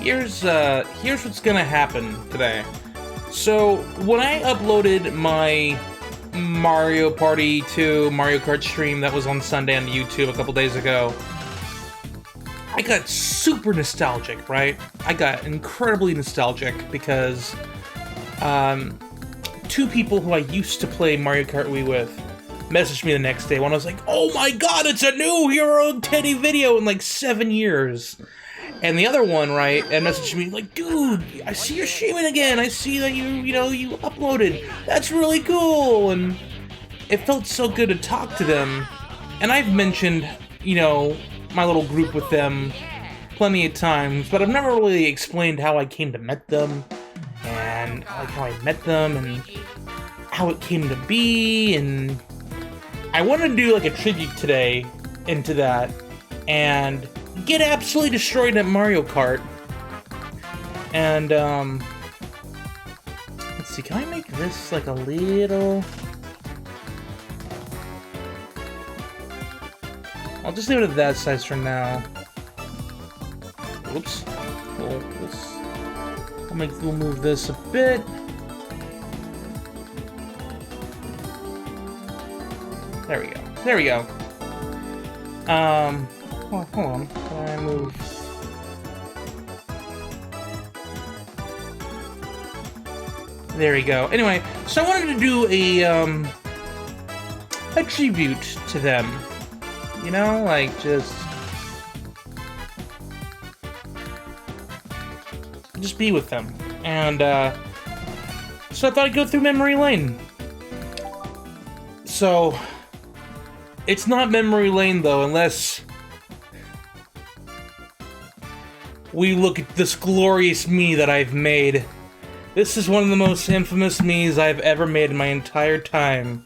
here's what's gonna happen today. So when I uploaded my Mario Party 2 Mario Kart stream that was on Sunday on YouTube a couple days ago, I got super nostalgic, right? I got incredibly nostalgic because two people who I used to play Mario Kart Wii with messaged me the next day when I was like, "Oh my god, it's a new Hero Teddy video in like 7 years." And the other one, right, and messaged me like, "Dude, I see you're streaming again. I see that you uploaded. That's really cool." And it felt so good to talk to them. And I've mentioned, my little group with them plenty of times, but I've never really explained how I came to met them, and like how I met them, and how it came to be, and I wanted to do like a tribute today into that, and get absolutely destroyed at Mario Kart. And, let's see, can I make this like a little... I'll just leave it at that size for now. Oops. We'll move this a bit. There we go. There we go. Hold on. Can I move? There we go. Anyway, so I wanted to do a tribute to them. Like just be with them. And so I thought I'd go through memory lane. So it's not memory lane though, unless we look at this glorious me that I've made. This is one of the most infamous me's I've ever made in my entire time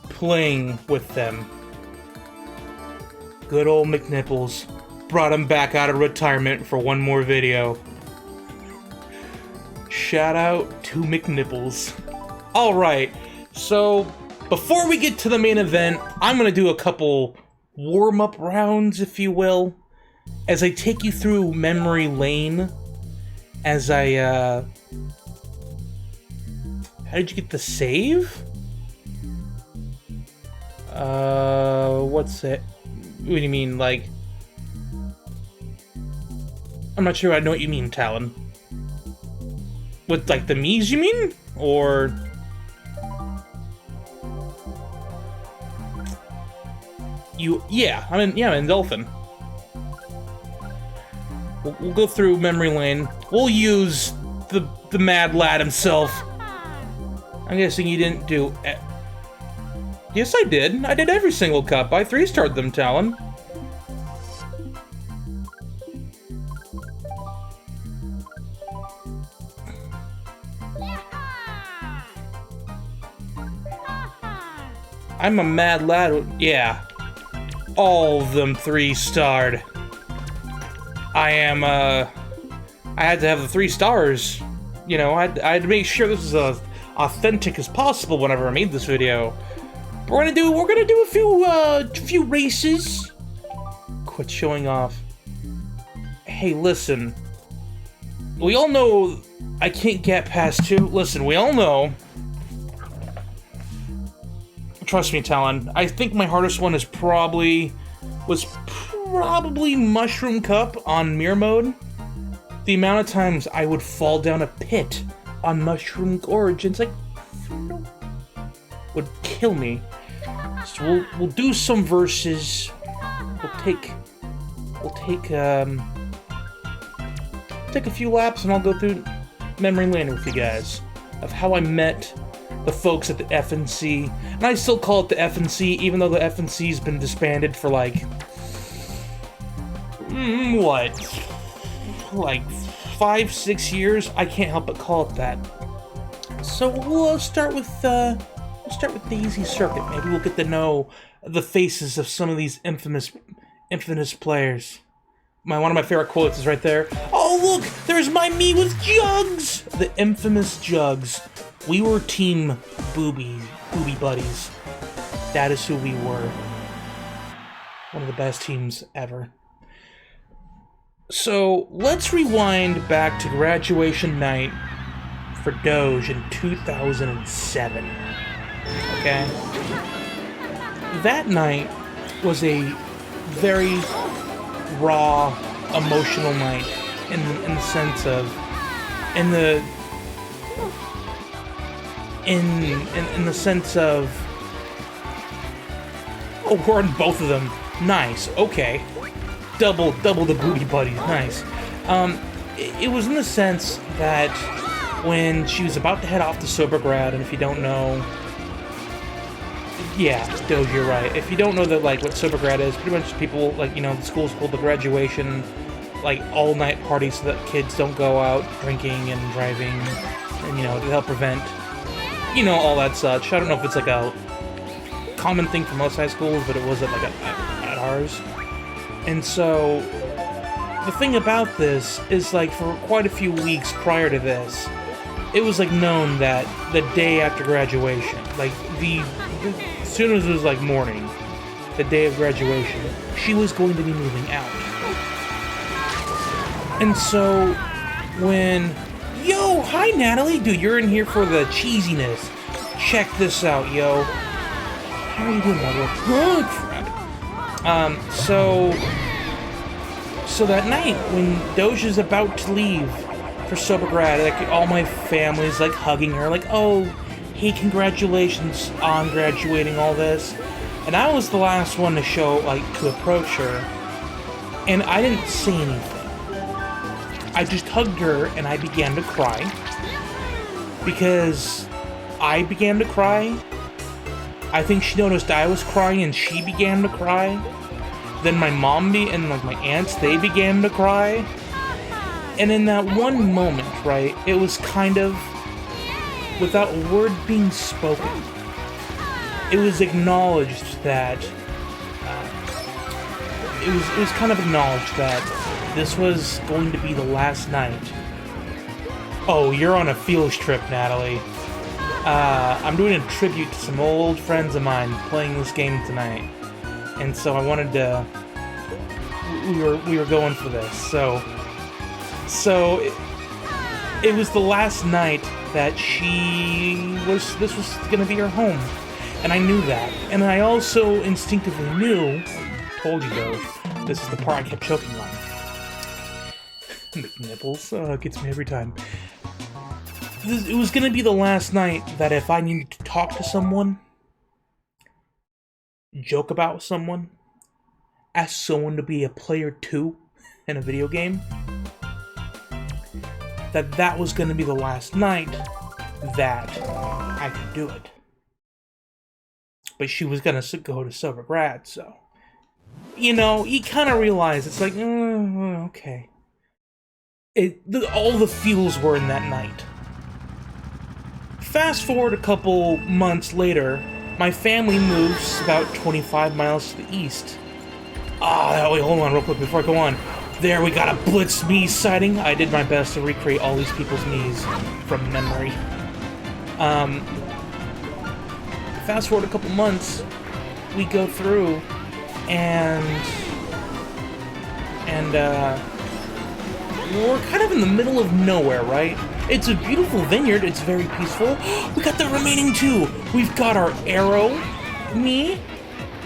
playing with them. Good old McNipples brought him back out of retirement for one more video. Shout out to McNipples. Alright, so before we get to the main event, I'm gonna do a couple warm-up rounds, if you will, as I take you through memory lane, as I, how did you get the save? What's it? What do you mean, like... I'm not sure I know what you mean, Talon. With, like, the Mii's, you mean? Or... Yeah, I'm in Dolphin. We'll go through memory lane. We'll use the mad lad himself. I'm guessing you didn't do... Yes, I did. I did every single cup. I 3-starred them, Talon. I'm a mad lad. Yeah. All of them 3-starred. I had to have the 3 stars. I had to make sure this was as authentic as possible whenever I made this video. We're gonna do a few races. Quit showing off. Hey, listen. We all know I can't get past 2. Listen, we all know. Trust me, Talon. I think my hardest one was probably Mushroom Cup on Mirror Mode. The amount of times I would fall down a pit on Mushroom Gorge, it's like, would kill me. So we'll do some verses. We'll take a few laps, and I'll go through memory lane with you guys of how I met the folks at the FNC. And I still call it the FNC, even though the FNC's been disbanded for like what? Like 5-6 years? I can't help but call it that. So we'll start with the easy circuit. Maybe we'll get to know the faces of some of these infamous players. One of my favorite quotes is right there. Oh look, there's my me with Jugs! The infamous Jugs. We were team booby buddies. That is who we were. One of the best teams ever. So, let's rewind back to graduation night for Doge in 2007. Okay? That night was a very raw, emotional night in the sense of in the sense of, oh, we're on both of them. Nice. Okay. Double the booty buddies. Nice. It was in the sense that when she was about to head off to sober grad, and if you don't know, yeah, Doge, you're right. If you don't know that, like, what sober grad is, pretty much people, like, you know, the school's called the graduation, like, all-night party so that kids don't go out drinking and driving, and, you know, to help prevent, you know, all that such. I don't know if it's, like, a common thing for most high schools, but it was at, like, at ours. And so, the thing about this is, like, for quite a few weeks prior to this, it was, like, known that the day after graduation, like, as soon as it was, like, morning, the day of graduation, she was going to be moving out. And so, when... Yo, hi, Natalie! Dude, you're in here for the cheesiness. Check this out, yo. How are you doing, my girl? Oh, crap. So that night, when Doge is about to leave for sober grad, like, all my family's, like, hugging her, like, oh, hey, congratulations on graduating, all this. And I was the last one to to approach her, and I didn't say anything. I just hugged her, and I began to cry. Because I began to cry. I think she noticed I was crying, and she began to cry. Then my mom and like my aunts, they began to cry. And in that one moment, right, it was kind of, without a word being spoken, it was acknowledged that, it was kind of acknowledged that this was going to be the last night. Oh, you're on a field trip, Natalie. I'm doing a tribute to some old friends of mine playing this game tonight. And so I wanted to... We were going for this, so it was the last night that this was gonna be her home. And I knew that. And I also instinctively knew, told you though, this is the part I kept choking on. Nipples, gets me every time. It was gonna be the last night that if I needed to talk to someone, joke about someone, ask someone to be a player 2 in a video game, that was gonna be the last night that I could do it. But she was gonna go to sober grad, so... You know, you kind of realize, it's like, okay. All the feels were in that night. Fast forward a couple months later, my family moves about 25 miles to the east. Wait, hold on real quick before I go on. There, we got a Blitz me sighting. I did my best to recreate all these people's knees from memory. Fast forward a couple months, we go through, and we're kind of in the middle of nowhere, right? It's a beautiful vineyard, it's very peaceful. We got the remaining 2. We've got our arrow me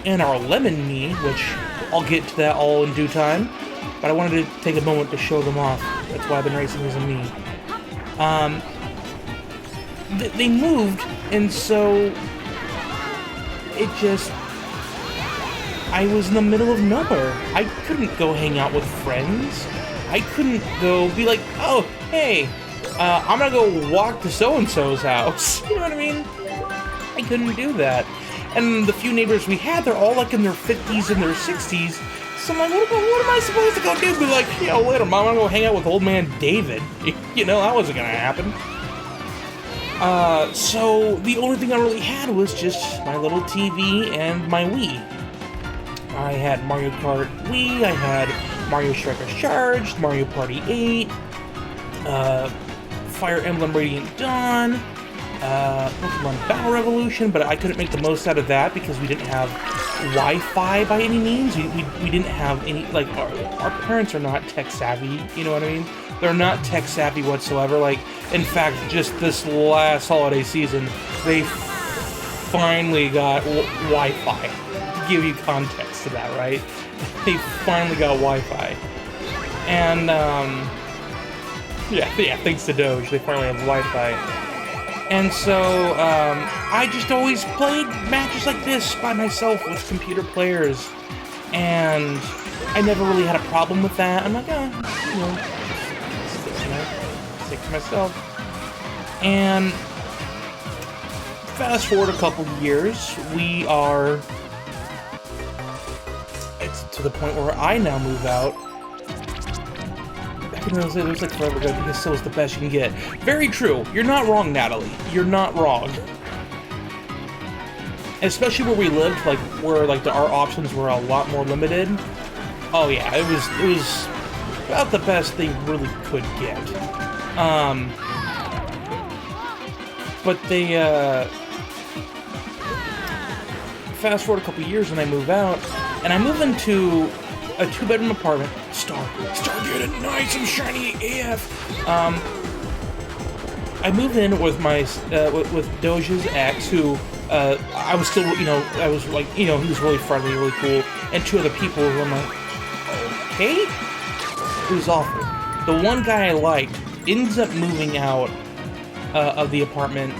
and our lemon me, which I'll get to that all in due time. But I wanted to take a moment to show them off. That's why I've been racing as a me. They moved, and so it just... I was in the middle of nowhere. I couldn't go hang out with friends. I couldn't go be like, oh, hey, I'm gonna go walk to so-and-so's house. You know what I mean? I couldn't do that. And the few neighbors we had, they're all like in their 50s and their 60s. So I'm like, what am I supposed to go do? Be like, you know, later, Mom, I'm gonna go hang out with old man David. You know, that wasn't gonna happen. So the only thing I really had was just my little TV and my Wii. I had Mario Kart Wii, I had Mario Strikers Charged, Mario Party 8, Fire Emblem Radiant Dawn, Pokemon Battle Revolution, but I couldn't make the most out of that because we didn't have Wi-Fi by any means. We didn't have any, like, our parents are not tech savvy, you know what I mean? They're not tech savvy whatsoever. Like, in fact, just this last holiday season, they finally got Wi-Fi. To give you context to that, right? They finally got Wi-Fi. And, yeah, thanks to Doge, they finally have Wi-Fi. And so, I just always played matches like this by myself with computer players. And I never really had a problem with that. I'm like, stick to myself. And fast forward a couple years, it's to the point where I now move out. Back in those days, it was like forever ago, because still is the best you can get. Very true. You're not wrong, Natalie. You're not wrong. Especially where we lived, like, where, like, our options were a lot more limited. Oh yeah, it was about the best they really could get. But they, fast forward a couple years and I move out, and I move into a 2-bedroom apartment. Stargate it, nice and shiny AF. I moved in with my, with Doge's ex, who, I was still, I was like, he was really friendly, really cool, and 2 other people who I'm like, okay? It was awful. The one guy I liked ends up moving out of the apartment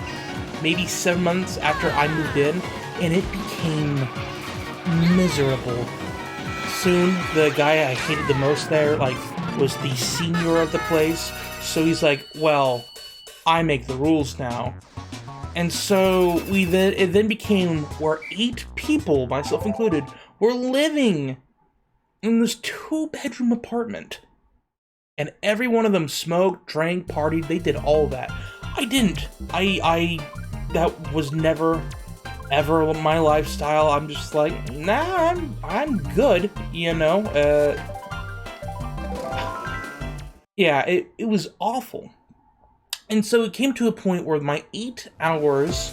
maybe 7 months after I moved in, and it became miserable. Soon, the guy I hated the most there, like, was the senior of the place, so he's like, well, I make the rules now. And so it then became where 8 people, myself included, were living in this 2-bedroom apartment. And every one of them smoked, drank, partied, they did all that. I didn't. That was never, ever my lifestyle. I'm just like, nah, I'm good, Yeah, it was awful. And so it came to a point where my 8 hours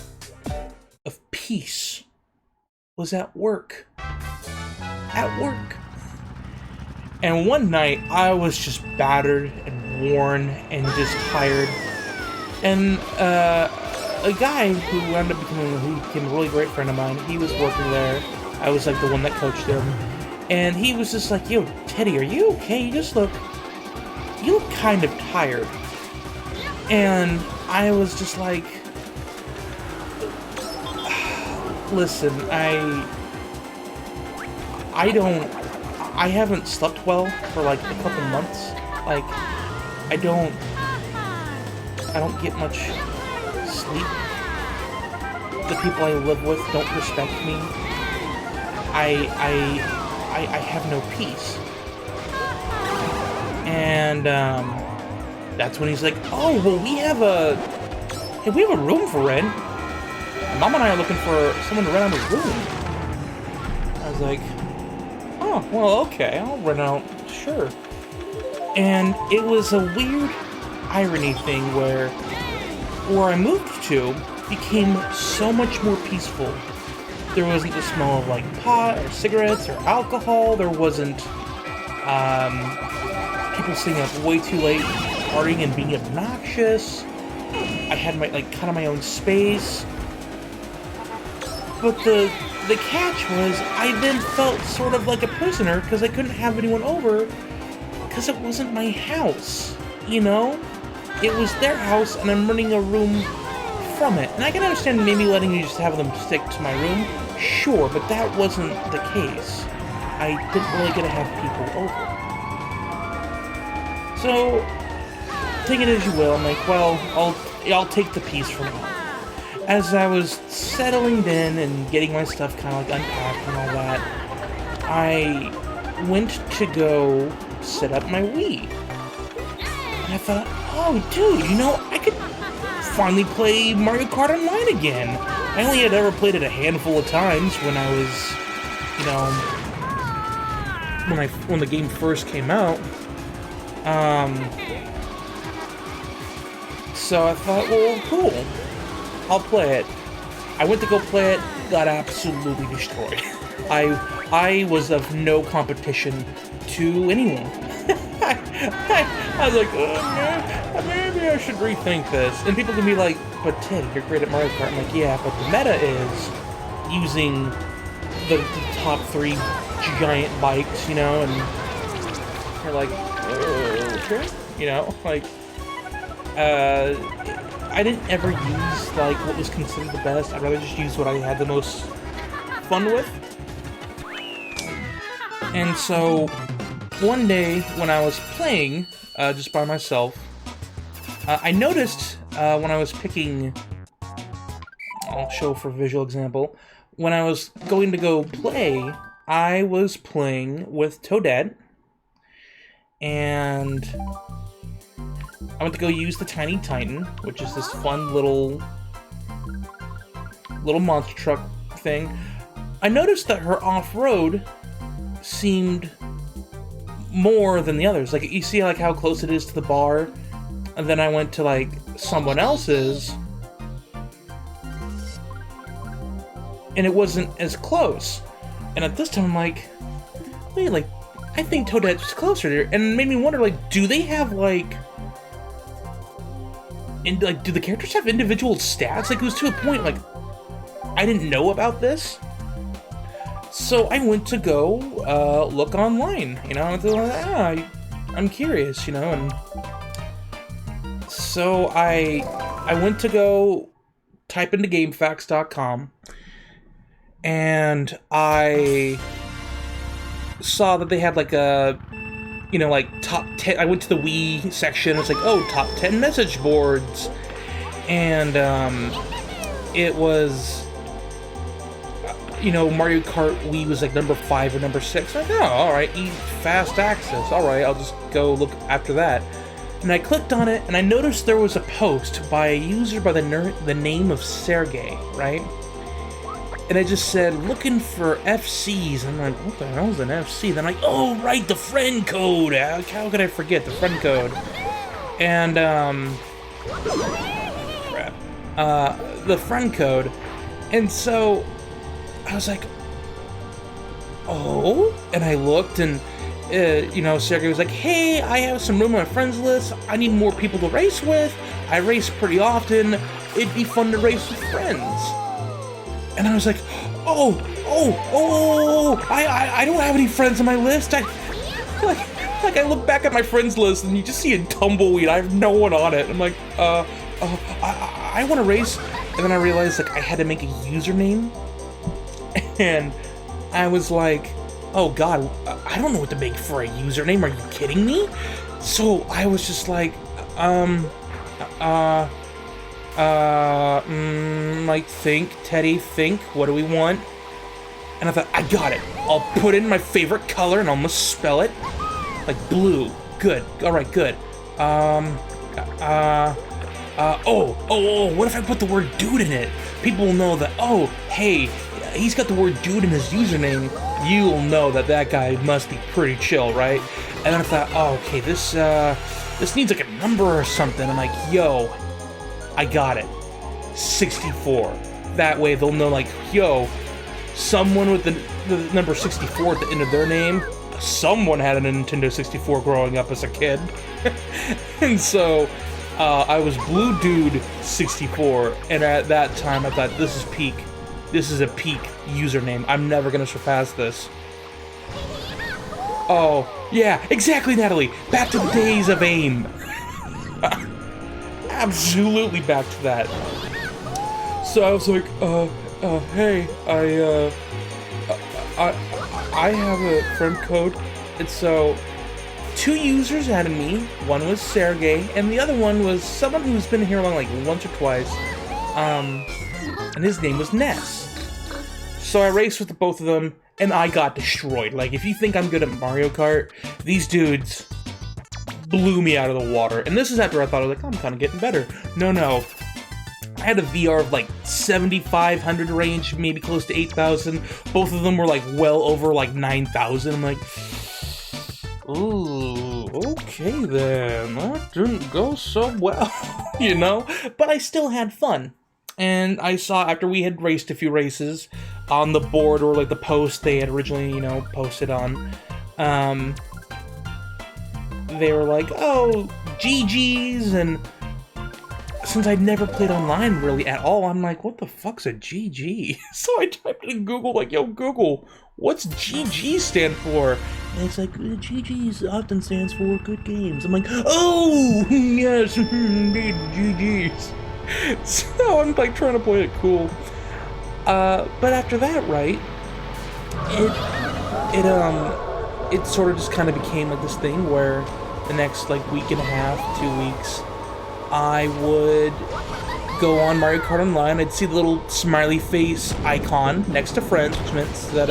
of peace was at work. And one night, I was just battered and worn and just tired. And a guy who became a really great friend of mine, he was working there. I was like the one that coached him. And he was just like, yo, Teddy, are you okay? You look kind of tired. And I was just like, listen, I haven't slept well for like a couple months. Like, I don't get much sleep. The people I live with don't respect me. I have no peace. And that's when he's like, oh, well, we have a room for rent. Mom and I are looking for someone to rent out a room. I was like, oh, well, okay, I'll rent out, sure. And it was a weird irony thing where I moved to became so much more peaceful. There wasn't the smell of, like, pot or cigarettes or alcohol. There wasn't people staying up way too late, partying and being obnoxious. I had my, like, kind of my own space. But the catch was, I then felt sort of like a prisoner because I couldn't have anyone over because it wasn't my house, It was their house and I'm renting a room from it. And I can understand maybe letting you just have them stick to my room, sure, but that wasn't the case. I didn't really get to have people over. So, take it as you will. I'm like, well, I'll take the piece from home. As I was settling in and getting my stuff kind of like unpacked and all that, I went to go set up my Wii. And I thought, oh, dude, I could finally play Mario Kart Online again. I only had ever played it a handful of times when I was, when the game first came out. So I thought, well, cool. I'll play it. I went to go play it, got absolutely destroyed. I was of no competition to anyone. I was like, oh, maybe I should rethink this. And people can be like, but Ted, you're great at Mario Kart. I'm like, yeah, but the meta is using the top 3 giant bikes, you know, and you're like, okay, you know, like, I didn't ever use, like, what was considered the best. I'd rather just use what I had the most fun with. And so, one day, when I was playing, just by myself, I noticed, when I was picking, I'll show for visual example, when I was going to go play, I was playing with Toadette, and I went to go use the Tiny Titan, which is this fun little monster truck thing. I noticed that her off-road seemed more than the others. Like, you see like how close it is to the bar, and then I went to like someone else's, and it wasn't as close. And at this time I'm like, wait, like, I think Toadette's closer there, and it made me wonder, like, do they have like, do the characters have individual stats? Like, it was to a point, like, I didn't know about this. So I went to go look online, you know, and I'm curious, you know, and so I went to go type into GameFAQs.com, and I saw that they had like a, you know, like top 10. I went to the Wii section. It's like, oh, top 10 message boards, and it was, you know, Mario Kart Wii was like number 5 or number 6. I'm like, oh, all right, fast access. All right, I'll just go look after that. And I clicked on it, and I noticed there was a post by a user by the name of Sergey, right? And it just said, looking for FCs. I'm like, what the hell is an FC? Then I'm like, oh, right, the friend code. How could I forget the friend code? And, crap. The friend code. And so I was like, oh? And I looked, and, you know, Sergey was like, hey, I have some room on my friends list. I need more people to race with. I race pretty often. It'd be fun to race with friends. And I was like, I don't have any friends on my list. I look back at my friends list, and you just see a tumbleweed. I have no one on it. I'm like, I want to race. And then I realized, like, I had to make a username. And I was like, oh god, I don't know what to make for a username. Are you kidding me? So I was just like, like, Teddy, think, what do we want? And I thought, I got it. I'll put in my favorite color, and I'll misspell it. Like, blue. Good. Alright, good. What if I put the word dude in it? People will know that, oh, hey, he's got the word dude in his username. You'll know that that guy must be pretty chill, right? And then I thought, oh, okay, this needs like a number or something. I'm like, yo, I got it. 64. That way they'll know, like, yo, someone with the number 64 at the end of their name, someone had a Nintendo 64 growing up as a kid. And so I was Blue Dude 64, and at that time I thought, this is peak. This is a peak username. I'm never gonna surpass this. Oh, yeah, exactly, Natalie. Back to the days of AIM. Absolutely back to that. So I was like, hey, I have a friend code, and so 2 users added me. One was Sergey, and the other one was someone who's been here like once or twice, and his name was Ness. So I raced with both of them, and I got destroyed. Like, if you think I'm good at Mario Kart, these dudes blew me out of the water. And this is after I thought, I was like, I'm kind of getting better. No. I had a VR of like 7,500 range, maybe close to 8,000. Both of them were like well over like 9,000. I'm like, ooh, okay then. That didn't go so well, you know? But I still had fun. And I saw, after we had raced a few races, on the board or like the post they had originally, you know, posted on. They were like, oh, GG's, and since I'd never played online really at all, I'm like, what the fuck's a GG? So I typed it in Google, like, yo, Google, what's GG stand for? And it's like, GG's often stands for good games. I'm like, oh, yes, indeed, GG's. So I'm like trying to play it cool. But after that, right, it sort of just kind of became like this thing where the next like week and a half, 2 weeks, I would go on Mario Kart Online. I'd see the little smiley face icon next to friends, which meant that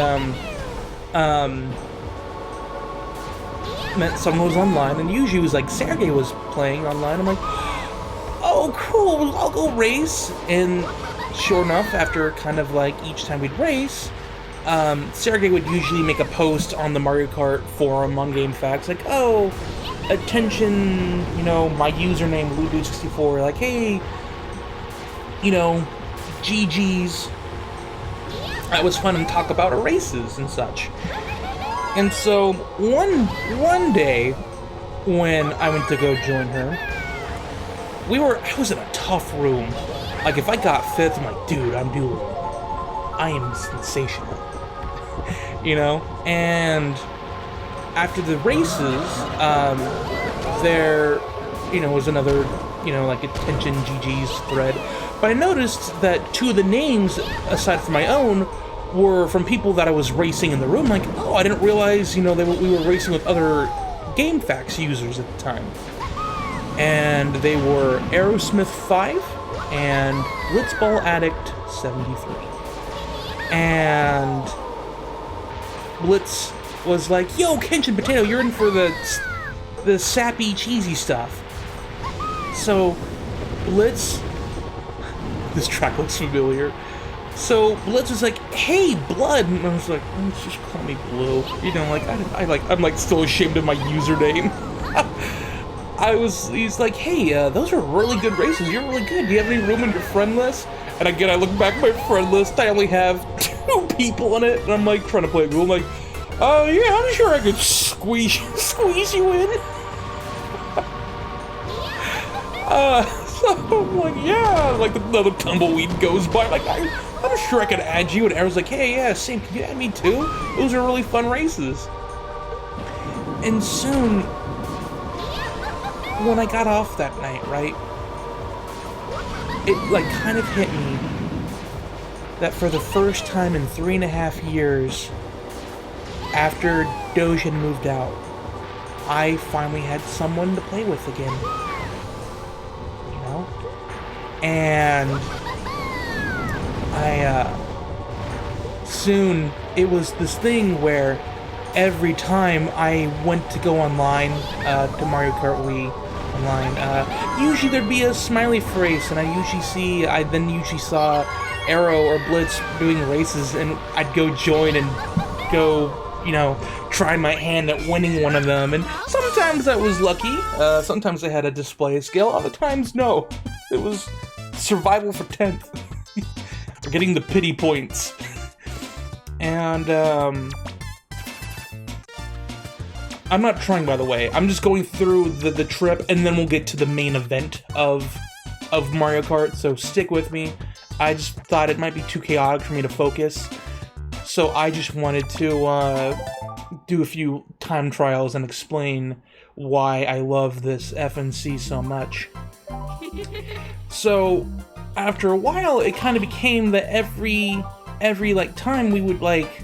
meant someone was online, and usually it was like Sergey was playing online. I'm like, oh cool, I'll go race. And sure enough, after kind of like each time we'd race, Sergey would usually make a post on the Mario Kart forum on GameFAQs, like, oh, attention, you know, my username, Ludo64, like, hey, you know, GG's. That was fun, and talk about races and such. And so, one day, when I went to go join her, I was in a tough room. Like, if I got 5th, I'm like, dude, I am sensational. You know? And after the races, there, you know, was another, you know, like, attention GG's thread. But I noticed that 2 of the names, aside from my own, were from people that I was racing in the room. Like, oh, I didn't realize, you know, we were racing with other GameFAQs users at the time. And they were Aerosmith5 and Blitzball Addict 73. And Blitz was like, yo, Kenshin Potato, you're in for the sappy, cheesy stuff. So, Blitz... This track looks familiar. So, Blitz was like, hey, Blood! And I was like, oh, just call me Blue. You know, like, I'm like still ashamed of my username. He's like, hey, those are really good races. You're really good. Do you have any room in your friend list? And again, I look back at my friend list. I only have 2 people in it. And I'm like, trying to play a rule. I'm like, oh, yeah, I'm sure I could squeeze you in. So I'm like, yeah. Like, another tumbleweed goes by. Like, I'm sure I could add you. And Aaron's like, hey, yeah, same. Can you add me too? Those are really fun races. And soon, when I got off that night, right, it like kind of hit me that for the first time in 3.5 years after Doge had moved out, I finally had someone to play with again, you know? And soon it was this thing where every time I went to go online to Mario Kart Wii online, usually there'd be a smiley face, and I then usually saw Arrow or Blitz doing races, and I'd go join and go, you know, try my hand at winning one of them. And sometimes I was lucky. Sometimes I had a display scale. Other times, no. It was survival for 10th. We're getting the pity points. And I'm not trying, by the way. I'm just going through the trip, and then we'll get to the main event of Mario Kart, so stick with me. I just thought it might be too chaotic for me to focus, so I just wanted to do a few time trials and explain why I love this FNC so much. So, after a while, it kind of became that every like time we would like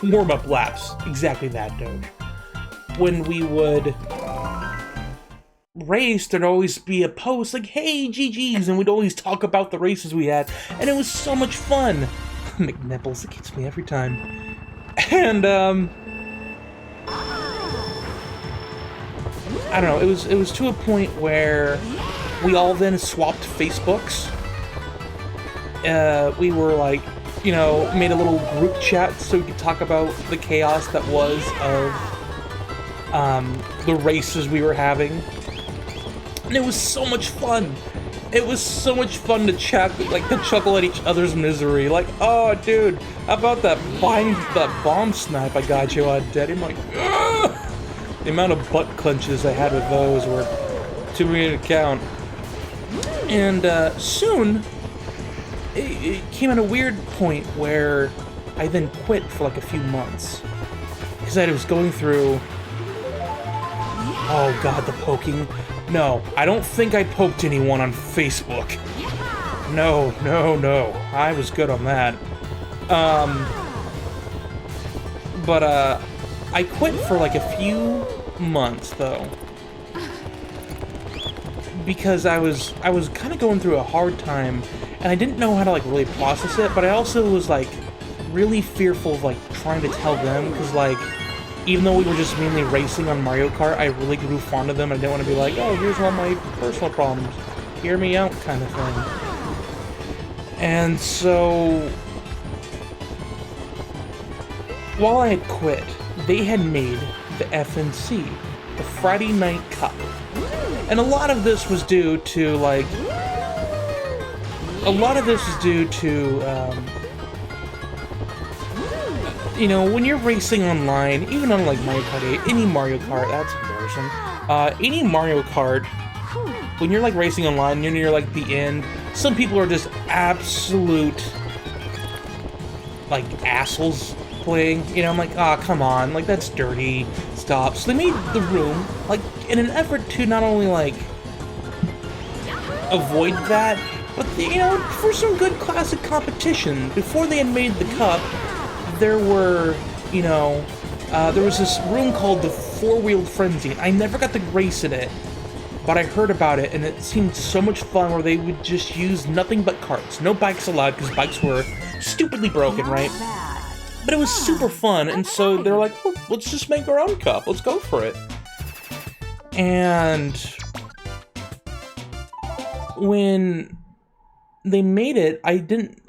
warm up laps. Exactly that, Doge. When we would race, there'd always be a post like, hey, GG's, and we'd always talk about the races we had, and it was so much fun. McNipples, it gets me every time. And, I don't know, it was to a point where we all then swapped Facebooks. We were like, you know, made a little group chat so we could talk about the chaos that was of the races we were having. And it was so much fun. It was so much fun to chuckle at each other's misery. Like, oh, dude, how about that bomb snipe I got you on, Daddy? I'm like, ugh! The amount of butt clenches I had with those were too many to count. And soon, it came at a weird point where I then quit for like a few months. Because I was going through... Oh god, the poking. No, I don't think I poked anyone on Facebook. No. I was good on that. But I quit for like a few months, though. Because I was kind of going through a hard time, and I didn't know how to like really process it, but I also was like really fearful of like trying to tell them, because like even though we were just mainly racing on Mario Kart, I really grew fond of them, and I didn't want to be like, oh, here's all my personal problems, hear me out kind of thing. And so while I had quit, they had made the FNC, the Friday Night Cup. And a lot of this was due to, like... you know, when you're racing online, even on, like, Mario Kart 8, any Mario Kart, that's embarrassing. Any Mario Kart, when you're, like, racing online, and you're, like, the end, some people are just absolute, like, assholes playing. You know, I'm like, ah, come on, like, that's dirty. Stop. So they made the room, like, in an effort to not only, like, avoid that, but, you know, for some good classic competition. Before they had made the cup, there were, you know, there was this room called the Four-Wheeled Frenzy. I never got to race in it, but I heard about it, and it seemed so much fun where they would just use nothing but carts. No bikes allowed, because bikes were stupidly broken, right? But it was super fun, and so they're like, oh, let's just make our own cup. Let's go for it. And when they made it, I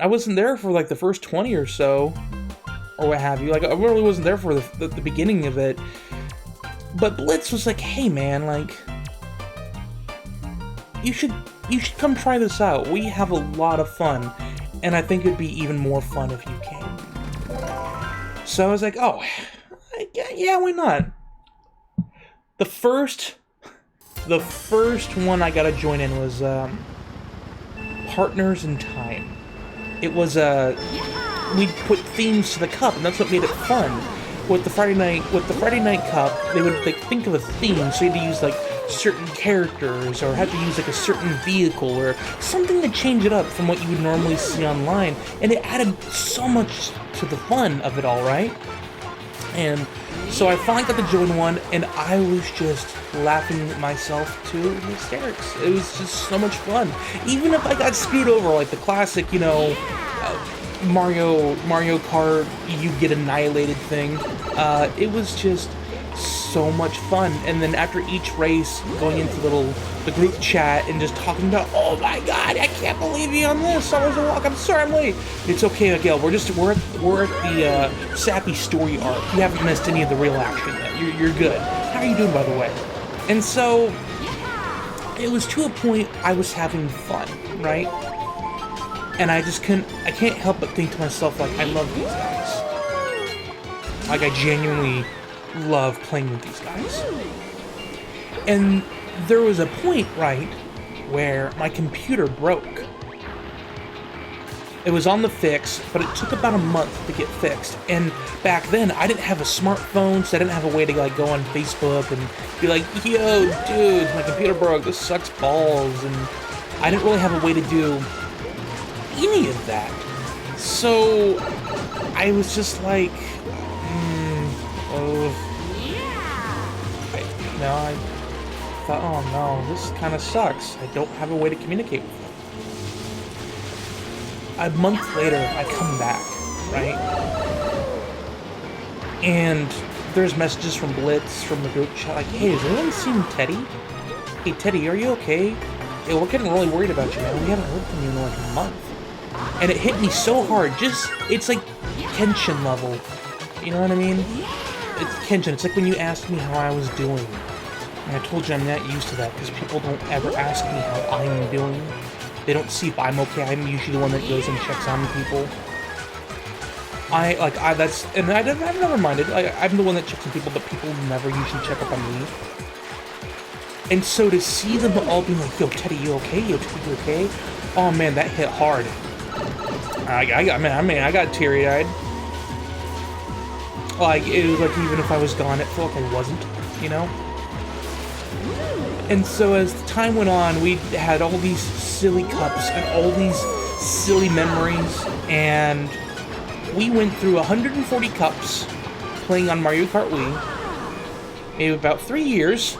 wasn't there for like the first 20 or so, or what have you. Like, I really wasn't there for the beginning of it. But Blitz was like, hey man, like, you should come try this out. We have a lot of fun, and I think it'd be even more fun if you came. So I was like, oh, yeah, why not? The first one I got to join in was Partners in Time. It was we put themes to the cup, and that's what made it fun. With the Friday Night Cup, they would like think of a theme, so you had to use like certain characters, or had to use like a certain vehicle, or something to change it up from what you would normally see online, and it added so much to the fun of it all, right? And so I finally got to join one, and I was just laughing myself to hysterics. It was just so much fun. Even if I got screwed over, like the classic, you know, Mario Kart, you get annihilated thing. It was just so much fun. And then after each race, going into the group chat and just talking about, oh my god, I can't believe you on this. I was a walk. I'm sorry I'm late. It's okay, Miguel. We're at the sappy story arc. You haven't missed any of the real action yet. You're good. How are you doing, by the way? And so it was to a point I was having fun, right? And I can't help but think to myself, like, I love these guys. Like, I genuinely love playing with these guys. And there was a point, right, where my computer broke. It was on the fix, but it took about a month to get fixed. And back then, I didn't have a smartphone, so I didn't have a way to, like, go on Facebook and be like, yo, dude, my computer broke, this sucks balls. And I didn't really have a way to do any of that. So I was just like, I thought, oh no, this kind of sucks. I don't have a way to communicate with them. A month later, I come back, right? And there's messages from Blitz, from the group chat, like, hey, has anyone seen Teddy? Hey, Teddy, are you okay? Yeah, we're getting really worried about you, man. We haven't heard from you in like a month. And it hit me so hard. It's like Kenshin level. You know what I mean? It's Kenshin. It's like when you asked me how I was doing. And I told you I'm not used to that because people don't ever ask me how I'm doing. They don't see if I'm okay. I'm usually the one that goes and checks on people. And I've never minded. I'm the one that checks on people, but people never usually check up on me. And so to see them all being like, "Yo, Teddy, you okay? Yo, Teddy, you okay?" Oh man, that hit hard. I got teary-eyed. Like, it was like even if I was gone, it felt like I wasn't, you know? And so as time went on, we had all these silly cups and all these silly memories, and we went through 140 cups playing on Mario Kart Wii. Maybe about 3 years.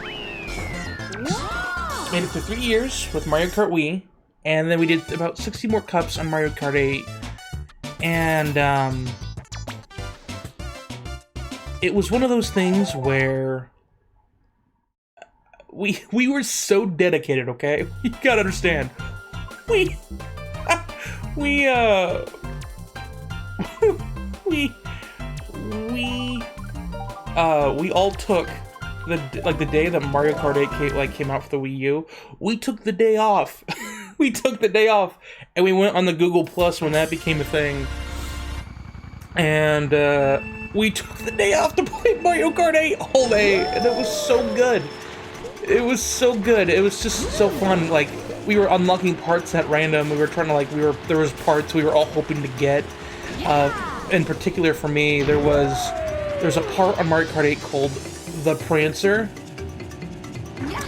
Made it for 3 years with Mario Kart Wii, and then we did about 60 more cups on Mario Kart 8, and it was one of those things where we were so dedicated, okay? You gotta understand. We all took the day that Mario Kart 8 came out for the Wii U. We took the day off. We took the day off, and we went on the Google Plus when that became a thing. And we took the day off to play Mario Kart 8 all day, and it was so good. It was so good. It was just so fun. Like, we were unlocking parts at random. We were trying to there was parts we were all hoping to get. In particular for me, there's a part on Mario Kart 8 called the Prancer,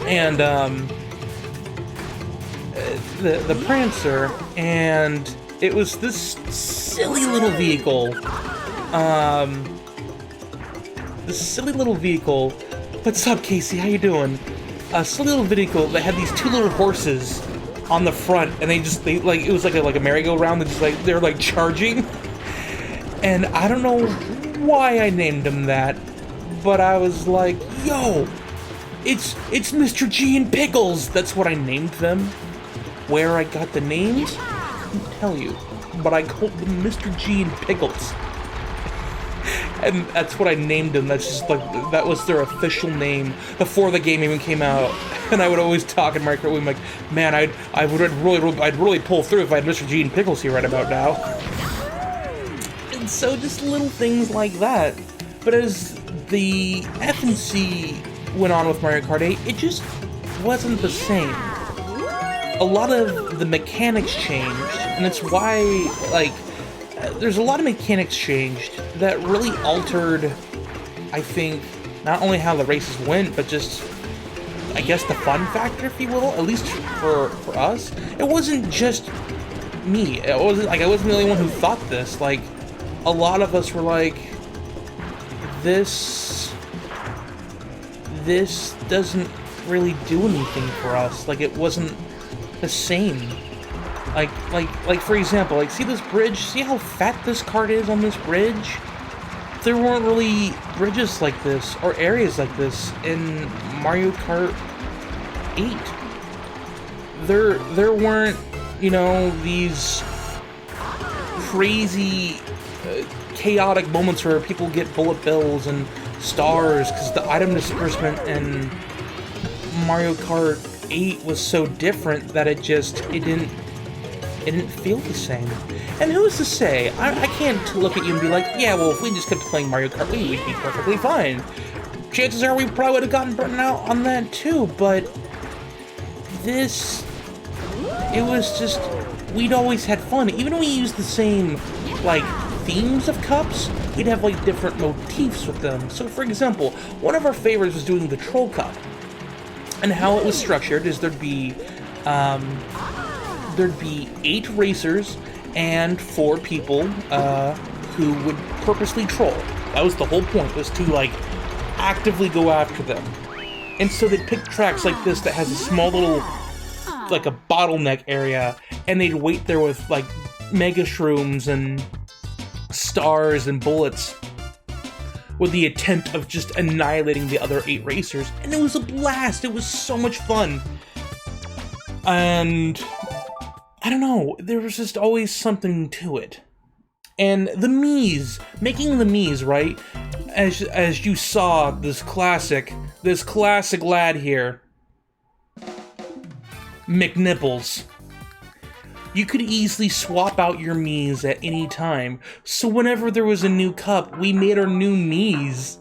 and the Prancer, and it was this silly little vehicle. What's up, Casey? How you doing? A silly little vehicle that had these two little horses on the front, and it was like a merry-go-round. They were like charging, and I don't know why I named them that, but I was like, yo, it's Mr. G and Pickles. That's what I named them. Where I got the names, I couldn't tell you, but I called them Mr. G and Pickles. And that's what I named them. That's just like, that was their official name before the game even came out. And I would always talk in Mario Kart Wii, like, man, I'd really pull through if I had Mr. G and Pickles here right about now. And so just little things like that. But as the FNC went on with Mario Kart 8, it just wasn't the same. A lot of the mechanics changed, and it's why, like, there's a lot of mechanics changed that really altered, I think, not only how the races went, but just, I guess, the fun factor, if you will, at least for us. It wasn't just me. I wasn't the only one who thought this. Like, a lot of us were like, this doesn't really do anything for us. Like, it wasn't the same. Like for example, like, see this bridge? See how fat this cart is on this bridge? There weren't really bridges like this or areas like this in Mario Kart 8. There weren't, you know, these crazy chaotic moments where people get bullet bills and stars because the item disbursement in Mario Kart 8 was so different that it didn't feel the same. And who's to say? I can't look at you and be like, yeah, well, if we just kept playing Mario Kart Wii, we'd be perfectly fine. Chances are we probably would have gotten burnt out on that too, but it was just, we'd always had fun. Even when we used the same, like, themes of cups, we'd have, like, different motifs with them. So, for example, one of our favorites was doing the Troll Cup. And how it was structured is there'd be 8 racers and 4 people who would purposely troll. That was the whole point, was to, like, actively go after them. And so they'd pick tracks like this that has a small little, like, a bottleneck area, and they'd wait there with, like, mega shrooms and stars and bullets with the intent of just annihilating the other 8 racers. And it was a blast! It was so much fun! And I don't know, there was just always something to it. And the Mii's, making the Mii's, right? As you saw this classic this classic lad here, McNipples. You could easily swap out your Miis at any time, so whenever there was a new cup, we made our new Miis.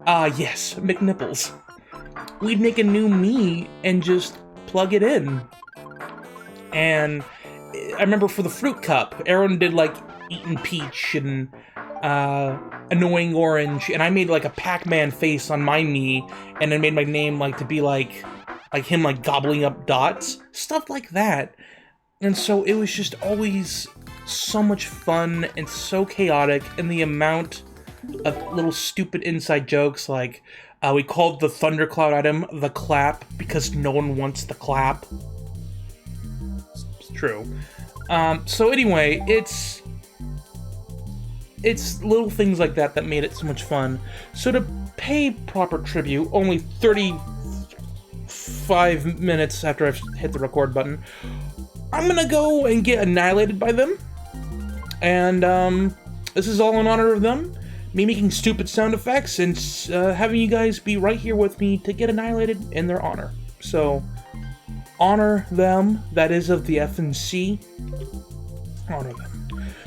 Yes, McNipples. We'd make a new Mii and just plug it in. And I remember for the fruit cup, Aaron did like Eaten Peach and Annoying Orange, and I made like a Pac-Man face on my Mii, and then made my name like to be like him like gobbling up dots, stuff like that. And so it was just always so much fun and so chaotic, and the amount of little stupid inside jokes like we called the thundercloud item the clap because no one wants the clap. It's true. So anyway, it's little things like that that made it so much fun. So to pay proper tribute, only 35 minutes after I've hit the record button, I'm gonna go and get annihilated by them. And this is all in honor of them. Me making stupid sound effects and having you guys be right here with me to get annihilated in their honor. So, honor them, that is of the FNC. Honor them.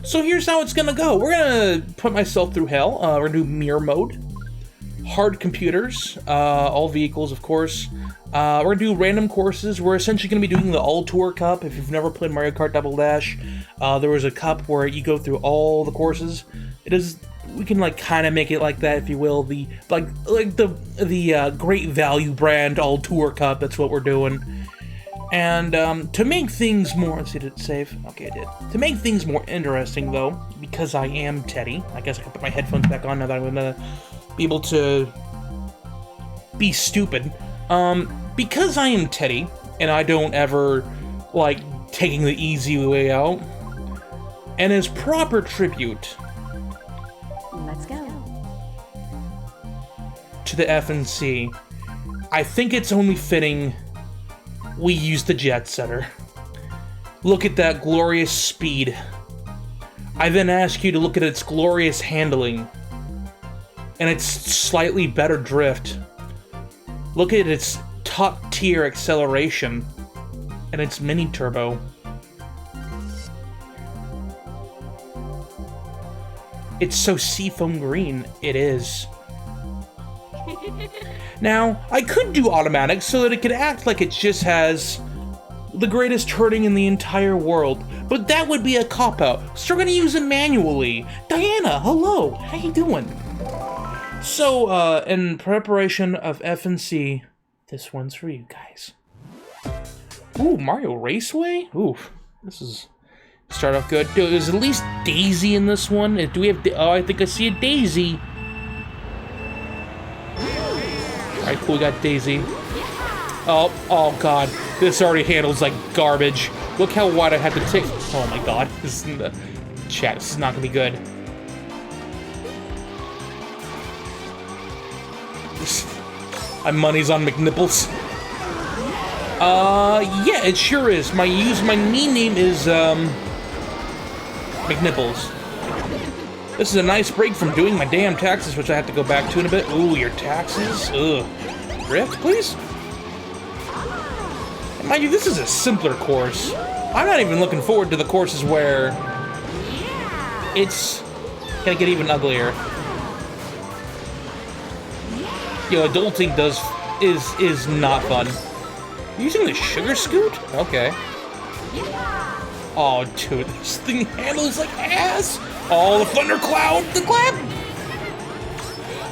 So here's how it's gonna go. We're gonna put myself through hell. We're gonna do mirror mode. Hard computers, all vehicles, of course. We're gonna do random courses. We're essentially gonna be doing the All Tour Cup. If you've never played Mario Kart Double Dash, there was a cup where you go through all the courses. We can like kind of make it like that, if you will. The Great Value brand All Tour Cup. That's what we're doing. And to make things more, let's see, did it save? Okay, it did. To make things more interesting, though, because I am Teddy. I guess I can put my headphones back on now that I'm gonna be able to be stupid. Because I am Teddy, and I don't ever like taking the easy way out, and as proper tribute, let's go. To the FNC, I think it's only fitting we use the Jet Setter. Look at that glorious speed. I then ask you to look at its glorious handling and its slightly better drift. Look at its top-tier acceleration and its mini-turbo. It's so seafoam green. It is. Now, I could do automatic so that it could act like it just has the greatest turning in the entire world, but that would be a cop-out, so we're gonna use it manually. Diana, hello, how you doing? So, in preparation of FNC, this one's for you guys. Ooh, Mario Raceway? Ooh, this is... Start off good. Dude, there's at least Daisy in this one. Do we have... Oh, I think I see a Daisy. Alright, cool, we got Daisy. Oh god. This already handles like garbage. Look how wide I have to take. Oh my god. This is in the chat. This is not gonna be good. My money's on McNipples. Yeah, it sure is. My Mii name is, McNipples. This is a nice break from doing my damn taxes, which I have to go back to in a bit. Ooh, your taxes? Ugh. Drift, please? And mind you, this is a simpler course. I'm not even looking forward to the courses where it's gonna get even uglier. Yo, adulting is not fun. Using the sugar scoot? Okay. Oh, dude, this thing handles like ass! Oh, the thundercloud! The clap!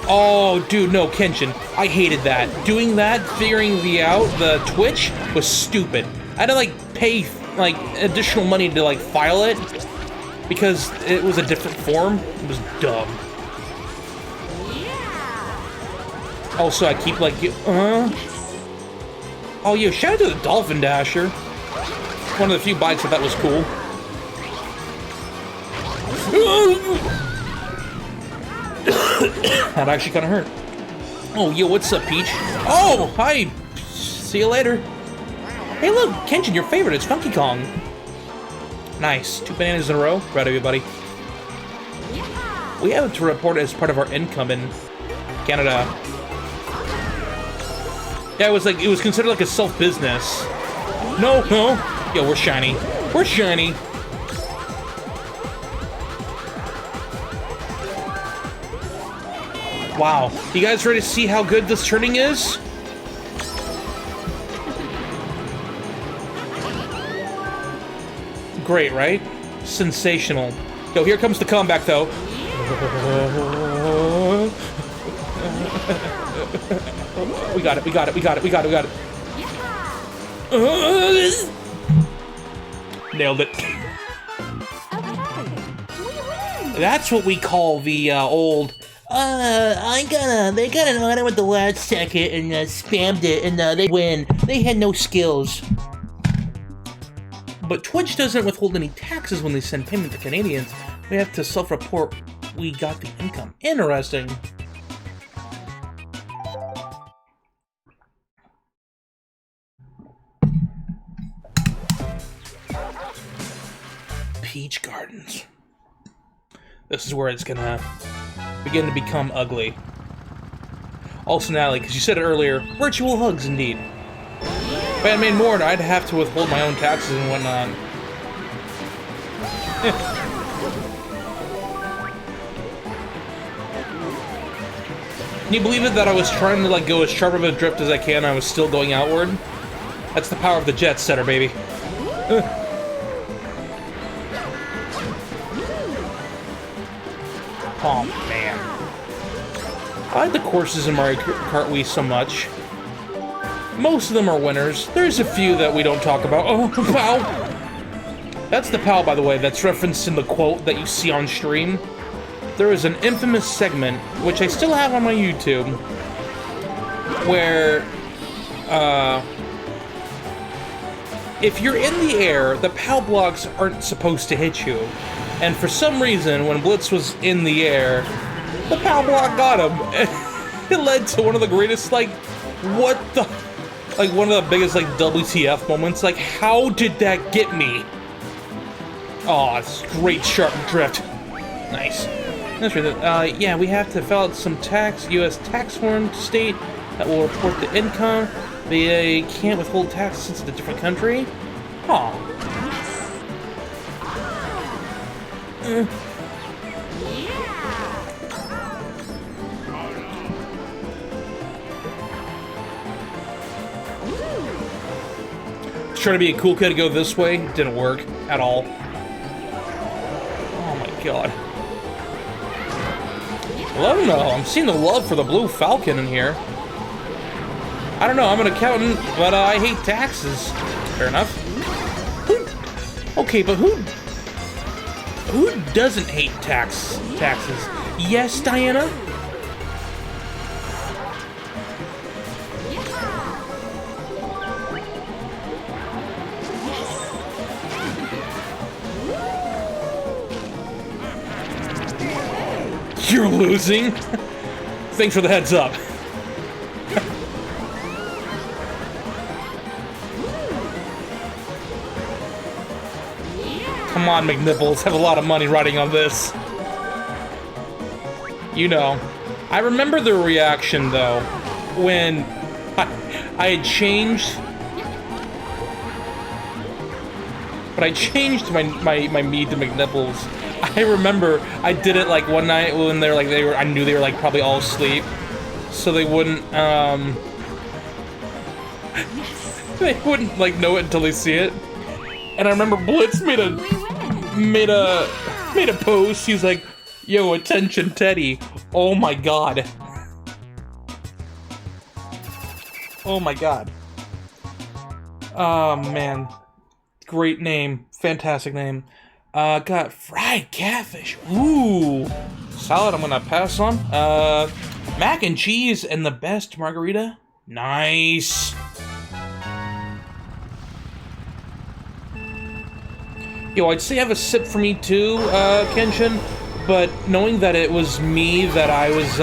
Oh, dude, no, Kenshin. I hated that. Doing that, figuring the Twitch, was stupid. I had to, like, pay, like, additional money to, like, file it, because it was a different form. It was dumb. Also, I keep, like, Oh, yo, shout out to the Dolphin Dasher. One of the few bikes I thought was cool. That actually kind of hurt. Oh, yo, what's up, Peach? Oh, hi. See you later. Hey, look, Kenshin, your favorite. It's Funky Kong. Nice. 2 bananas in a row. Proud of you, buddy. We have to report as part of our income in Canada. Yeah, it was considered like a self-business. No, no. Yo, we're shiny. We're shiny. Wow. You guys ready to see how good this turning is? Great, right? Sensational. Yo, here comes the comeback, though. We got it, we got it, we got it, we got it, we got it. Nailed it. That's what we call the old. They got an honor at the last second and spammed it, and they win. They had no skills. But Twitch doesn't withhold any taxes when they send payment to Canadians. We have to self-report we got the income. Interesting. Peach Gardens. This is where it's gonna begin to become ugly. Also, Natalie, because you said it earlier, virtual hugs indeed. If I had made more, I'd have to withhold my own taxes and whatnot. Can you believe it that I was trying to like go as sharp of a drift as I can, I was still going outward? That's the power of the jet setter, baby. Oh man. I like the courses in Mario Kart Wii so much. Most of them are winners. There's a few that we don't talk about. Oh, POW! That's the POW, by the way, that's referenced in the quote that you see on stream. There is an infamous segment, which I still have on my YouTube, where, if you're in the air, the POW blocks aren't supposed to hit you. And for some reason, when Blitz was in the air, the POW block got him. It led to one of the greatest, like, what the... Like, one of the biggest, like, WTF moments. Like, how did that get me? Oh, it's great sharp drift. Nice. That's right. Yeah, we have to fill out some U.S. tax form to state that will report the income. They can't withhold tax since it's a different country. Aw. Trying to be a cool kid to go this way didn't work at all. Oh my god. Love no, I'm seeing the love for the blue falcon in here. I don't know, I'm an accountant, but I hate taxes. Fair enough. Okay, but who doesn't hate taxes? Yes, Diana? You're losing? Thanks for the heads up. Come on, McNipples. Have a lot of money riding on this. You know. I remember the reaction, though, when I had changed... But I changed my mead to McNipples. I remember I did it like one night when I knew they were like probably all asleep, so they wouldn't like know it until they see it. And I remember Blitz made a post. He's like, "Yo, attention, Teddy!" Oh my god. Oh my god. Oh man, great name, fantastic name. Got fried catfish. Ooh. Salad I'm gonna pass on. Mac and cheese and the best margarita. Nice. Yo, I'd say have a sip for me too, Kenshin. But knowing that it was me that I was,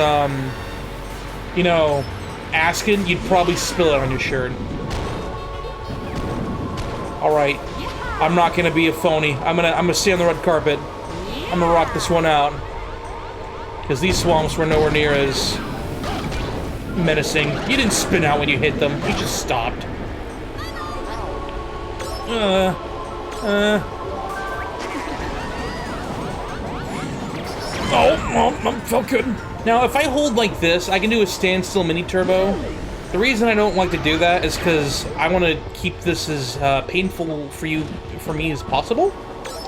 you know, asking, you'd probably spill it on your shirt. Alright. I'm not gonna be a phony. I'm gonna stay on the red carpet. I'm gonna rock this one out. Because these swamps were nowhere near as menacing. You didn't spin out when you hit them. You just stopped. Oh, felt good. Now, if I hold like this, I can do a standstill mini turbo. The reason I don't like to do that is because I want to keep this as painful for me as possible.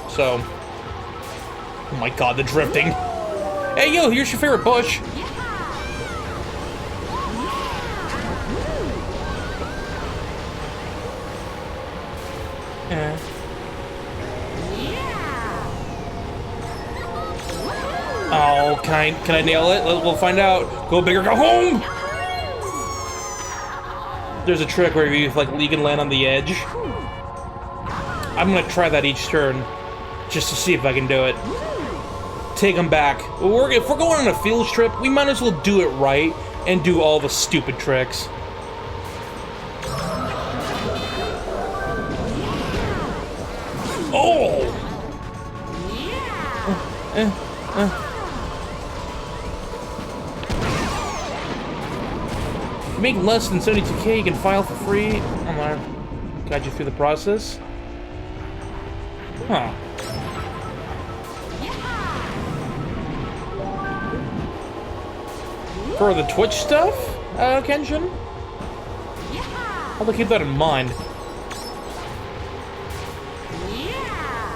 So, oh my god, the drifting. Hey, yo, here's your favorite bush. Oh, can I nail it? We'll find out. Go big or go home. There's a trick where you can land on the edge. I'm gonna try that each turn, just to see if I can do it. Take them back. If we're going on a field trip, we might as well do it right and do all the stupid tricks. Oh! If you make less than 72K, you can file for free. I'm gonna guide you through the process. Huh. For the Twitch stuff, Kenshin? I'll keep that in mind.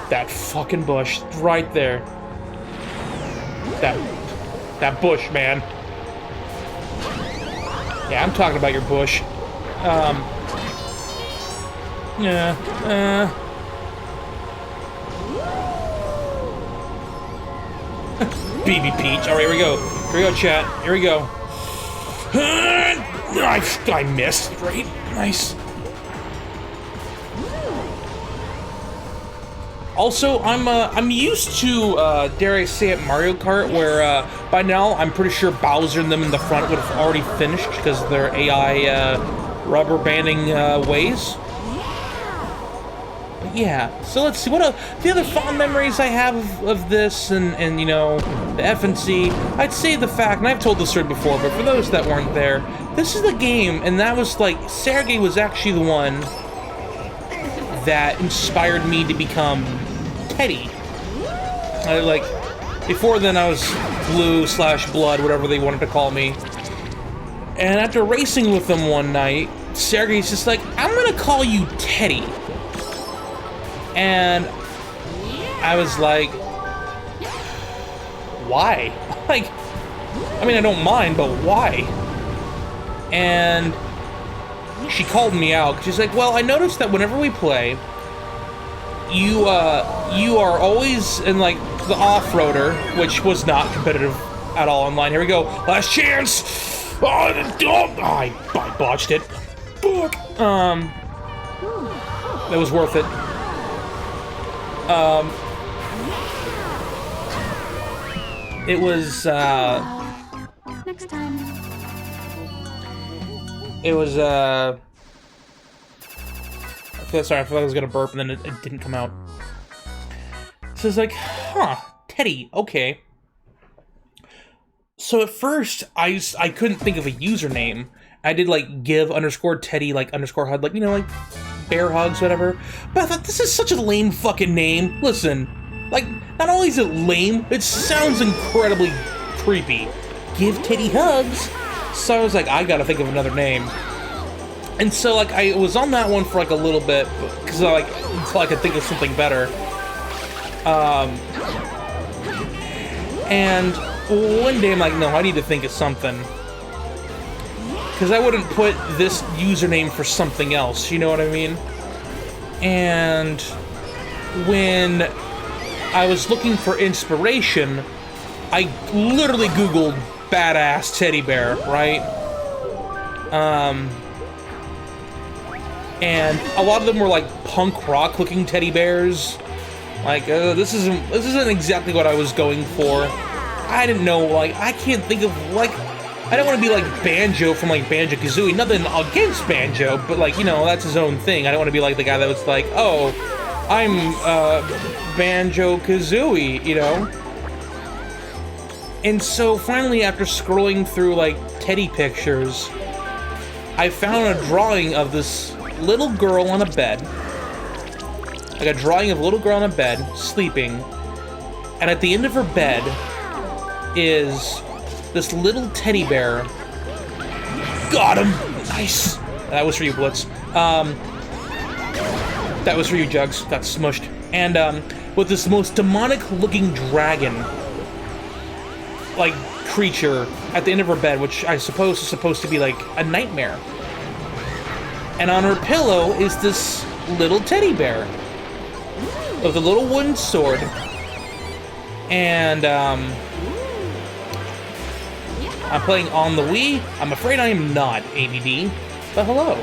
That fucking bush, right there. That bush, man. Yeah, I'm talking about your bush. BB Peach. Alright, here we go. Here we go, chat. Here we go. I missed. Great. Nice. Also, I'm used to, dare I say it, Mario Kart, where, by now, I'm pretty sure Bowser and them in the front would have already finished, because of their AI, rubber banding, ways. But yeah, so let's see, the other fond memories I have of this, and, you know, the FNC, I'd say the fact, and I've told this story before, but for those that weren't there, this is the game, and that was, like, Sergey was actually the one that inspired me to become Teddy. Before then I was Blue/Blood, whatever they wanted to call me. And after racing with them one night, Sergey's just like, I'm gonna call you Teddy. And I was like, why? Like, I mean, I don't mind, but why? And she called me out. She's like, well, I noticed that whenever we play, you are always in, like, the off-roader, which was not competitive at all online. Here we go. Last chance! Oh, I botched it. Fuck. That was worth it. It was, Next time. It was, sorry, I thought I was gonna burp and then it didn't come out. So it's like, huh, Teddy, okay. So at first, I couldn't think of a username. I did, like, give_Teddy, like, _HUD, like, you know, like, bear hugs, whatever. But I thought, this is such a lame fucking name. Listen, like, not only is it lame, it sounds incredibly creepy. Give Teddy hugs. So I was like, I gotta think of another name. And so, like, I was on that one for, like, a little bit, because, like, until I could think of something better. And one day I'm like, no, I need to think of something. Because I wouldn't put this username for something else, you know what I mean? And when I was looking for inspiration, I literally Googled badass teddy bear, right? And a lot of them were like punk rock looking teddy bears. Like, this isn't exactly what I was going for. I didn't know, like, I can't think of, like, I don't want to be like Banjo from, like, Banjo-Kazooie. Nothing against Banjo, but, like, you know, that's his own thing. I don't want to be like the guy that was like, oh, I'm, Banjo-Kazooie, you know? And so finally, after scrolling through like teddy pictures, I found a drawing of this little girl on a bed. Like a drawing of a little girl on a bed, sleeping. And at the end of her bed is this little teddy bear. Got him! Nice! That was for you, Blitz. That was for you, Jugs. Got smushed. And, with this most demonic-looking dragon, like, creature at the end of her bed, which I suppose is supposed to be, like, a nightmare. And on her pillow is this little teddy bear with a little wooden sword. And, I'm playing on the Wii. I'm afraid I am not ABD, but hello.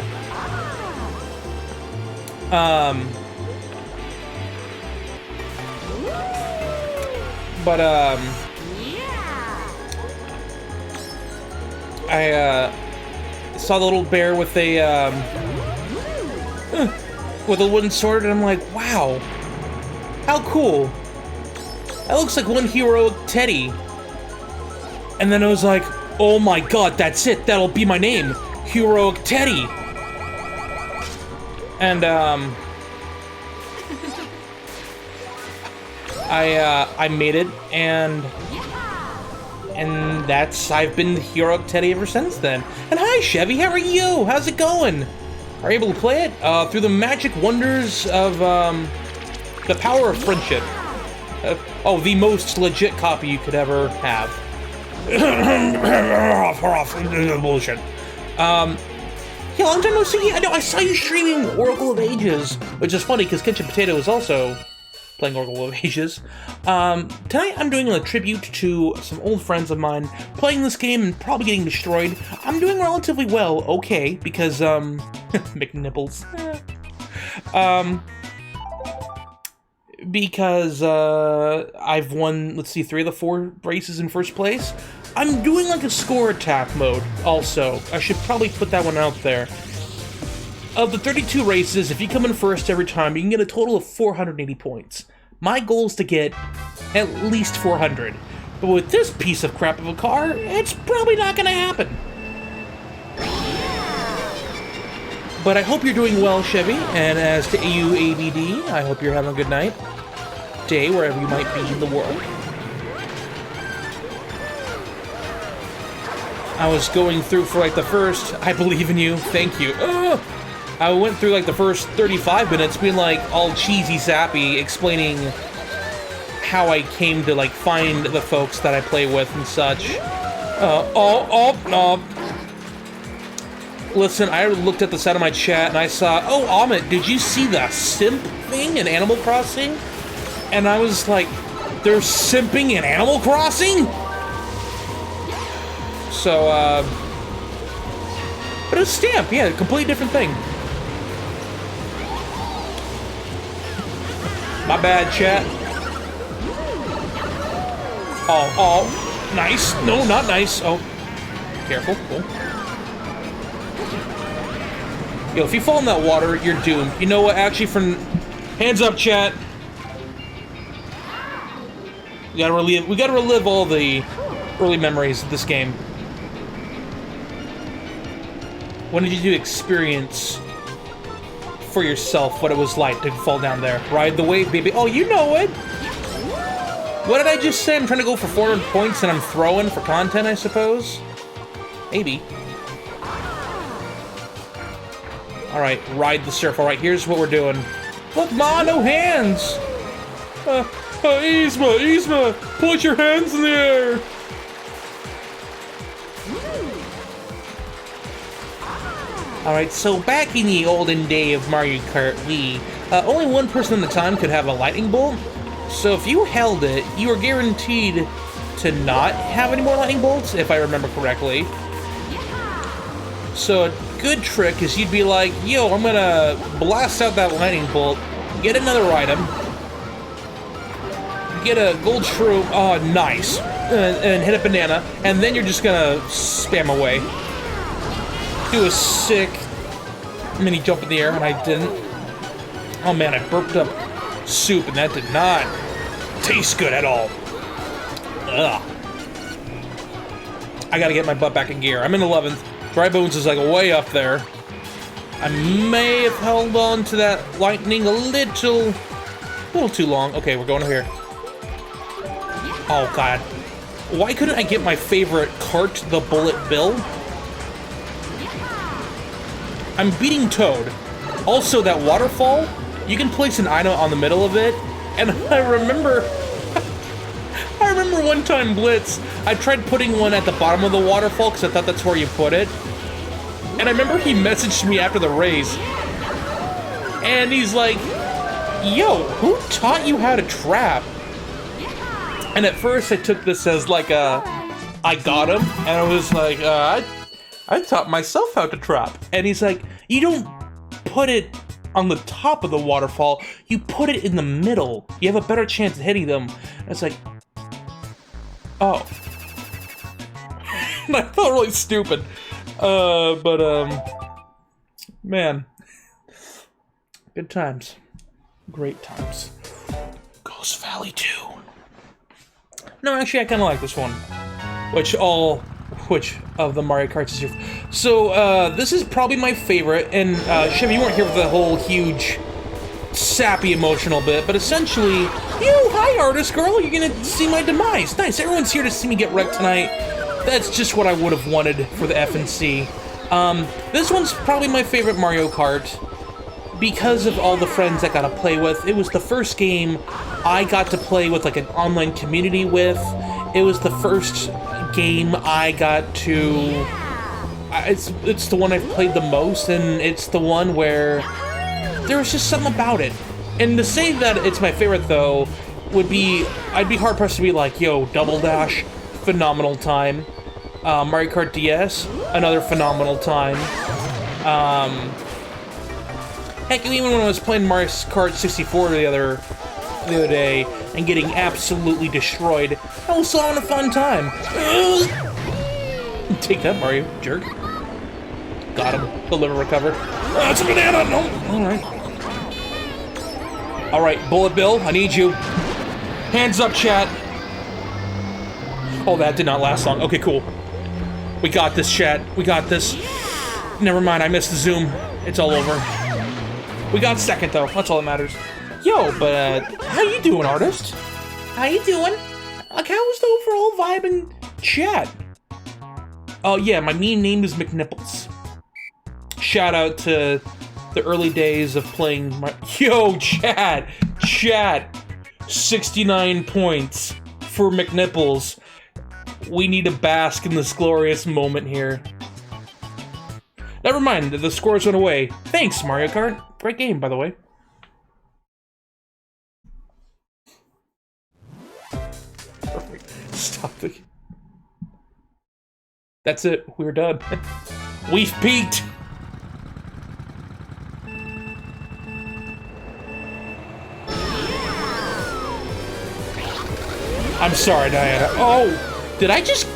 I saw the little bear with a wooden sword, and I'm like, wow, how cool. That looks like one heroic teddy. And then I was like, oh my god, that's it. That'll be my name. Heroic Teddy. And, I made it, and I've been Heroic Teddy ever since then. And hi, Chevy, how are you? How's it going? Are you able to play it? Through the magic wonders of, the power of friendship. Oh, the most legit copy you could ever have. Bullshit. Yeah, long time no see. I know, I saw you streaming Oracle of Ages, which is funny because Kitchen Potato is also playing Oracle of Ages. Tonight I'm doing a tribute to some old friends of mine playing this game and probably getting destroyed. I'm doing relatively well, okay, because, McNipples. Because, I've won, let's see, 3 of the 4 races in first place. I'm doing like a score attack mode, also. I should probably put that one out there. Of the 32 races, if you come in first every time, you can get a total of 480 points. My goal is to get at least 400. But with this piece of crap of a car, it's probably not gonna happen. But I hope you're doing well, Chevy, and as to you, ABD, I hope you're having a good night, day, wherever you might be in the world. I was going through for like the first, I believe in you, thank you. I went through like the first 35 minutes being like all cheesy sappy, explaining how I came to like find the folks that I play with and such. Listen, I looked at the side of my chat and I saw, oh, Amit, did you see the simp thing in Animal Crossing? And I was like, they're simping in Animal Crossing? So, but a stamp, yeah, a completely different thing. My bad, chat. Oh, nice. No, not nice. Oh, careful. Cool. Yo, if you fall in that water, you're doomed. You know what? Actually, hands up, chat. We gotta relive all the early memories of this game. When did you experience for yourself what it was like to fall down there? Ride the wave, baby. Oh, you know it. What did I just say? I'm trying to go for 400 points and I'm throwing for content, I suppose? Maybe. Alright, ride the surf. Alright, here's what we're doing. Look, Ma, no hands! Yzma, put your hands in the air! Alright, so back in the olden day of Mario Kart Wii, only one person at a time could have a lightning bolt. So if you held it, you were guaranteed to not have any more lightning bolts, if I remember correctly. So a good trick is you'd be like, yo, I'm gonna blast out that lightning bolt, get another item, get a gold shroom, oh nice, and hit a banana, and then you're just gonna spam away. Do a sick mini jump in the air, and I didn't. Oh man, I burped up soup, and that did not taste good at all. Ugh. I gotta get my butt back in gear. I'm in 11th. Dry Bones is like way up there. I may have held on to that lightning a little too long. Okay, we're going over here. Oh god. Why couldn't I get my favorite Kart, the Bullet Bill? I'm beating Toad. Also, that waterfall, you can place an item on the middle of it, and I remember one time Blitz, I tried putting one at the bottom of the waterfall because I thought that's where you put it. And I remember he messaged me after the race, and he's like, yo, who taught you how to trap? And at first I took this as like I got him, and I was like, I taught myself how to trap. And he's like, you don't put it on the top of the waterfall, you put it in the middle. You have a better chance of hitting them. And it's like, oh. And I felt really stupid. Man. Good times. Great times. Ghost Valley 2. No, actually, I kind of like this one. Which of the Mario Karts is your... So, this is probably my favorite, and, Chevy, you weren't here for the whole huge, sappy, emotional bit, but essentially, hi, artist girl, you're gonna see my demise. Nice, everyone's here to see me get wrecked tonight. That's just what I would have wanted for the FNC. This one's probably my favorite Mario Kart, because of all the friends I got to play with. It was the first game I got to play with, like, an online community with. It was the first game I got to... It's the one I've played the most, and it's the one where there was just something about it. And to say that it's my favorite, though, would be... I'd be hard-pressed to be like, yo, Double Dash, phenomenal time. Mario Kart DS, another phenomenal time. Heck, even when I was playing Mario Kart 64 the other day and getting absolutely destroyed, I was still having a fun time. Take that, Mario, jerk. Got him. The liver recovered. It's a banana! No! Alright. Alright, Bullet Bill, I need you. Hands up, chat. Oh, that did not last long. Okay, cool. We got this, chat. We got this. Never mind, I missed the zoom. It's all over. We got second, though. That's all that matters. Yo, but, how you doing, artist? How you doing? Like, how was the overall vibe in chat? Oh, yeah, my meme name is McNipples. Shout out to the early days of playing my... Yo, chat! Chat! 69 points for McNipples. We need to bask in this glorious moment here. Never mind, the scores went away. Thanks, Mario Kart. Great game, by the way. Stop it. That's it. We're done. We've peaked. I'm sorry, Diana. Oh, did I just...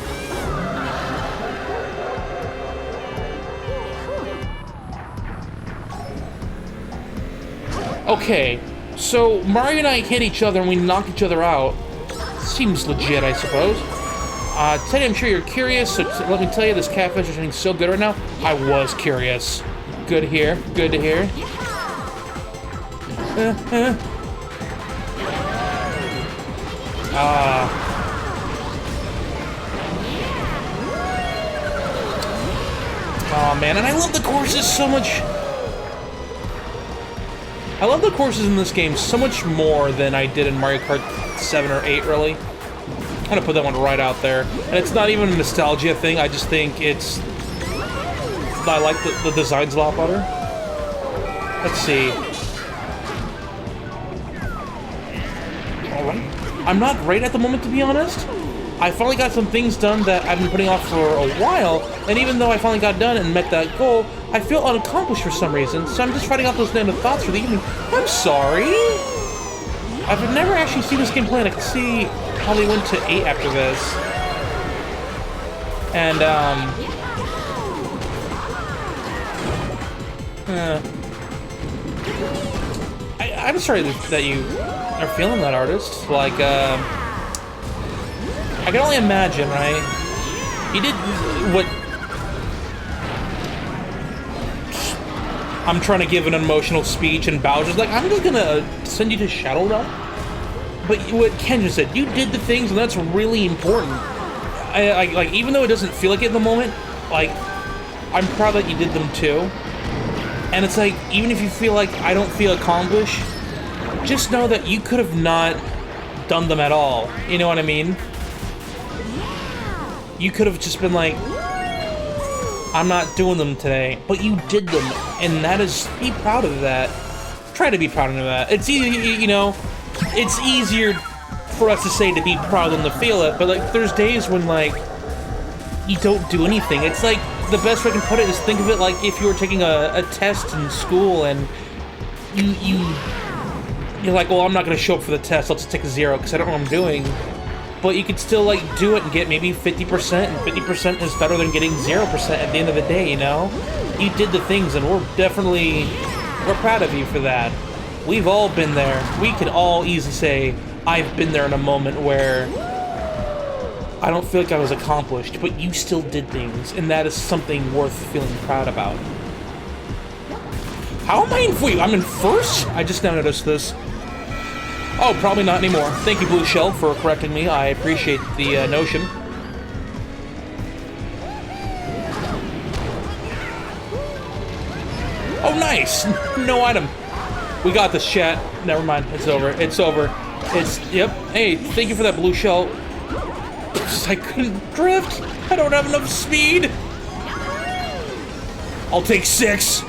Okay, so Mario and I hit each other and we knocked each other out. Seems legit, I suppose. Teddy, I'm sure you're curious, so let me tell you, this catfish is doing so good right now. I was curious. Good to hear. Good to hear. Oh man, and I love the courses so much. I love the courses in this game so much more than I did in Mario Kart 7 or 8, really. I'm gonna put that one right out there. And it's not even a nostalgia thing, I just think it's... I like the designs a lot better. Let's see. Alright. I'm not great at the moment, to be honest. I finally got some things done that I've been putting off for a while, and even though I finally got done and met that goal, I feel unaccomplished for some reason, so I'm just writing out those negative thoughts for the evening. I'm sorry! I've never actually seen this game play, and I can see how they went to 8 after this. And, I'm sorry that you are feeling that, artist. Like, I can only imagine, right? You did what... I'm trying to give an emotional speech, and Bowser's like, I'm just gonna send you to Shadow Realm. But what Ken just said, you did the things, and that's really important. Like, even though it doesn't feel like it in the moment, like, I'm proud that you did them too. And it's like, even if you feel like I don't feel accomplished, just know that you could have not done them at all. You know what I mean? You could have just been like, I'm not doing them today, but you did them, and that is, be proud of that. Try to be proud of that. It's easy, you know, it's easier for us to say to be proud than to feel it, but like, there's days when like, you don't do anything. It's like, the best way I can put it is think of it like if you were taking a test in school and you're like, well, I'm not gonna show up for the test, I'll just take a 0 because I don't know what I'm doing. But you could still like do it and get maybe 50%, and 50% is better than getting 0% at the end of the day, you know? You did the things, and we're proud of you for that. We've all been there. We could all easily say, I've been there in a moment where I don't feel like I was accomplished, but you still did things, and that is something worth feeling proud about. How am I in? Wait, I'm in first? I just now noticed this. Oh, probably not anymore. Thank you, Blue Shell, for correcting me. I appreciate the notion. Oh, nice! No item. We got this, chat. Never mind. It's over. It's over. It's... Yep. Hey, thank you for that, Blue Shell. I couldn't drift. I don't have enough speed. I'll take 6.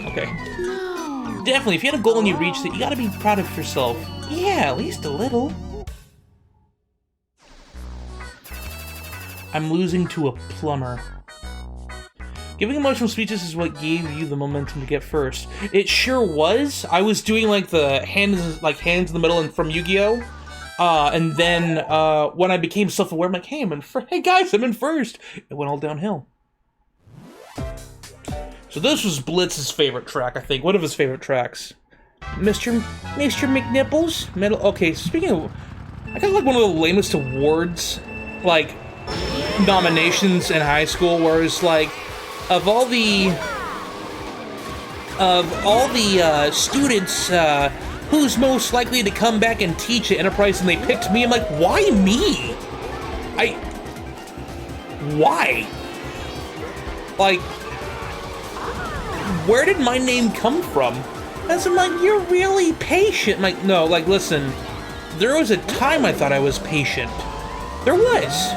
Okay. Definitely, if you had a goal and you reached it, you gotta be proud of yourself. Yeah, at least a little. I'm losing to a plumber. Giving emotional speeches is what gave you the momentum to get first. It sure was. I was doing like the hands in the middle and from Yu-Gi-Oh! And then when I became self-aware, I'm like, hey, hey guys, I'm in first. It went all downhill. So this was Blitz's favorite track, I think. One of his favorite tracks. Mr. McNipples? Metal. Okay, speaking of... I got like one of the lamest awards, like, nominations in high school, where it's like, of all the students, who's most likely to come back and teach at Enterprise, and they picked me, I'm like, why me? Why? Like... Where did my name come from? And so I'm like, you're really patient. I'm like, no, like, listen, there was a time I thought I was patient. There was.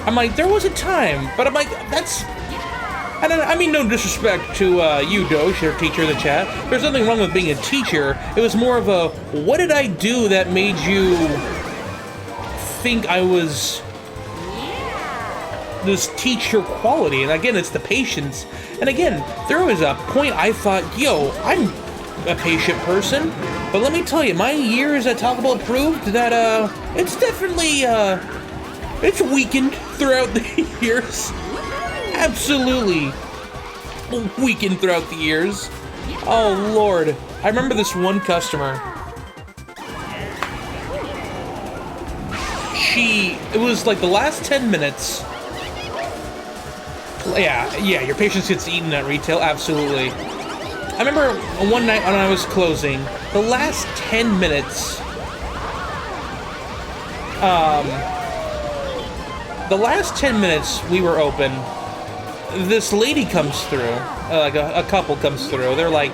I'm like, there was a time, but I'm like, that's... I mean no disrespect to you, Dosh, your teacher in the chat. There's nothing wrong with being a teacher. It was more of a, what did I do that made you think I was this teacher quality? And again, it's the patience. And again, there was a point I thought, yo, I'm a patient person, but let me tell you, my years at Taco Bell proved that it's definitely it's weakened throughout the years. Absolutely weakened throughout the years. Oh Lord, I remember this one customer. It was like the last 10 minutes. Yeah, your patience gets eaten at retail, absolutely. I remember one night when I was closing, the last 10 minutes, we were open, this lady comes through, like a couple comes through. They're like,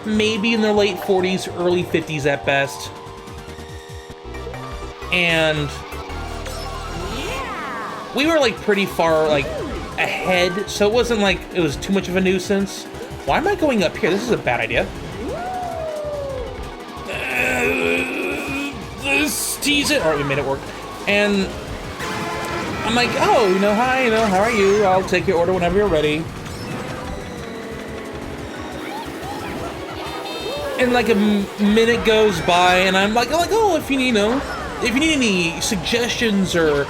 maybe in their late 40s, early 50s at best. And we were like pretty far, like, ahead, so it wasn't like it was too much of a nuisance. Why am I going up here? This is a bad idea. Let's tease it. Alright, we made it work. And I'm like, oh, hi, how are you? I'll take your order whenever you're ready. And like a minute goes by, and I'm like, oh, if you need any suggestions or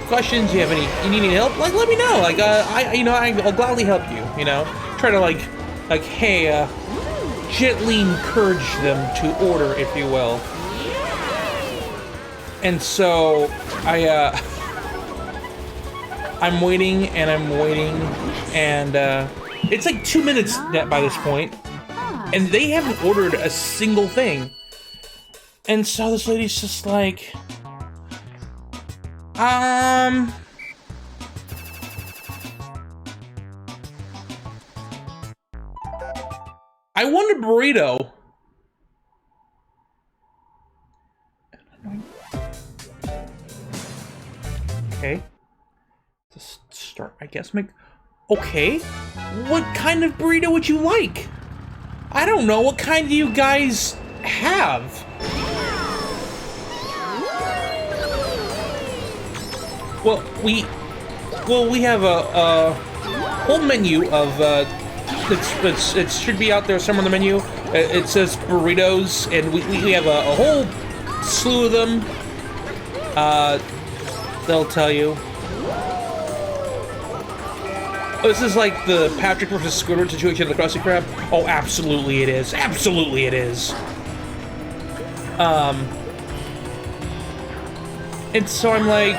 questions, you need any help, like, let me know. Like, I'll gladly help you, Try to like, hey, gently encourage them to order, if you will. And so I'm waiting and I'm waiting, and it's like 2 minutes by this point, and they haven't ordered a single thing. And so this lady's just like, I want a burrito. Okay. Just start, I guess. Okay. What kind of burrito would you like? I don't know. What kind do you guys have? Well, we have a whole menu of it should be out there somewhere on the menu. It says burritos, and we have a whole slew of them. They'll tell you. Oh, this is like the Patrick versus Squidward situation of the Krusty Krab. Oh, absolutely it is. Absolutely it is. And so I'm like,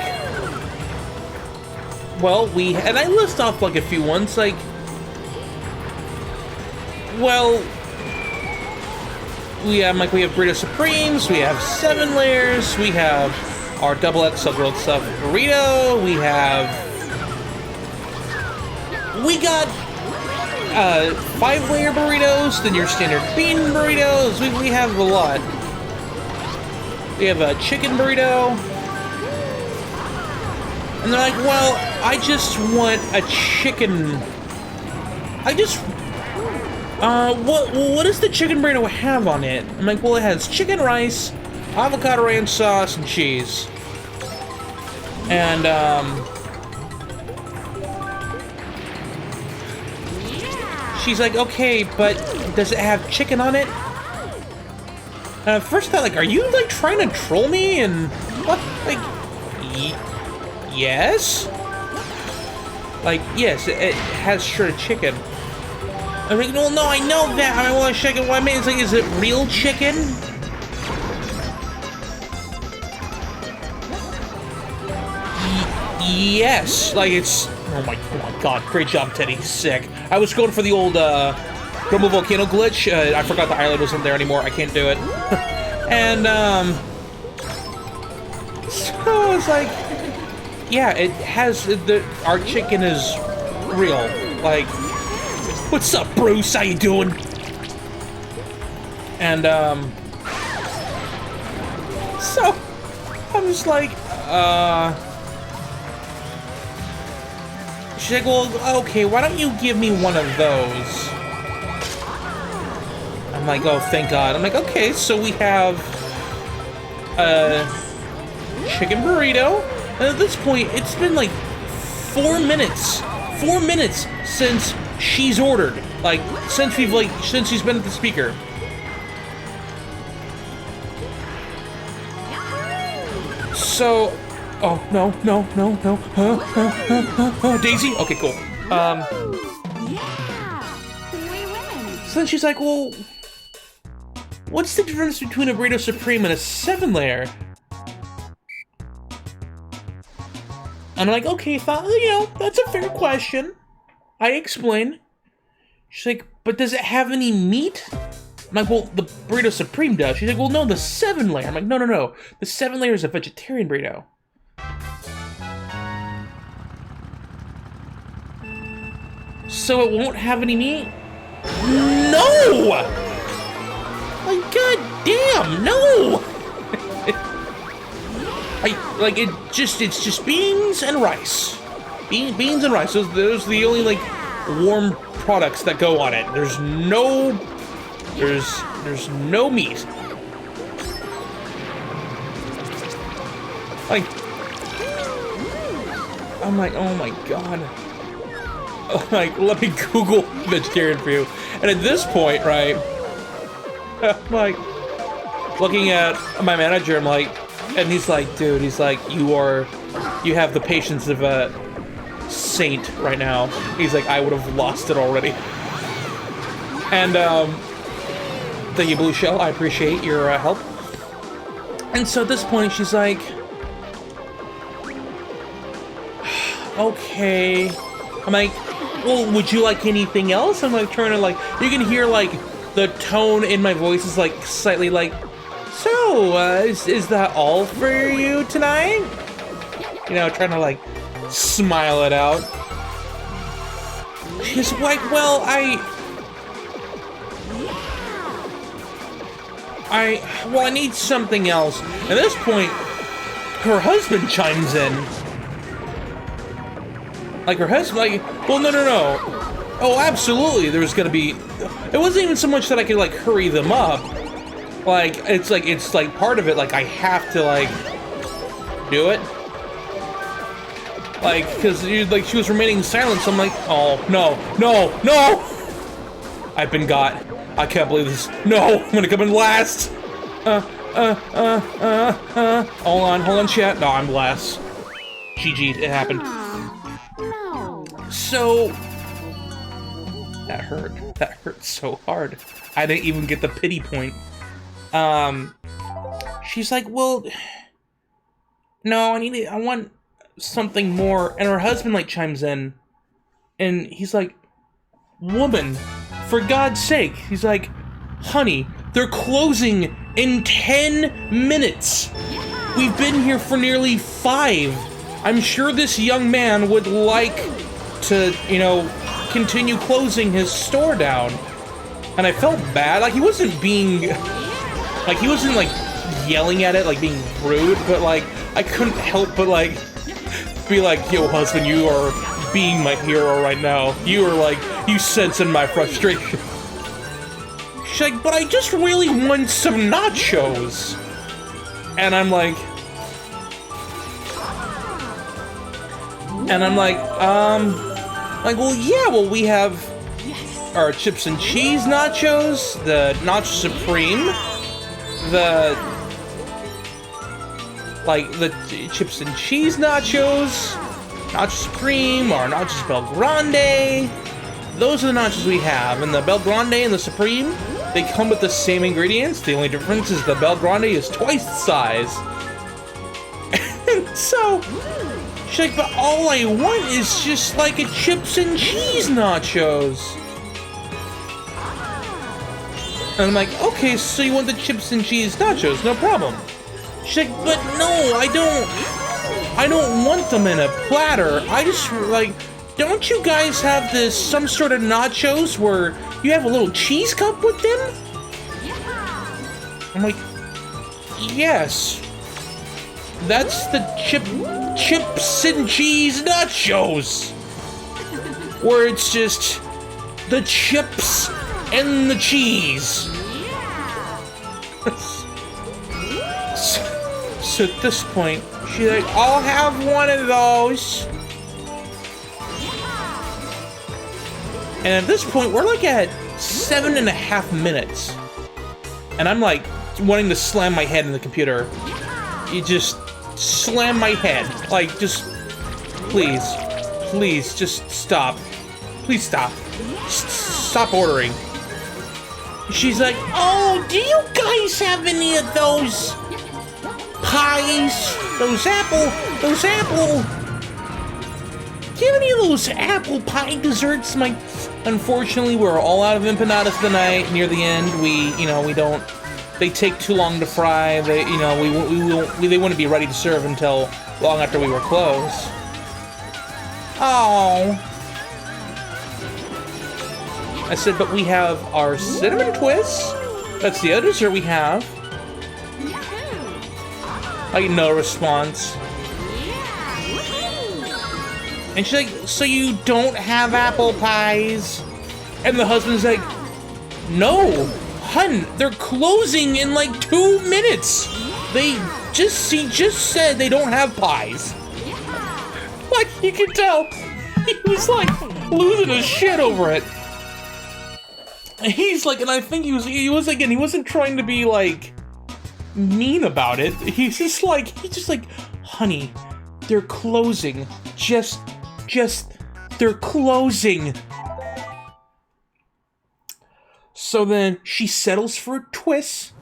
well, and I list off like a few ones, like, well, we have burrito supremes, we have 7 layers, we have our double XL grilled stuffed burrito, we got 5-layer burritos, then your standard bean burritos. We have a lot. We have a chicken burrito. And they're like, well, I just want a chicken. What does the chicken burrito have on it? I'm like, well, it has chicken rice, avocado ranch sauce, and cheese. And, she's like, okay, but does it have chicken on it? And at first I thought, like, are you, like, trying to troll me? And, what? Like, yes? Like, yes, it has shredded chicken. I'm like, no, I know that. I want chicken. What I mean is, like, is it real chicken? Yes. Like, it's... Oh my god, great job, Teddy. Sick. I was going for the old, Grumble Volcano glitch. I forgot the island wasn't there anymore. I can't do it. And, so it's like... Yeah, it has... Our chicken is real. Like... What's up, Bruce? How you doing? And, so... I'm just like, She's like, well, okay, why don't you give me one of those? I'm like, oh, thank God. I'm like, okay, so we have a chicken burrito. And at this point, it's been like 4 minutes. 4 minutes since she's ordered. Like, since she's been at the speaker. So... Oh, no. Daisy? Okay, cool. Yeah! We win! So then she's like, well... What's the difference between a burrito supreme and a 7-layer? And I'm like, okay, that's a fair question. I explain. She's like, but does it have any meat? I'm like, well, the burrito supreme does. She's like, well, no, the 7-layer. I'm like, no. The 7-layer is a vegetarian burrito. So it won't have any meat? No! Like, god damn, no! It's just beans and rice. Beans and rice. Those are the only, like, warm products that go on it. There's no meat. Like, I'm like, oh my god. Like, let me Google vegetarian for you. And at this point, right, I'm like, looking at my manager, I'm like, and he's like, dude, he's like, you have the patience of a saint right now. He's like, I would have lost it already. And, thank you, Blue Shell, I appreciate your help. And so at this point, she's like, okay. I'm like, well, would you like anything else? I'm like trying to like, you can hear like the tone in my voice is like slightly like, so, is that all for you tonight? You know, trying to like smile it out. She's like, well, I need something else. At this point, her husband chimes in. Like her husband, like, well, no. Oh, absolutely. There's gonna be. It wasn't even so much that I could like hurry them up. Like it's like part of it. Like I have to like do it. Like because like she was remaining silent. So I'm like, oh no. I've been got. I can't believe this. No, I'm gonna come in last. Hold on, chat. No, I'm last. GG, it happened. No. So that hurt. That hurt so hard. I didn't even get the pity point. She's like, well, no, I want something more. And her husband like chimes in, and he's like, woman, for God's sake. He's like, honey, they're closing in 10 minutes. We've been here for nearly 5. I'm sure this young man would like to, you know, continue closing his store down. And I felt bad. Like, he wasn't being, like, he wasn't, like, yelling at it, like, being rude, but, like, I couldn't help but, like, be like, yo, husband, you are being my hero right now. You are, like, you sensing my frustration. She's like, but I just really want some nachos. And I'm like, well, yeah, well, we have our chips and cheese nachos, the Nacho Supreme, the chips and cheese nachos, Nacho Supreme, or Nachos Bel Grande. Those are the nachos we have, and the Bel Grande and the Supreme, they come with the same ingredients. The only difference is the Bel Grande is twice the size. And so, she's like, but all I want is just like a chips and cheese nachos. And I'm like, okay, so you want the chips and cheese nachos, no problem. She's like, but no, I don't want them in a platter. I just, like, don't you guys have some sort of nachos where you have a little cheese cup with them? I'm like, yes. That's the chips and cheese nachos. Where it's just the chips and the cheese. So at this point, she's like, I'll have one of those. And at this point, we're like at 7.5 minutes. And I'm like wanting to slam my head in the computer. You just slam my head. Like, just, please, just stop. Please stop. Stop ordering. She's like, oh, do you guys have any of those pies? Those apple. Do you have any of those apple pie desserts? I'm like, unfortunately, we're all out of empanadas tonight. Near the end, we don't. They take too long to fry. They, they wouldn't be ready to serve until long after we were closed. Oh. I said, but we have our cinnamon twists. That's the other dessert we have. Like, no response. And she's like, so you don't have apple pies? And the husband's like, no, hun, they're closing in like 2 minutes. He just said they don't have pies. Like, you can tell, he was like losing his shit over it. And he's like, and I think he wasn't trying to be like mean about it. He's just like, honey, they're closing. They're closing. So then she settles for a twist.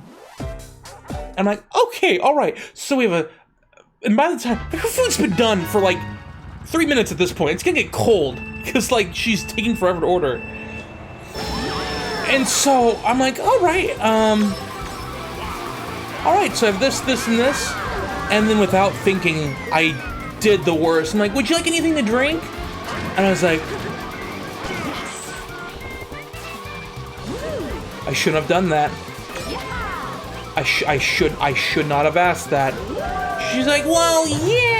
I'm like, okay, all right. So we have and by the time, her food's been done for like 3 minutes at this point. It's gonna get cold because like she's taking forever to order. And so I'm like, all right, so I have this, this, and this. And then without thinking, I did the worst. I'm like, would you like anything to drink? And I was like, I shouldn't have done that. I should not have asked that. She's like, well, yeah,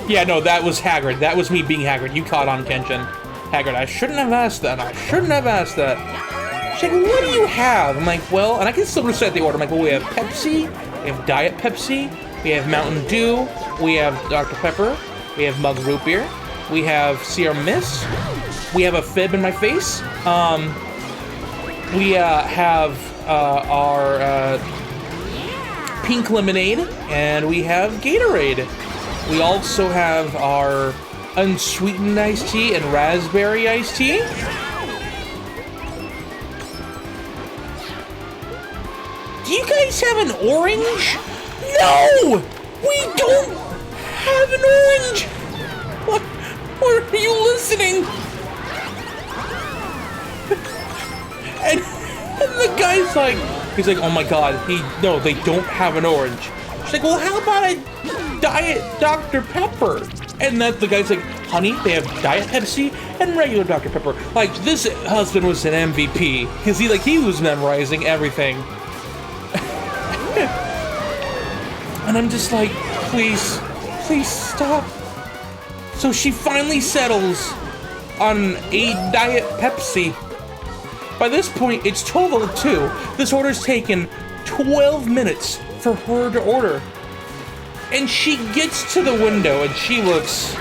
Yeah, no, that was Haggard. That was me being Haggard. You caught on, Kenshin. Haggard, I shouldn't have asked that. I shouldn't have asked that. She's like, what do you have? I'm like, well, and I can still recite the order. I'm like, well, we have Pepsi, we have Diet Pepsi, we have Mountain Dew, we have Dr. Pepper, we have Mug Root Beer, we have Sierra Mist, we have a fib in my face, we have our pink lemonade, and we have Gatorade. We also have our unsweetened iced tea and raspberry iced tea. Do you guys have an orange? No! We don't have an orange! What? Are you listening? And the guy's like, he's like, oh my god, no, they don't have an orange. She's like, well, how about a Diet Dr. Pepper? And that the guy's like, honey, they have Diet Pepsi and regular Dr. Pepper. Like, this husband was an MVP. Because he was memorizing everything. And I'm just like, please stop. So she finally settles on a Diet Pepsi. By this point, it's 12:02. This order's taken 12 minutes for her to order. And she gets to the window and she looks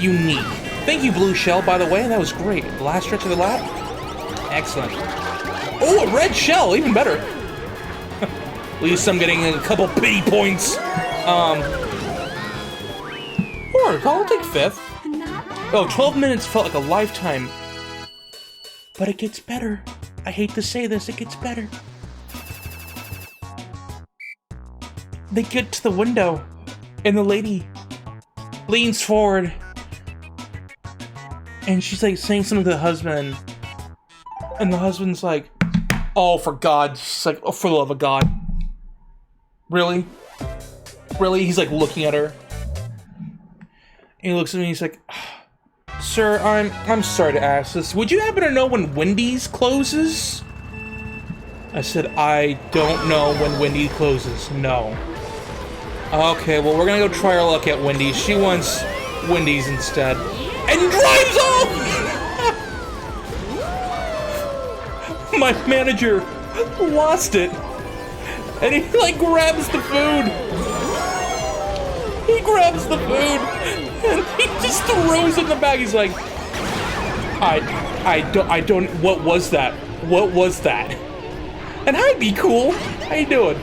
unique. Thank you, Blue Shell, by the way. That was great. The last stretch of the lap? Excellent. Oh, a red shell, even better. At least I'm getting a couple pity points. Or I'll take 5th. Oh, 12 minutes felt like a lifetime. But it gets better. I hate to say this, it gets better. They get to the window, and the lady leans forward, and she's like saying something to the husband, and the husband's like, oh, for God. She's like, oh, for the love of God. Really? Really? He's like looking at her. And he looks at me and he's like, sir, I'm sorry to ask this. Would you happen to know when Wendy's closes? I said, I don't know when Wendy's closes. No. Okay, well, we're gonna go try our luck at Wendy's. She wants Wendy's instead. And drives off! My manager lost it. And he, like, grabs the food. He grabs the food. And he just throws it in the bag. He's like, I don't, what was that? What was that? And I'd be cool. How you doing?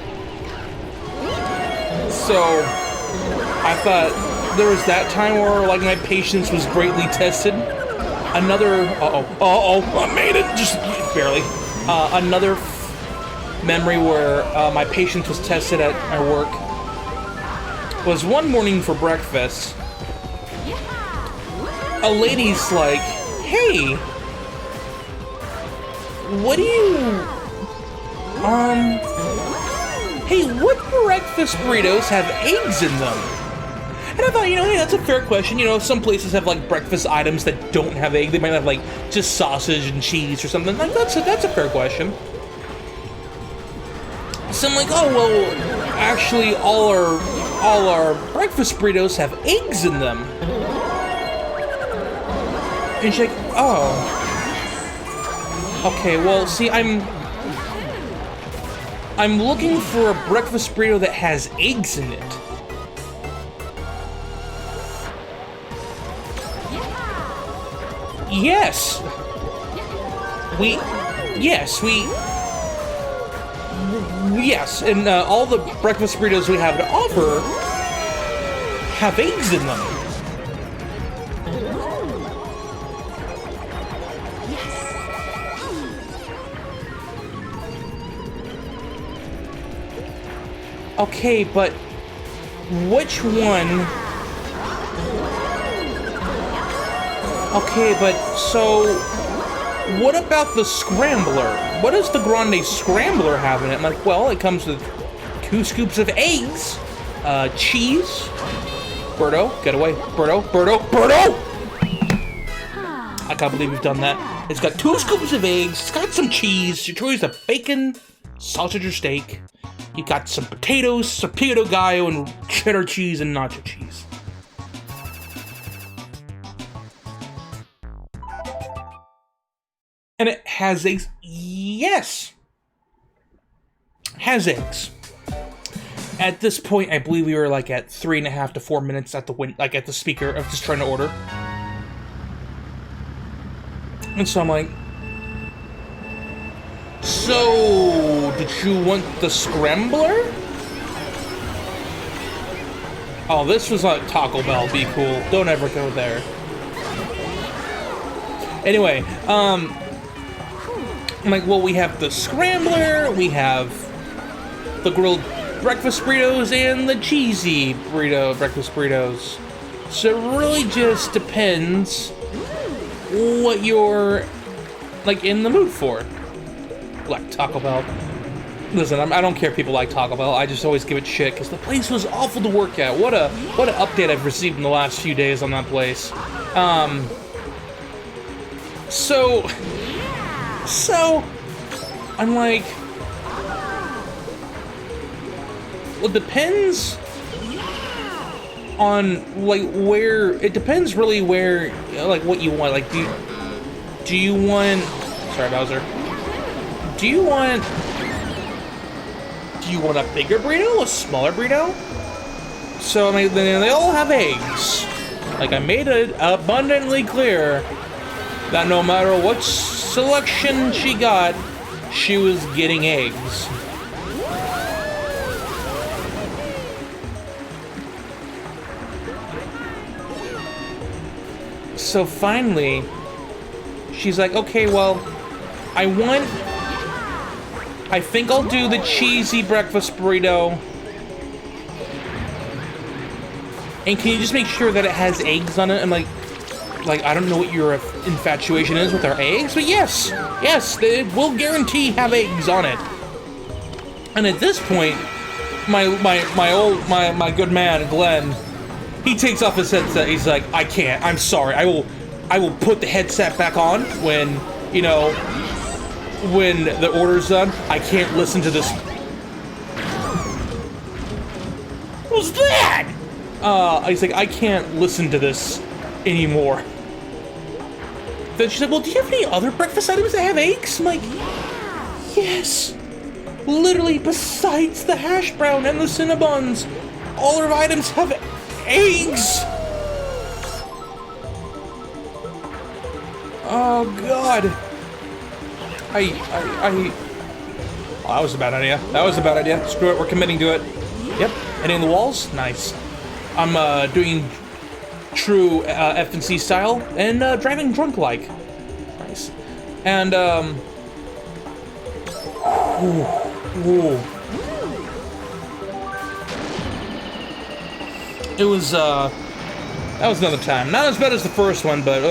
So, I thought there was that time where, like, my patience was greatly tested. Another, I made it, just barely. Another memory where my patience was tested at my work was one morning for breakfast. A lady's like, hey, what do you, hey, what breakfast burritos have eggs in them? And I thought, you know, hey, that's a fair question. You know, some places have, like, breakfast items that don't have egg. They might have, like, just sausage and cheese or something. Like, that's a fair question. So I'm like, oh, well, actually, all our breakfast burritos have eggs in them. And she's like, oh. Okay, well, see, I'm looking for a breakfast burrito that has eggs in it. Yes. Yes, and all the breakfast burritos we have to offer have eggs in them. Okay, but which one? Okay, but so what about the scrambler? What does the grande scrambler have in it? I'm like, well, it comes with 2 scoops of eggs, cheese. Birdo, get away. Birdo, Birdo, Birdo! I can't believe we've done that. It's got 2 scoops of eggs, it's got some cheese, your choice of bacon, sausage or steak. You got some potatoes, some pico de gallo, and cheddar cheese and nacho cheese. And it has eggs. Yes! Has eggs. At this point, I believe we were like at 3.5 to 4 minutes at the at the speaker of just trying to order. And so I'm like, so, did you want the scrambler? Oh, this was like Taco Bell, be cool. Don't ever go there. Anyway, I'm like, well, we have the scrambler, we have the grilled breakfast burritos, and the cheesy breakfast burritos. So it really just depends what you're, like, in the mood for. Like Taco Bell. Listen, I don't care if people like Taco Bell. I just always give it shit because the place was awful to work at. What an update I've received in the last few days on that place. So I'm like, well, it depends on like where. It depends really where, like, what you want. Like, do you want? Sorry, Bowser. Do you want a bigger burrito, a smaller burrito? So, I mean, they all have eggs. Like, I made it abundantly clear that no matter what selection she got, she was getting eggs. So finally, she's like, okay, well, I think I'll do the cheesy breakfast burrito. And can you just make sure that it has eggs on it? And like I don't know what your infatuation is with our eggs, but yes, it will guarantee have eggs on it. And at this point, my good man Glenn, he takes off his headset. He's like, I can't. I'm sorry. I will put the headset back on when, you know, when the order's done. I can't listen to this. What was that? He's like, I can't listen to this anymore. Then she's like, well, do you have any other breakfast items that have eggs? I'm like, yes. Literally, besides the hash brown and the Cinnabons, all our items have eggs. Oh, God. Oh, that was a bad idea. Screw it, we're committing to it. Yep, hitting the walls, nice. I'm doing true FNC style and driving drunk like. Nice. And ooh. It was that was another time. Not as bad as the first one, but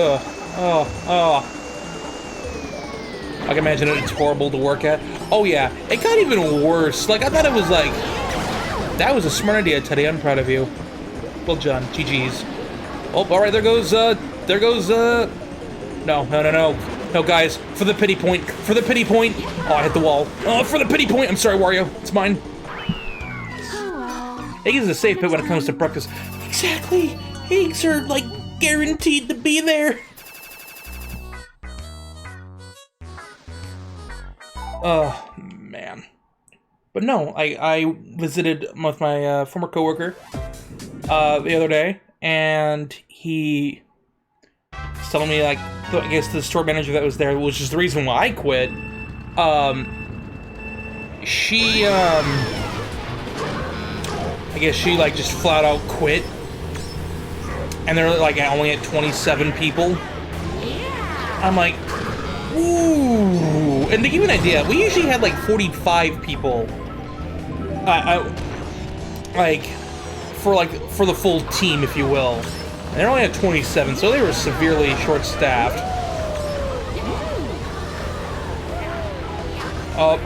I can imagine it's horrible to work at. Oh yeah, it got even worse. Like, I thought it was like, that was a smart idea, Teddy. I'm proud of you. Well done, GG's. Oh, all right, there goes, no, guys, for the pity point. Oh, I hit the wall. Oh, for the pity point. I'm sorry, Wario, it's mine. Eggs is a safe bet when it comes to breakfast. Exactly, eggs are, like, guaranteed to be there. Oh, man. But no, I visited with my former coworker the other day, and he was telling me, like, I guess the store manager that was there, which is the reason why I quit, she, I guess she, like, just flat out quit, and they're, like, only at 27 people. I'm like, ooh. And to give you an idea, we usually had like 45 people. like for the full team, if you will. And they're only at 27, so they were severely short-staffed. Oh,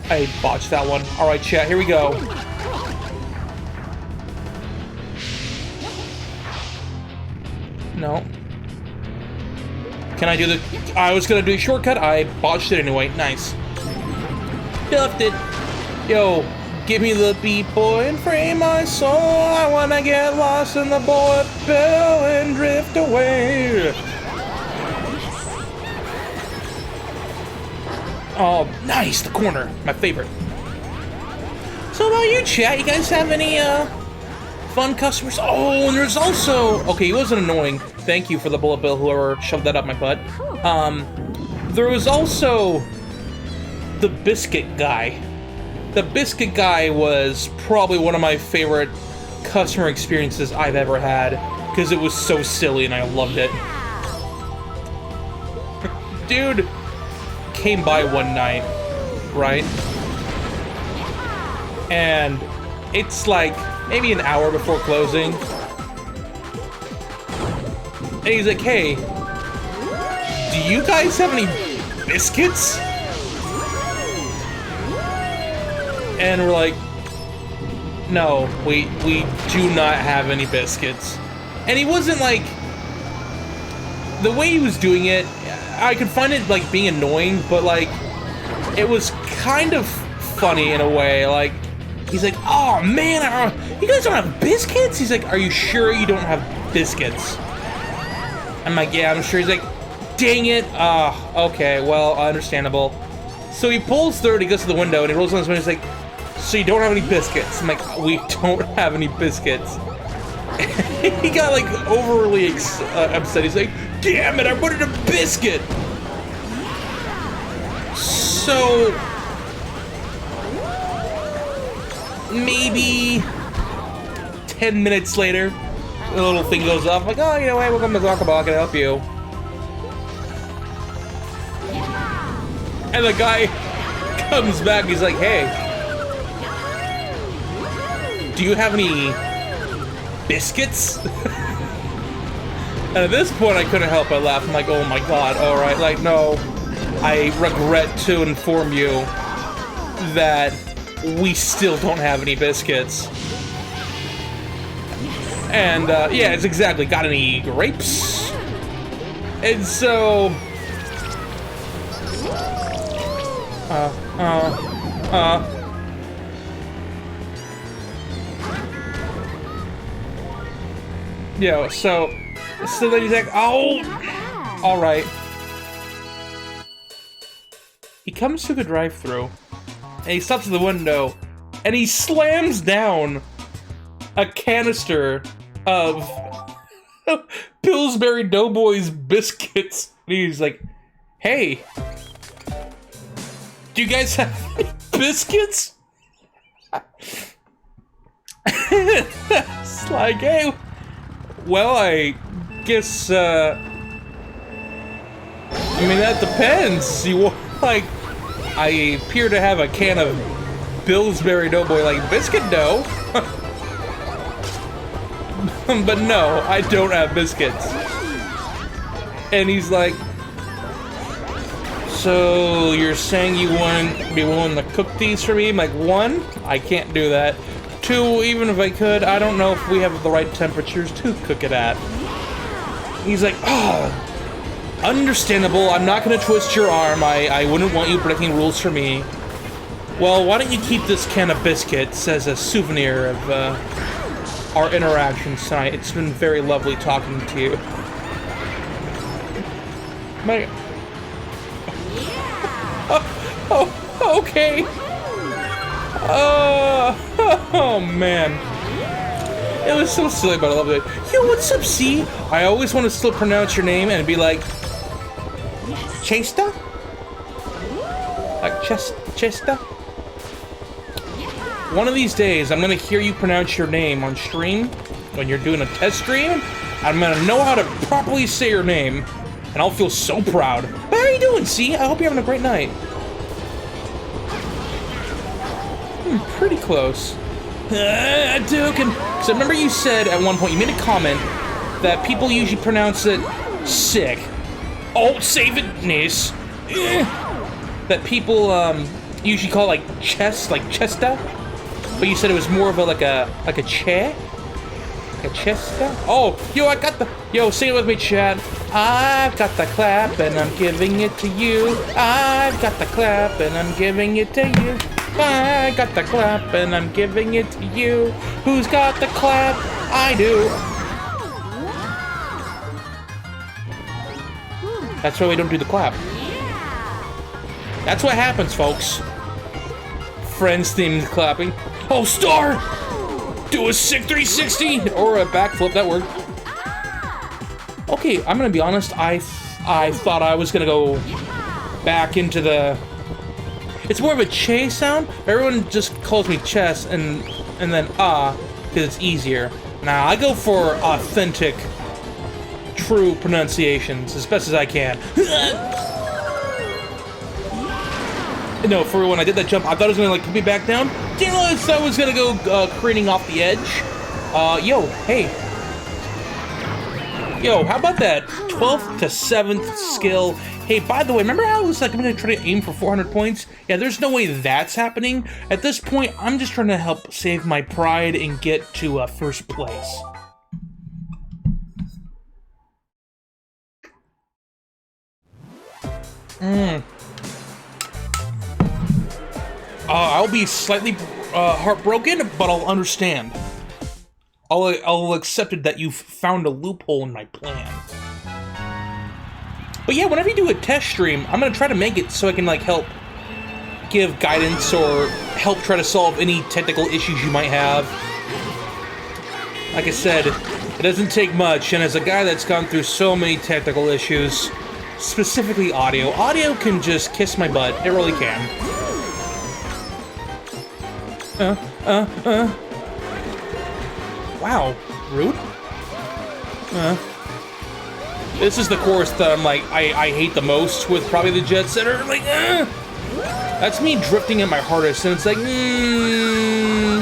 I botched that one. All right, chat, here we go. No. Can I do the... I was gonna do a shortcut. I botched it anyway. Nice. Duffed it. Yo, give me the beat, boy, and free my soul. I wanna get lost in the bullet bill and drift away. Oh, nice. The corner. My favorite. So about you, chat? You guys have any, fun customers? Oh, and there's also... Okay, he wasn't annoying. Thank you for the bullet bill, whoever shoved that up my butt. There was also the biscuit guy. The biscuit guy was probably one of my favorite customer experiences I've ever had, because it was so silly and I loved it. Dude came by one night, right? And it's like maybe an hour before closing. And he's like, hey, do you guys have any biscuits? And we're like, no, we do not have any biscuits. And he wasn't like, the way he was doing it, I could find it like being annoying, but like, it was kind of funny in a way. Like, he's like, oh man, you guys don't have biscuits? He's like, are you sure you don't have biscuits? I'm like, yeah, I'm sure. He's like, dang it. Okay, well, understandable. So he pulls through, he goes to the window, and he rolls on his window, he's like, so you don't have any biscuits? I'm like, we don't have any biscuits. He got like overly upset. He's like, damn it, I wanted a biscuit. So maybe 10 minutes later, the little thing goes off, like, oh, you know, hey, welcome to Taco Bell, I can help you. And the guy comes back, he's like, hey, do you have any biscuits? And at this point, I couldn't help but laugh. I'm like, oh my god, alright, like, no, I regret to inform you that we still don't have any biscuits. And, yeah, it's exactly, got any grapes? And so... Yo, so then he's like, oh, alright. He comes to the drive-thru, and he stops at the window, and he slams down a canister of Pillsbury Doughboys biscuits. And he's like, hey, do you guys have any biscuits? It's like, hey, well, I guess, I mean, that depends. You like, I appear to have a can of Pillsbury Doughboy, like, biscuit dough. But no, I don't have biscuits. And he's like, so you're saying you wouldn't be willing to cook these for me? I'm like, one, I can't do that. Two, even if I could, I don't know if we have the right temperatures to cook it at. He's like, oh, understandable. I'm not gonna twist your arm. I wouldn't want you breaking rules for me. Well, why don't you keep this can of biscuits as a souvenir of our interactions tonight? It's been very lovely talking to you. My... Oh, okay. Oh man. It was so silly, but I loved it. Yo, what's up, C? I always want to still pronounce your name and be like, Chesta? Like Chesta? One of these days, I'm gonna hear you pronounce your name on stream when you're doing a test stream. I'm gonna know how to properly say your name, and I'll feel so proud. But how you doing, C? I hope you're having a great night. Pretty close. Duke, and so remember you said at one point, you made a comment that people usually pronounce it sick. Oh, save it, Nice. That people usually call it like chest, like chesta, but you said it was more of a like a chair, like a chesta. Oh, yo, I got the sing it with me, Chad. I've got the clap and I'm giving it to you. I've got the clap and I'm giving it to you. I got the clap and I'm giving it to you. Who's got the clap? I do. That's why we don't do the clap. That's what happens, folks. Friends themed clapping. Oh, star! Do a sick 360 or a backflip. That worked. Okay, I'm gonna be honest. I thought I was gonna go back into the. It's more of a che sound. Everyone just calls me chess and then because it's easier. Now I go for authentic, true pronunciations as best as I can. No, for when I did that jump, I thought it was gonna like put me back down. Didn't realize I was gonna go careening off the edge. Yo, hey. Yo, how about that 12th to 7th skill? Hey, by the way, remember how I was like, I'm gonna try to aim for 400 points? Yeah, there's no way that's happening. At this point, I'm just trying to help save my pride and get to first place. I'll be slightly heartbroken, but I'll understand. I'll accept it that you've found a loophole in my plan. But yeah, whenever you do a test stream, I'm gonna try to make it so I can like help give guidance or help try to solve any technical issues you might have. Like I said, it doesn't take much, and as a guy that's gone through so many technical issues, specifically audio can just kiss my butt. It really can. Wow, rude. This is the course that I'm like, I hate the most with probably the Jet Setter. Like, that's me drifting at my hardest, and it's like,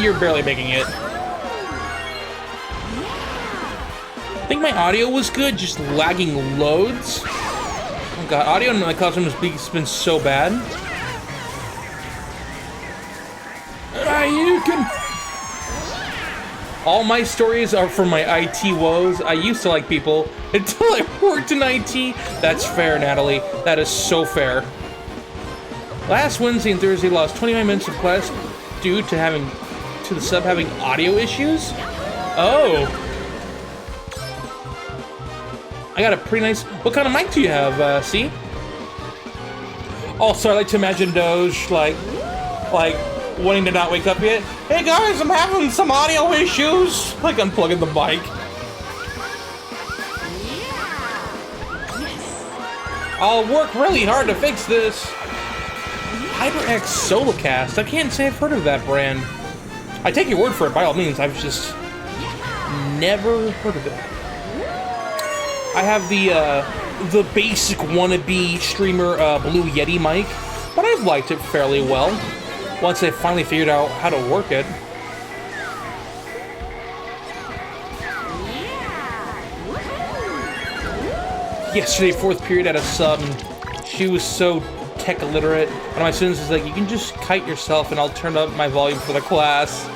you're barely making it. I think my audio was good, just lagging loads. Oh god, audio in my classroom has been so bad. You can. All my stories are from my IT woes. I used to like people until I worked in IT. That's fair, Natalie. That is so fair. Last Wednesday and Thursday, lost 25 minutes of class due to the sub having audio issues. Oh. I got a pretty nice. What kind of mic do you have? See? Also, I like to imagine Doge like wanting to not wake up yet. Hey guys, I'm having some audio issues. Like unplugging the mic. I'll work really hard to fix this. HyperX Solocast. I can't say I've heard of that brand. I take your word for it by all means. I've just never heard of it. I have the basic wannabe streamer Blue Yeti mic, but I've liked it fairly well. Once I finally figured out how to work it. Yesterday, 4th period at a sub, and she was so tech illiterate. One of my students is like, you can just kite yourself and I'll turn up my volume for the class.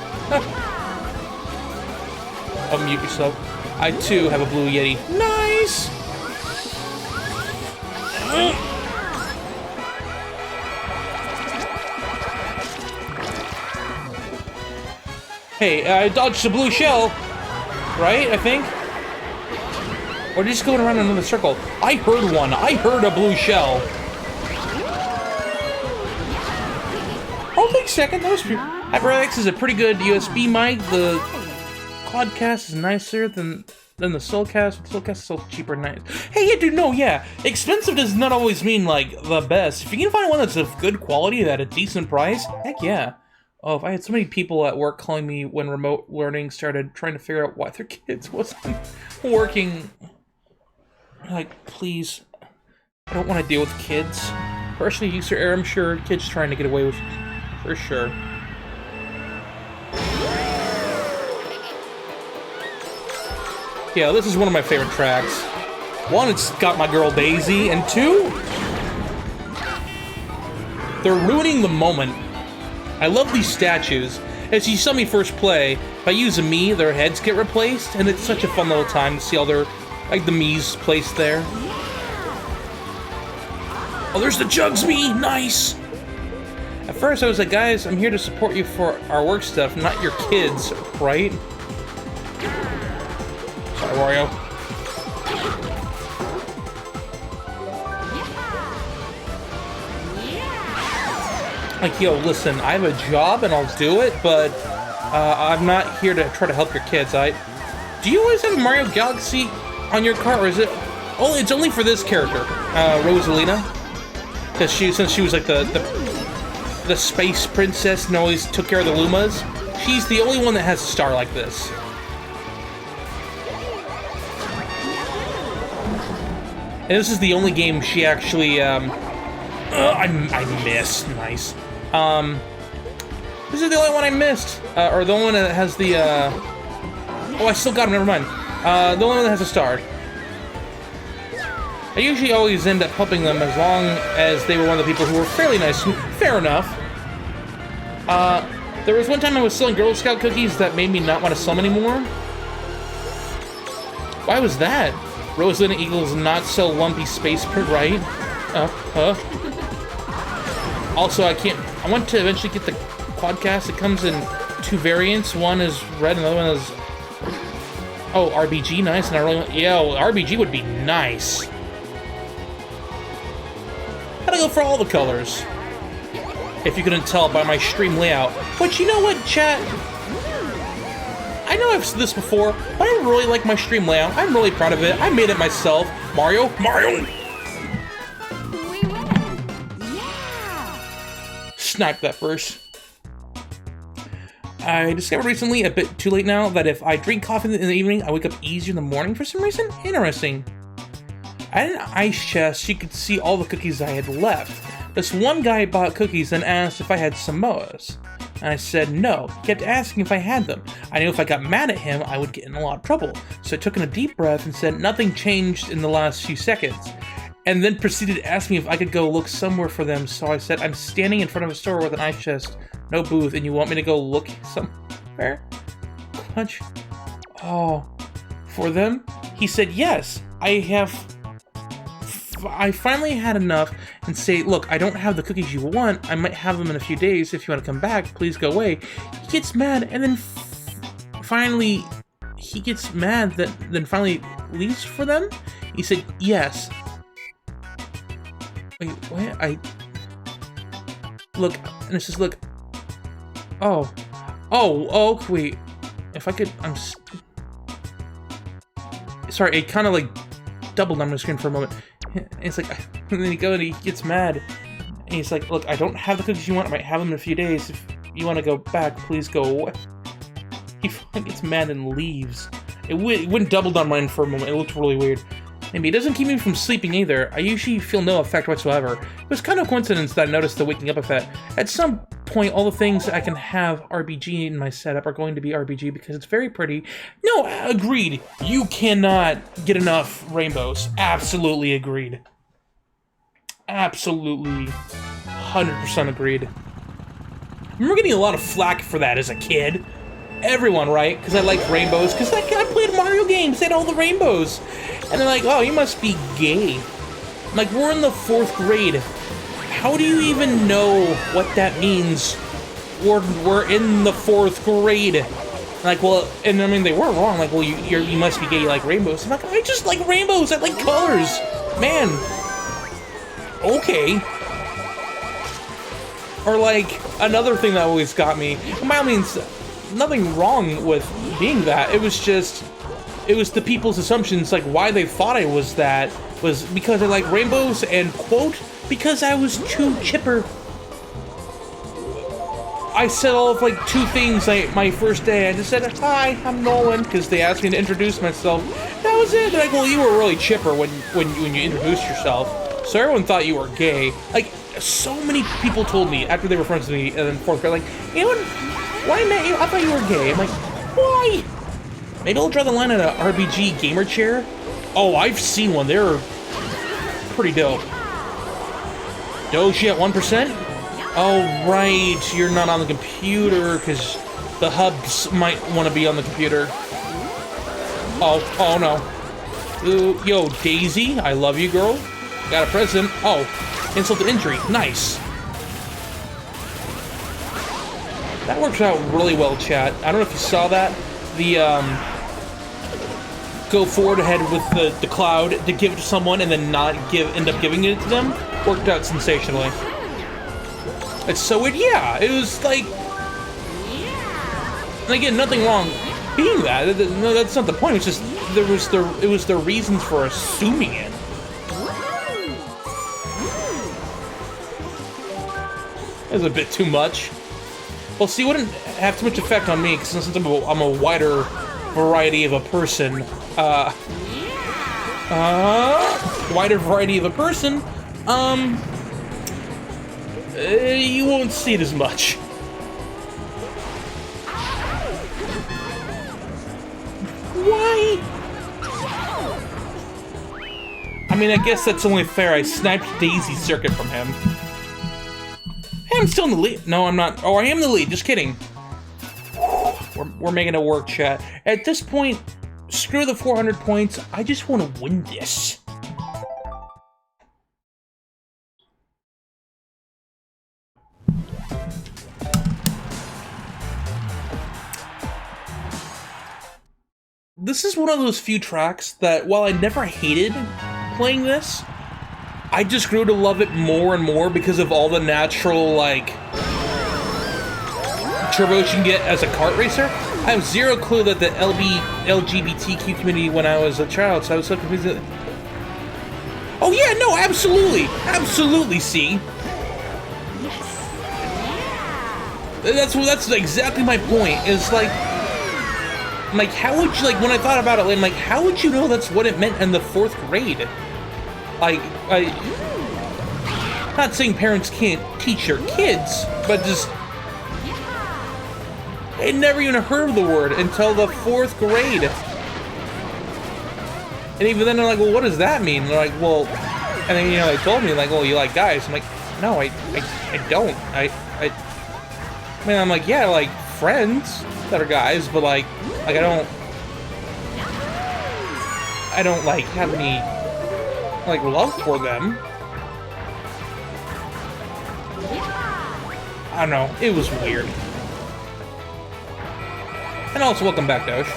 Unmute yourself. I too have a Blue Yeti. Nice! Hey, I dodged a blue shell, right, I think? Or just going around another circle. I heard one. I heard a blue shell. Oh, wait a second. That was pretty... HyperX is a pretty good USB mic. The Quadcast is nicer than the Soulcast. The Soulcast is so cheaper and nice. Hey, yeah, dude, no, yeah. Expensive does not always mean, like, the best. If you can find one that's of good quality at a decent price, heck yeah. Oh, if I had so many people at work calling me when remote learning started, trying to figure out why their kids wasn't working. Like, please. I don't want to deal with kids. Partially user error, I'm sure. Kids trying to get away with... For sure. Yeah, this is one of my favorite tracks. One, it's got my girl Daisy, and two, they're ruining the moment. I love these statues. As you saw me first play, by using me, their heads get replaced, and it's such a fun little time to see all their, like, the Mii's placed there. Oh, there's the Jugs Mii! Nice! At first I was like, guys, I'm here to support you for our work stuff, not your kids, right? Sorry, Wario. Like, yo, listen, I have a job and I'll do it, but I'm not here to try to help your kids. Do you always have Mario Galaxy on your cart, or is it? Oh, it's only for this character, Rosalina, because since she was like the space princess and always took care of the Lumas, she's the only one that has a star like this. And this is the only game she actually, I missed. Nice. This is the only one I missed. Or the one that has the, oh, I still got him, never mind. The only one that has a star. I usually always end up helping them as long as they were one of the people who were fairly nice. Fair enough. There was one time I was selling Girl Scout cookies that made me not want to sell them anymore. Why was that? Rosalina Eagle's not so lumpy space print, right? Also, I want to eventually get the podcast. It comes in 2 variants. One is red, and the other one is... Oh, RBG, nice. And I really want... Yo, RBG would be nice. Gotta go for all the colors. If you couldn't tell by my stream layout. But you know what, chat? I know I've said this before, but I really like my stream layout. I'm really proud of it. I made it myself. Mario? We win! Yeah! Snipe that first. I discovered recently, a bit too late now, that if I drink coffee in the evening, I wake up easier in the morning for some reason. Interesting. I had an ice chest so you could see all the cookies I had left. This one guy bought cookies and asked if I had Samoas. And I said no. He kept asking if I had them. I knew if I got mad at him, I would get in a lot of trouble. So I took in a deep breath and said nothing changed in the last few seconds. And then proceeded to ask me if I could go look somewhere for them. So I said, I'm standing in front of a store with an ice chest, no booth, and you want me to go look somewhere? Clutch. Oh, for them? He said, yes, I finally had enough and say, look, I don't have the cookies you want. I might have them in a few days. If you want to come back, please go away. He gets mad and then finally, he gets mad that then finally leaves for them? He said, yes. Wait, what? Look, and it says, look. Oh, wait. If I could, sorry, it kind of like doubled on my screen for a moment. And it's like, and then he gets mad. And he's like, look, I don't have the cookies you want. I might have them in a few days. If you want to go back, please go away. He finally gets mad and leaves. It went doubled on mine for a moment. It looked really weird. Maybe it doesn't keep me from sleeping either. I usually feel no effect whatsoever. It was kind of a coincidence that I noticed the waking up effect. At some point, all the things I can have RBG in my setup are going to be RBG because it's very pretty. No, agreed. You cannot get enough rainbows. Absolutely agreed. Absolutely 100% agreed. I remember getting a lot of flack for that as a kid. Everyone, right? Because I like rainbows. Because I played Mario games. They had all the rainbows. And they're like, oh, you must be gay. I'm like, we're in the 4th grade. How do you even know what that means? We're in the 4th grade. Like, well, and I mean, they were wrong. Like, well, you must be gay, you like rainbows. I'm like, I just like rainbows. I like colors. Man. Okay. Or like, another thing that always got me, by all means, nothing wrong with being that. It was the people's assumptions, like why they thought I was that was because I like rainbows and quote because I was too chipper. I said all of like 2 things like my first day. I just said, hi, I'm Nolan, because they asked me to introduce myself. That was it. They're like, well, you were really chipper when you introduced yourself. So everyone thought you were gay. Like, so many people told me after they were friends with me and then 4th grade, like, you know what? When I met you, I thought you were gay. I'm like, why? Maybe I'll draw the line at a RBG gamer chair. Oh, I've seen one. They're pretty dope. Doji at 1%? Oh, right. You're not on the computer because the hubs might want to be on the computer. Oh no. Ooh, yo, Daisy, I love you, girl. Got a present. Oh, insult to injury. Nice. That works out really well, chat. I don't know if you saw that. The, go forward ahead with the cloud to give it to someone and then not end up giving it to them worked out sensationally. It's so weird. Yeah, it was like, and again, nothing wrong being that. No, that's not the point. It's just it was the reasons for assuming it. That was a bit too much. Well, see, it wouldn't have too much effect on me because since I'm a wider variety of a person. Wider variety of a person. You won't see it as much. Why? I mean, I guess that's only fair. I sniped Daisy Circuit from him. Hey, I'm still in the lead. No, I'm not. Oh, I am the lead. Just kidding. We're making it work, chat. At this point, screw the 400 points. I just want to win this. This is one of those few tracks that, while I never hated playing this, I just grew to love it more and more because of all the natural, like, turbos you can get as a kart racer. I have zero clue that the LGBTQ community when I was a child, so I was so confused. Oh yeah, no, absolutely! Absolutely, see? Yes. That's exactly my point. It's like, how would you, like, when I thought about it, I'm like, how would you know that's what it meant in the 4th grade? Like, not saying parents can't teach their kids, but just, I never even heard of the word until the 4th grade. And even then, they're like, well, what does that mean? They're like, well, and then, you know, they told me, like, well, you like guys. I'm like, no, I don't. I mean, I'm like, yeah, like, friends that are guys, but, like, I don't, like, have any, like, love for them. I don't know, it was weird. And also, welcome back, Doge.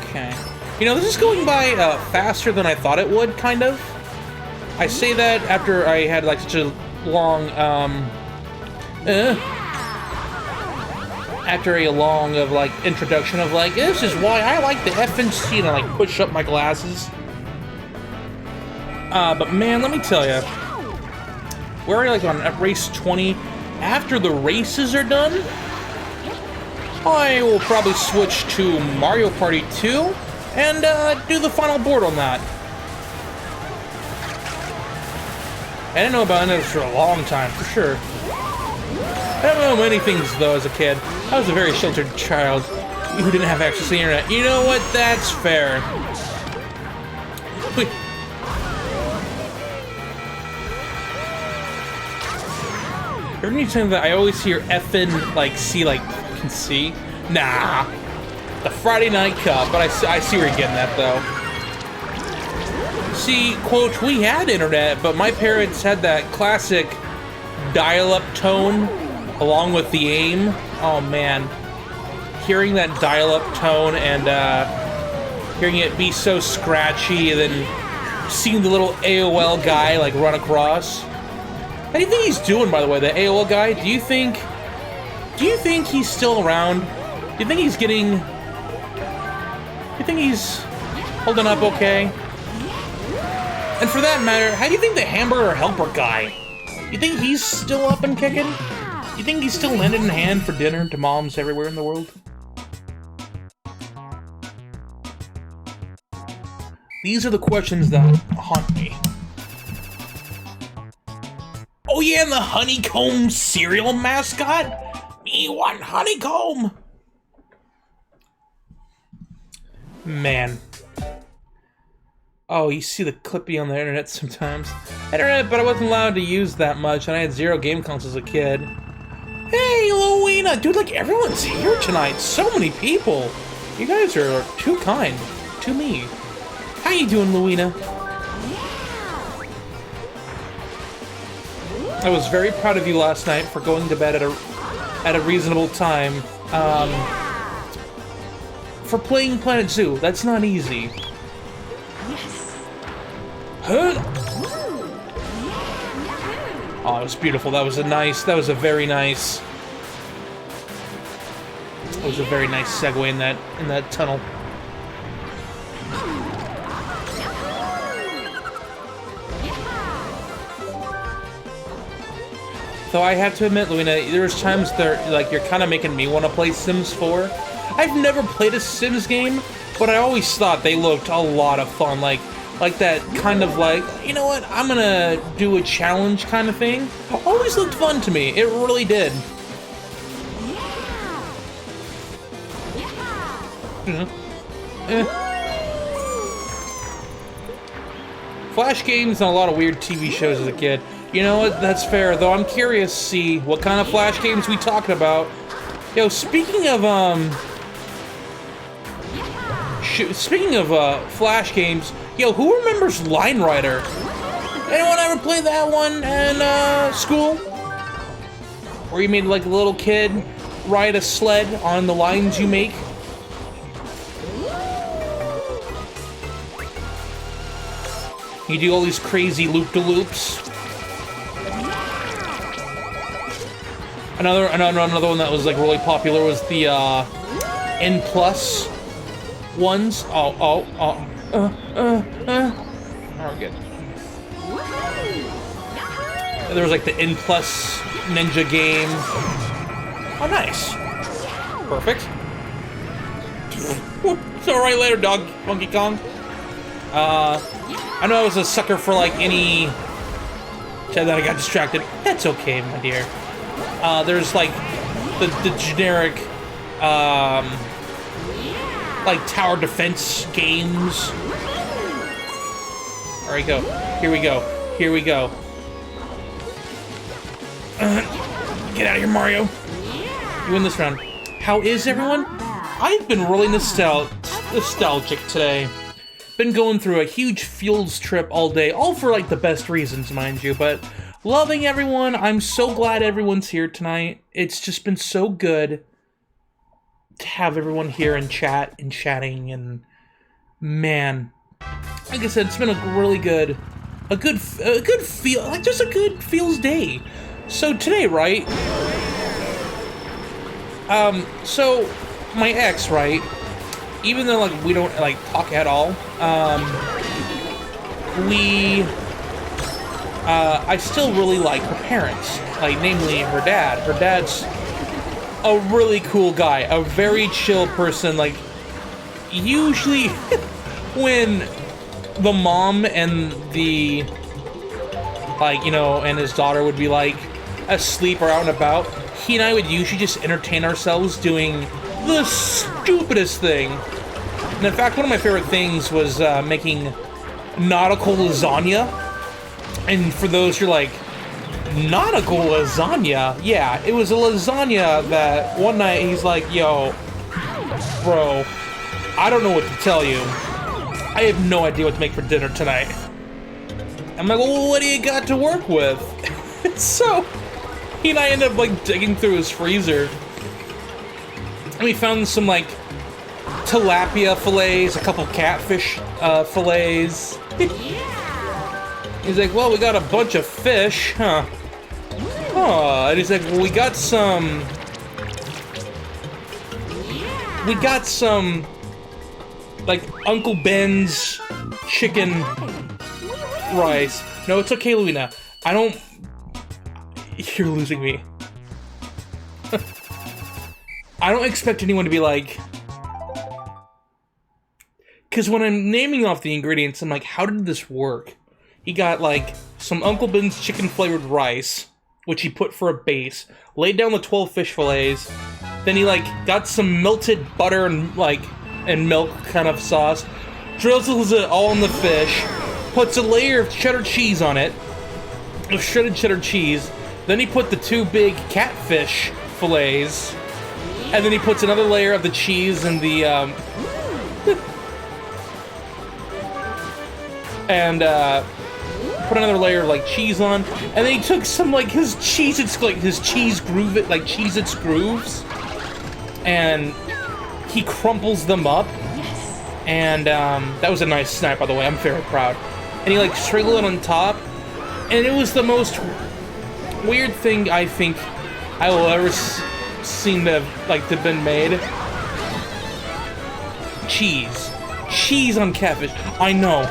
Okay. You know, this is going by faster than I thought it would, kind of. I say that after I had, like, such a long, after a long of, like, introduction of, like, this is why I like the FNC, and I, like, push up my glasses. But man, let me tell you, we're already, like, on race 20. After the races are done, I will probably switch to Mario Party 2 and do the final board on that. I didn't know about this for a long time, for sure. I don't know many things, though, as a kid. I was a very sheltered child who didn't have access to the internet. You know what? That's fair. Wait. Every time that I always hear effing, like, see, like, can see? Nah. The Friday Night Cup, but I see where you're getting that, though. See, quote, we had internet, but my parents had that classic dial-up tone along with the aim. Oh, man. Hearing that dial-up tone and hearing it be so scratchy and then seeing the little AOL guy, like, run across. How do you think he's doing, by the way, the AOL guy? Do you think he's still around? Do you think he's getting... Do you think he's holding up okay? And for that matter, how do you think the hamburger helper guy? You think he's still up and kicking? You think he's still lending a hand for dinner to moms everywhere in the world? These are the questions that haunt me. Oh yeah, and the honeycomb cereal mascot? Me want honeycomb! Man. Oh, you see the clippy on the internet sometimes. Internet, but I wasn't allowed to use that much, and I had 0 game consoles as a kid. Hey, Louina! Dude, like, everyone's here tonight. So many people. You guys are too kind. To me. How you doing, Louina? I was very proud of you last night for going to bed at a reasonable time. For playing Planet Zoo. That's not easy. Huh? Oh, it was beautiful. That was a very nice segue in that tunnel. Though I have to admit, Louina, there's times like you're kind of making me want to play Sims 4. I've never played a Sims game, but I always thought they looked a lot of fun. Like that kind of like, you know what, I'm gonna do a challenge kind of thing. Always looked fun to me. It really did. Flash games and a lot of weird TV shows as a kid. You know what, that's fair, though I'm curious to see what kind of Flash games we talking about. Yo, speaking of Flash games, yo, who remembers Line Rider? Anyone ever play that one in school? Where you made like a little kid ride a sled on the lines you make? You do all these crazy loop-de-loops. Another one that was like really popular was the N plus ones. Oh, we're good. There was like the N plus ninja game. Oh, nice. Perfect. It's alright later, dog. Monkey Kong. I know I was a sucker for like any. Said that I got distracted. That's okay, my dear. There's like the generic like tower defense games. There we go. Here we go. Here we go. Get out of here, Mario. You win this round. How is everyone? I've been really nostalgic today. Been going through a huge fields trip all day, all for like the best reasons, mind you, but loving everyone. I'm so glad everyone's here tonight. It's just been so good to have everyone here and chatting, and man, like I said, it's been a really good feel, like just a good feels day. So today, right? So my ex, right? Even though like we don't like talk at all, I still really like her parents, like namely her dad. Her dad's a really cool guy, a very chill person. Like usually when the mom and the and his daughter would be like asleep or out and about, he and I would usually just entertain ourselves doing the stupidest thing. And in fact, one of my favorite things was making nautical lasagna. And for those who are like, nautical lasagna? Yeah, it was a lasagna that one night he's like, yo, bro, I don't know what to tell you. I have no idea what to make for dinner tonight. I'm like, well, what do you got to work with? So, he and I ended up like digging through his freezer. And we found some like tilapia fillets, a couple catfish fillets. He's like, well, we got a bunch of fish, huh? Oh, and he's like, well, we got some, like, Uncle Ben's chicken rice. No, it's okay, Louina. I don't, you're losing me. I don't expect anyone to be like, because when I'm naming off the ingredients, I'm like, how did this work? he got like some Uncle Ben's chicken flavored rice, which he put for a base, laid down the 12 fish fillets, then he like got some melted butter and milk kind of sauce, drizzles it all in the fish, puts a layer of cheddar cheese on it, of shredded cheddar cheese, then he put the 2 big catfish fillets, and then he puts another layer of the cheese and the put another layer of like cheese on, and then he took some like his cheese groove, like Cheez-Its grooves, and he crumples them up, and that was a nice snack, by the way. I'm very proud. And he like sprinkled it on top, and it was the most weird thing I think I will ever seen to have been made. Cheese on catfish. I know.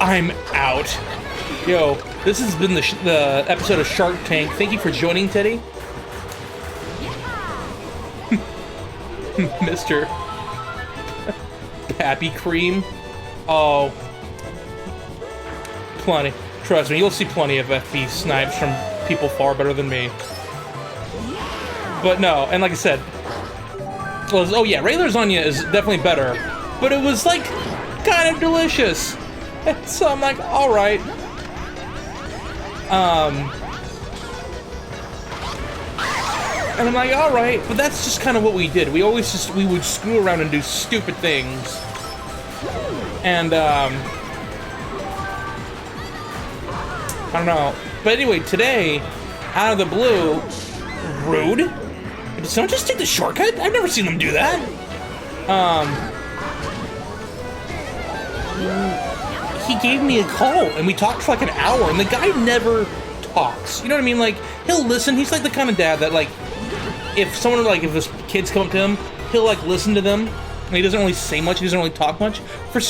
I'm out. Yo, this has been the episode of Shark Tank. Thank you for joining, Teddy. Mr. Pappy Cream. Oh. Plenty. Trust me, you'll see plenty of FB snipes from people far better than me. But no, and like I said, oh yeah, regular lasagna is definitely better, but it was like kind of delicious. And so I'm like, all right. And I'm like, all right, but that's just kind of what we did. We would screw around and do stupid things. And I don't know. But anyway, today, out of the blue, rude. Did someone just take the shortcut? I've never seen them do that. He gave me a call, and we talked for like an hour, and the guy never talks. You know what I mean? Like, he'll listen. He's like the kind of dad that, like, if his kids come up to him, he'll, like, listen to them. And he doesn't really say much. He doesn't really talk much. For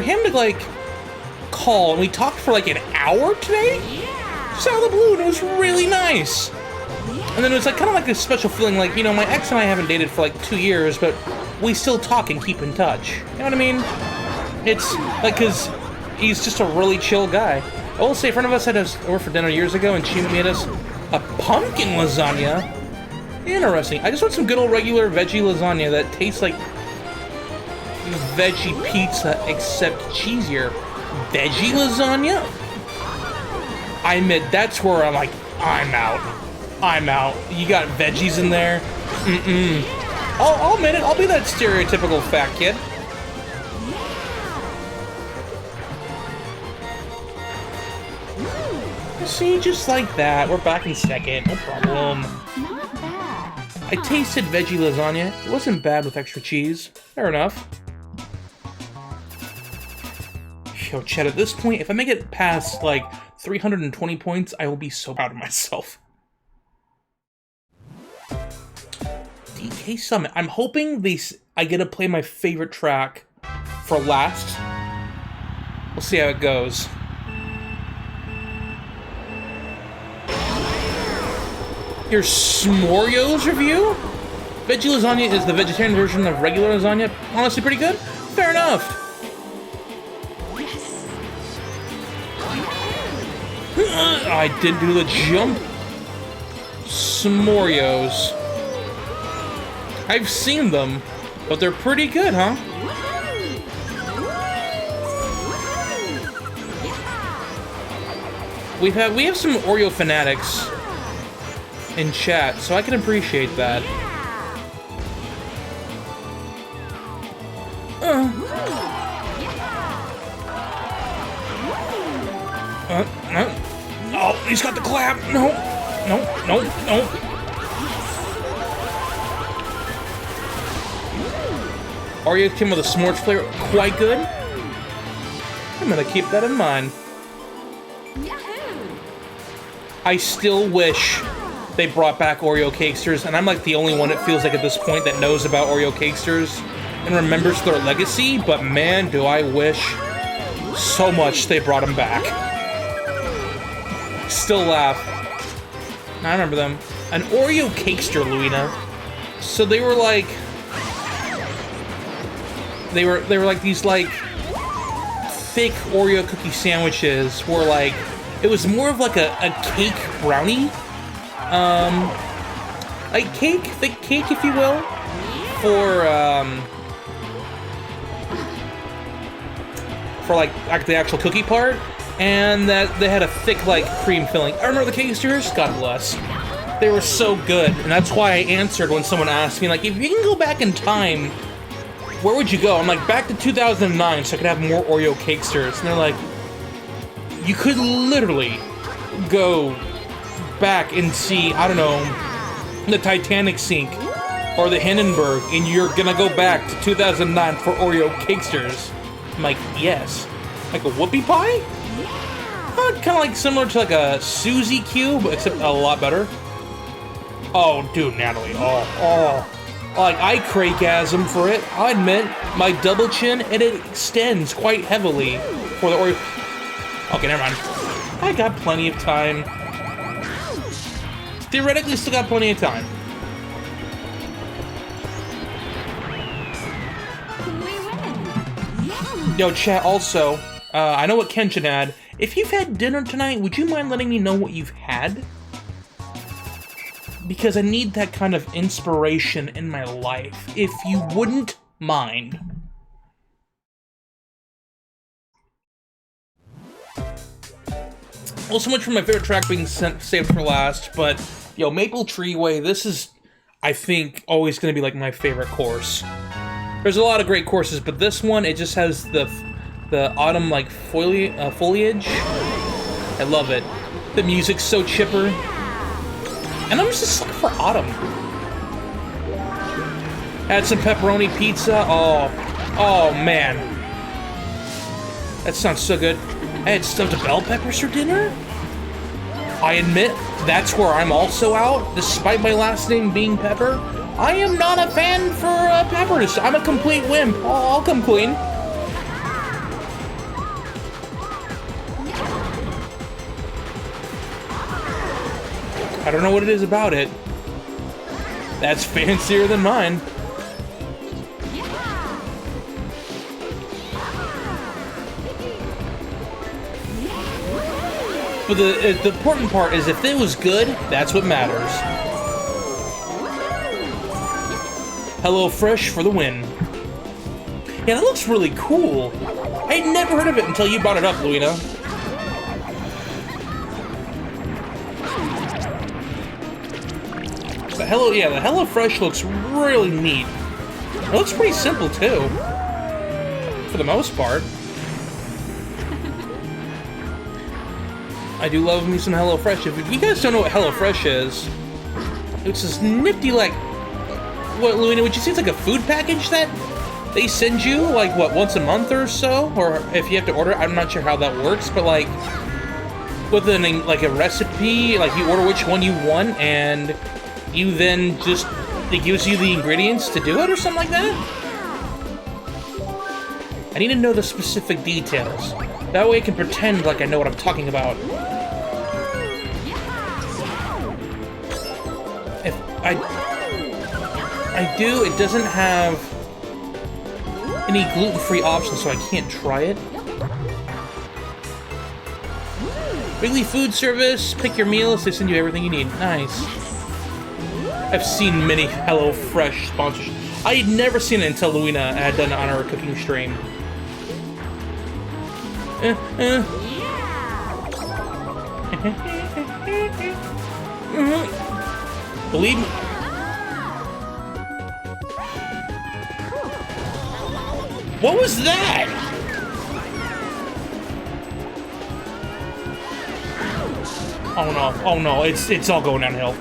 him to, like, call, and we talked for, like, an hour today? Just out of the blue, and it was really nice. And then it was like kind of like a special feeling, like, you know, my ex and I haven't dated for like 2 years, but we still talk and keep in touch. You know what I mean? It's like, cause he's just a really chill guy. I will say, a friend of us had us over for dinner years ago, and she made us a pumpkin lasagna. Interesting. I just want some good old regular veggie lasagna that tastes like veggie pizza except cheesier. Veggie lasagna? I admit, that's where I'm like, I'm out. You got veggies in there? I'll admit it. I'll be that stereotypical fat kid. See, just like that. We're back in second. No problem. Not bad. I tasted veggie lasagna. It wasn't bad with extra cheese. Fair enough. Yo, Chet, at this point, if I make it past, like, 320 points, I will be so proud of myself. DK Summit. I'm hoping I get to play my favorite track for last. We'll see how it goes. Here's Smorio's review. Veggie lasagna is the vegetarian version of regular lasagna. Honestly, pretty good. Fair enough. I didn't do the jump. Smorio's. I've seen them, but they're pretty good, huh? We have some Oreo fanatics in chat, so I can appreciate that. Oh, he's got the clap. No. Oreo came with a s'mores flavor, quite good. I'm gonna keep that in mind. I still wish they brought back Oreo Cakesters, and I'm like the only one, it feels like at this point, that knows about Oreo Cakesters and remembers their legacy, but man, do I wish so much they brought them back. Still laugh. I remember them. An Oreo Cakester, Luina. So they were like... They were like these, like, thick Oreo cookie sandwiches were like, it was more of like a cake brownie. Like thick cake, if you will, for like the actual cookie part, and that they had a thick like cream filling. I remember the Cakesters, God bless. They were so good, and that's why I answered when someone asked me, like, if you can go back in time, where would you go? I'm like, back to 2009 so I could have more Oreo Cakesters. And they're like, you could literally go back and see, I don't know, the Titanic sink or the Hindenburg, and you're gonna go back to 2009 for Oreo Cakesters. I'm like, yes. Like a whoopie pie? Kind of like similar to like a Suzy Cube, except a lot better. Oh, dude, Natalie. Oh. Like, I crake-asm for it. I admit, my double chin, and it extends quite heavily for the Oreo. Okay, never mind. I got plenty of time. Theoretically, still got plenty of time. Yo, chat, also, I know what Kenshin had. If you've had dinner tonight, would you mind letting me know what you've had? Because I need that kind of inspiration in my life, if you wouldn't mind. Well, so much for my favorite track being saved for last, but, yo, Maple Tree Way, this is, I think, always going to be, like, my favorite course. There's a lot of great courses, but this one, it just has the autumn, like, foliage. I love it. The music's so chipper. And I'm just looking for autumn. Had some pepperoni pizza. Oh, man. That sounds so good. I had stuffed bell peppers for dinner. I admit, that's where I'm also out, despite my last name being Pepper. I am not a fan for peppers. I'm a complete wimp. I'll come clean. I don't know what it is about it. That's fancier than mine. But the important part is if it was good, that's what matters. Hello Fresh for the win. Yeah, that looks really cool. I had never heard of it until you brought it up, Luina. The Hello Fresh looks really neat. It looks pretty simple too, for the most part. I do love me some Hello Fresh. If you guys don't know what Hello Fresh is, it's this nifty, like, what, Luina, would you say it's like a food package that they send you, like, what, once a month or so? Or if you have to order, I'm not sure how that works, but, like, with like a recipe, like, you order which one you want, and you then just, it gives you the ingredients to do it or something like that? I need to know the specific details. That way I can pretend like I know what I'm talking about. If I do, it doesn't have any gluten-free options, so I can't try it. Weekly food service, pick your meals, they send you everything you need. Nice. I've seen many HelloFresh sponsorships. I had never seen it until Luina had done it on her cooking stream. Believe me. What was that? Oh no, it's all going downhill.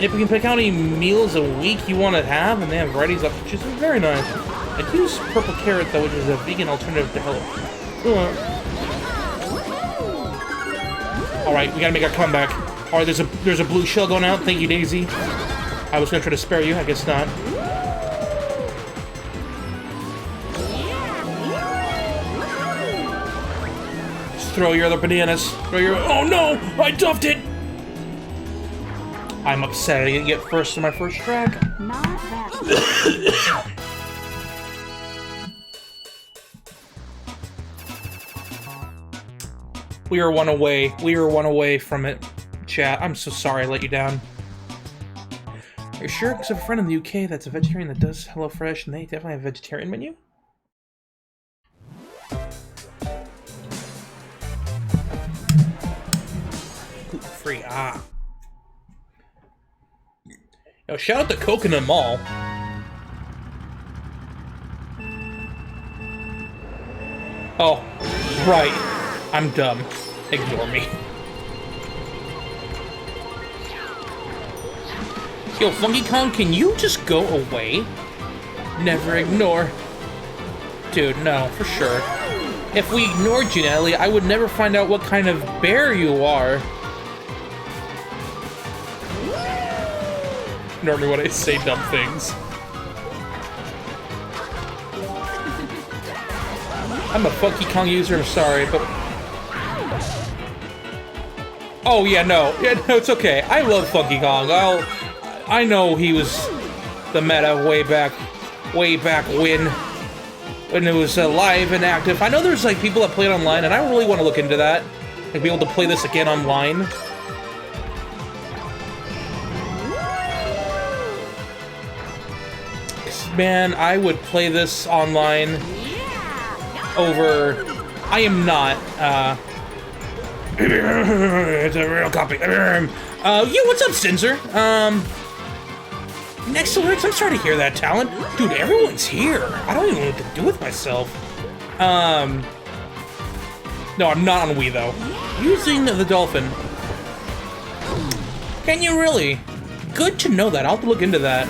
If we can pick how many meals a week you want to have, and they have varieties of which is very nice. I use purple carrot though, which is a vegan alternative to Hello. Alright, we gotta make our comeback. Alright, there's a blue shell going out. Thank you, Daisy. I was gonna try to spare you, I guess not. Just throw your other bananas. Oh no! I duffed it! I'm upset I didn't get first in my first track. Not that. We are one away. We are one away from it. Chat, I'm so sorry I let you down. You're sure? Because I have a friend in the UK that's a vegetarian that does HelloFresh, and they definitely have a vegetarian menu? Gluten-free, ah. Yo, shout out to Coconut Mall. Oh, right. I'm dumb. Ignore me. Yo, Funky Kong, can you just go away? Never ignore. Dude, no, for sure. If we ignored you, Natalie, I would never find out what kind of bear you are. Ignore me when I say dumb things. I'm a Funky Kong user, I'm sorry, but... Oh, yeah, no, it's okay. I love Funky Kong. I know he was the meta way back when it was live and active. I know there's like people that play it online, and I really want to look into that. Like be able to play this again online. Man, I would play this online over... I am not, it's a real copy. Yeah, what's up, Cinzer? Next alerts, I'm sorry to hear that, Talon. Dude, everyone's here. I don't even know what to do with myself. No, I'm not on Wii, though. Using the Dolphin. Can you really? Good to know that. I'll have to look into that.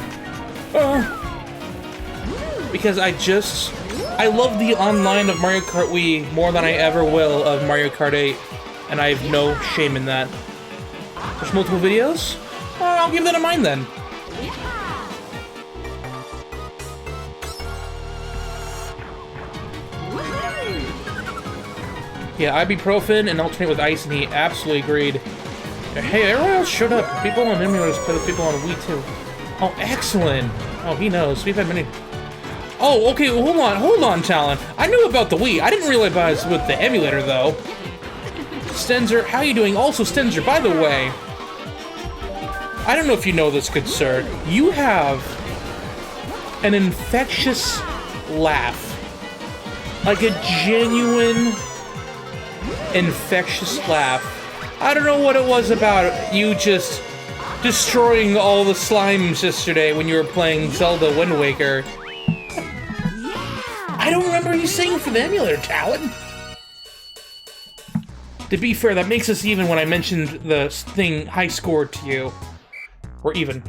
Because I love the online of Mario Kart Wii more than I ever will of Mario Kart 8. And I have no shame in that. There's multiple videos? I'll give that a mind then. Yeah, ibuprofen and alternate with ice, and he absolutely agreed. Hey, everyone else showed up. People on emulators play with people on Wii too. Oh, excellent. Oh, he knows. We've had many... Oh, okay, hold on, Talon. I knew about the Wii. I didn't realize with the emulator, though. Stenzer, how are you doing? Also, Stenzer, by the way, I don't know if you know this, good sir. You have an infectious laugh. Like a genuine, infectious laugh. I don't know what it was about you just destroying all the slimes yesterday when you were playing Zelda Wind Waker. I don't remember you saying for the emulator, Talon. To be fair, that makes us even when I mentioned the thing high score to you. Or even.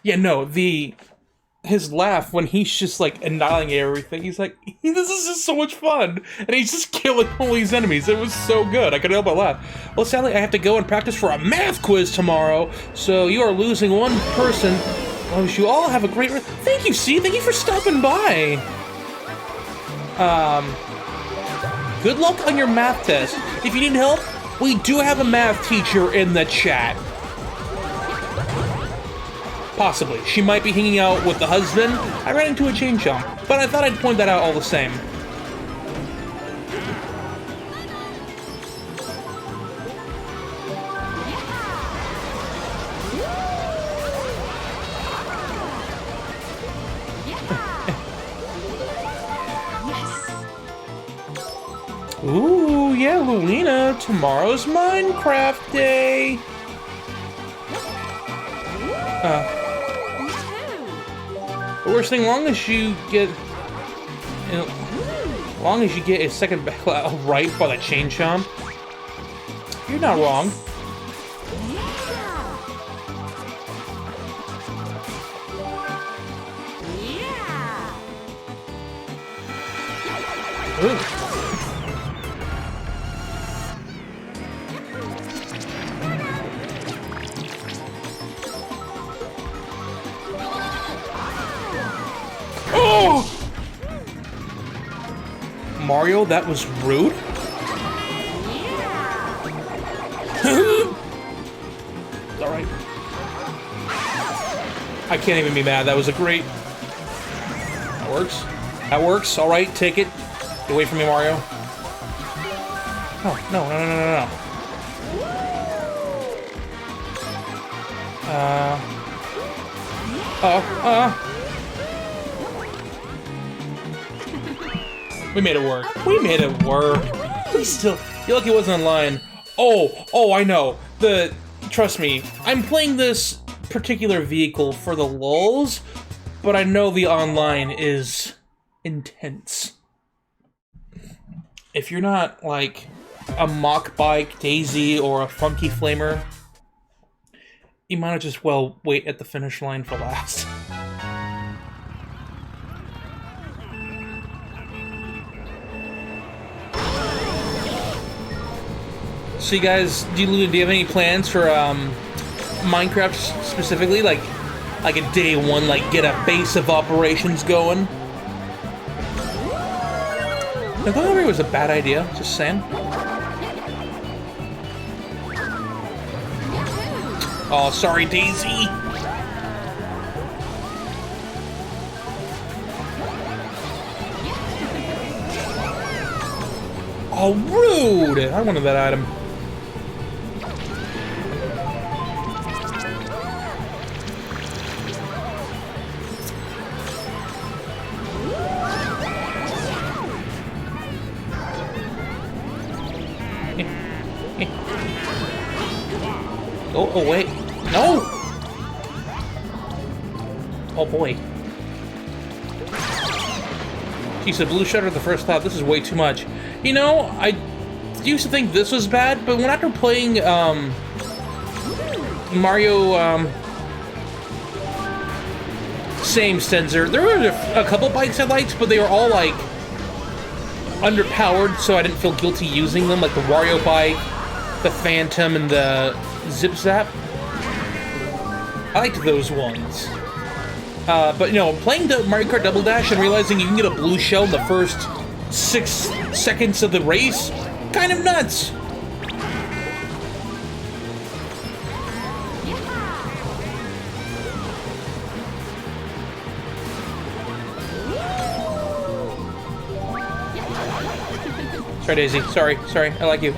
Yeah, no, his laugh when he's just like annihilating everything, he's like, this is just so much fun! And he's just killing all these enemies. It was so good. I couldn't help but laugh. Well, sadly, I have to go and practice for a math quiz tomorrow, so you are losing one person. I wish you all have a great... Thank you, C. Thank you for stopping by. Good luck on your math test. If you need help, we do have a math teacher in the chat. Possibly. She might be hanging out with the husband. I ran into a chain chomp, but I thought I'd point that out all the same. Ooh, yeah, Luina, tomorrow's Minecraft Day. The worst thing, long as you get a second back right by the chain chomp, you're not wrong. Ooh. Oh! Mario, that was rude. Alright. I can't even be mad. That was a great... That works. That works. Alright, take it. Get away from me, Mario. Oh, no, no, no, no, no, no. We made it work. We made it work. We still... You're lucky it wasn't online. Oh, I know. Trust me, I'm playing this particular vehicle for the lulz, but I know the online is intense. If you're not, like, a mock bike, Daisy, or a funky flamer, you might just well wait at the finish line for last. So you guys, do you have any plans for Minecraft specifically? Like a day one, like get a base of operations going? Now, going over here was a bad idea, just saying. Oh, sorry, Daisy. Oh, rude! I wanted that item. Oh, wait. No! Oh, boy. Geez, the blue shutter the first thought, this is way too much. You know, I used to think this was bad, but when after playing, Mario, same Stenzer, there were a couple bikes I liked, but they were all, like, underpowered, so I didn't feel guilty using them, like the Wario bike, the Phantom, and the Zip Zap. I liked those ones. But, you know, playing the Mario Kart Double Dash and realizing you can get a blue shell in the first 6 seconds of the race, kind of nuts. Sorry, Daisy. Sorry. I like you.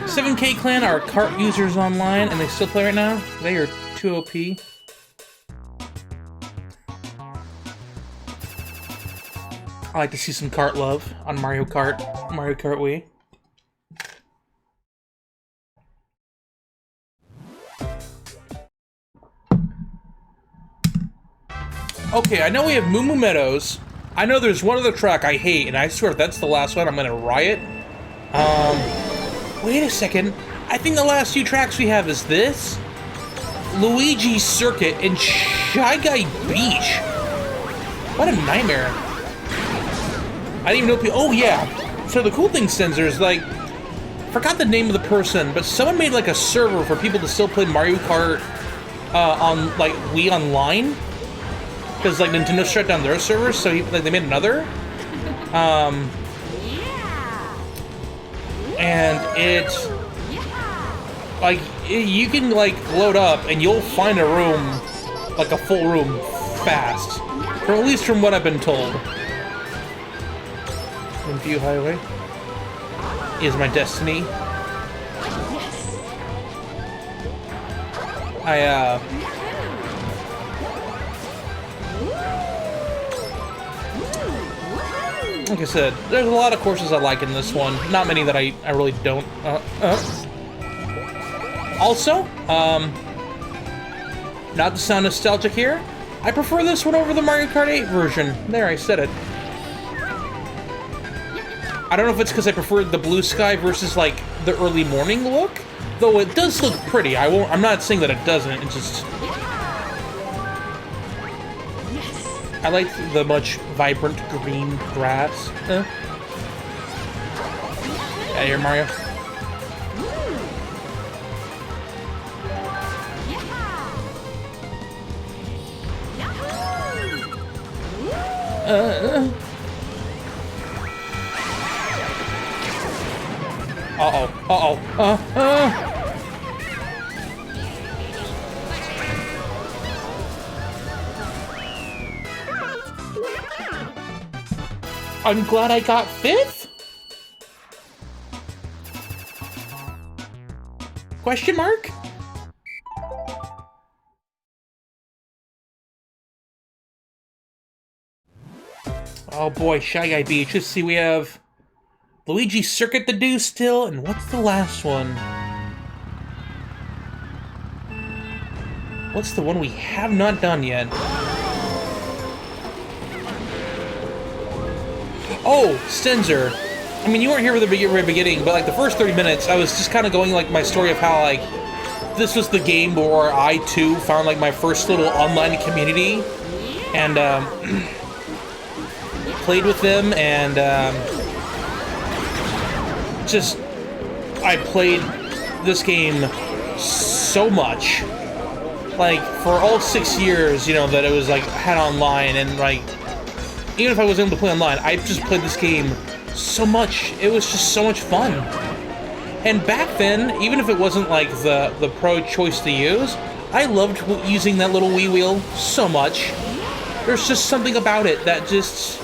7K Clan are Kart users online, and they still play right now. They are too OP. I like to see some Kart love on Mario Kart Wii. Okay, I know we have Moo Moo Meadows. I know there's one other track I hate, and I swear if that's the last one, I'm gonna riot. Wait a second. I think the last 2 tracks we have is this, Luigi's Circuit, and Shy Guy Beach. What a nightmare. I didn't even know oh yeah. So the cool thing, Stenzer, is like, forgot the name of the person, but someone made like a server for people to still play Mario Kart on like Wii Online. Because like Nintendo shut down their servers, so they made another. And it's like you can like load up and you'll find a room, like a full room, fast. Or at least from what I've been told. View Highway is my destiny. Like I said, there's a lot of courses I like in this one. Not many that I really don't. Also, not to sound nostalgic here, I prefer this one over the Mario Kart 8 version. There, I said it. I don't know if it's because I prefer the blue sky versus, like, the early morning look. Though it does look pretty. I'm not saying that it doesn't, it's just... I like the much vibrant green grass. Yeah, here, Mario. I'm glad I got 5th? Question mark? Oh boy, Shy Guy Beach. Let's see, we have Luigi Circuit to do still, and what's the last one? What's the one we have not done yet? Oh, Stenzer. I mean, you weren't here for the very beginning, but like the first 30 minutes, I was just kind of going like my story of how like this was the game where I too found like my first little online community, and played with them, and just I played this game so much, like for all 6 years, you know, that it was like had online, and like even if I wasn't able to play online, I just played this game so much. It was just so much fun. And back then, even if it wasn't like the pro choice to use, I loved using that little Wii wheel so much. There's just something about it that just...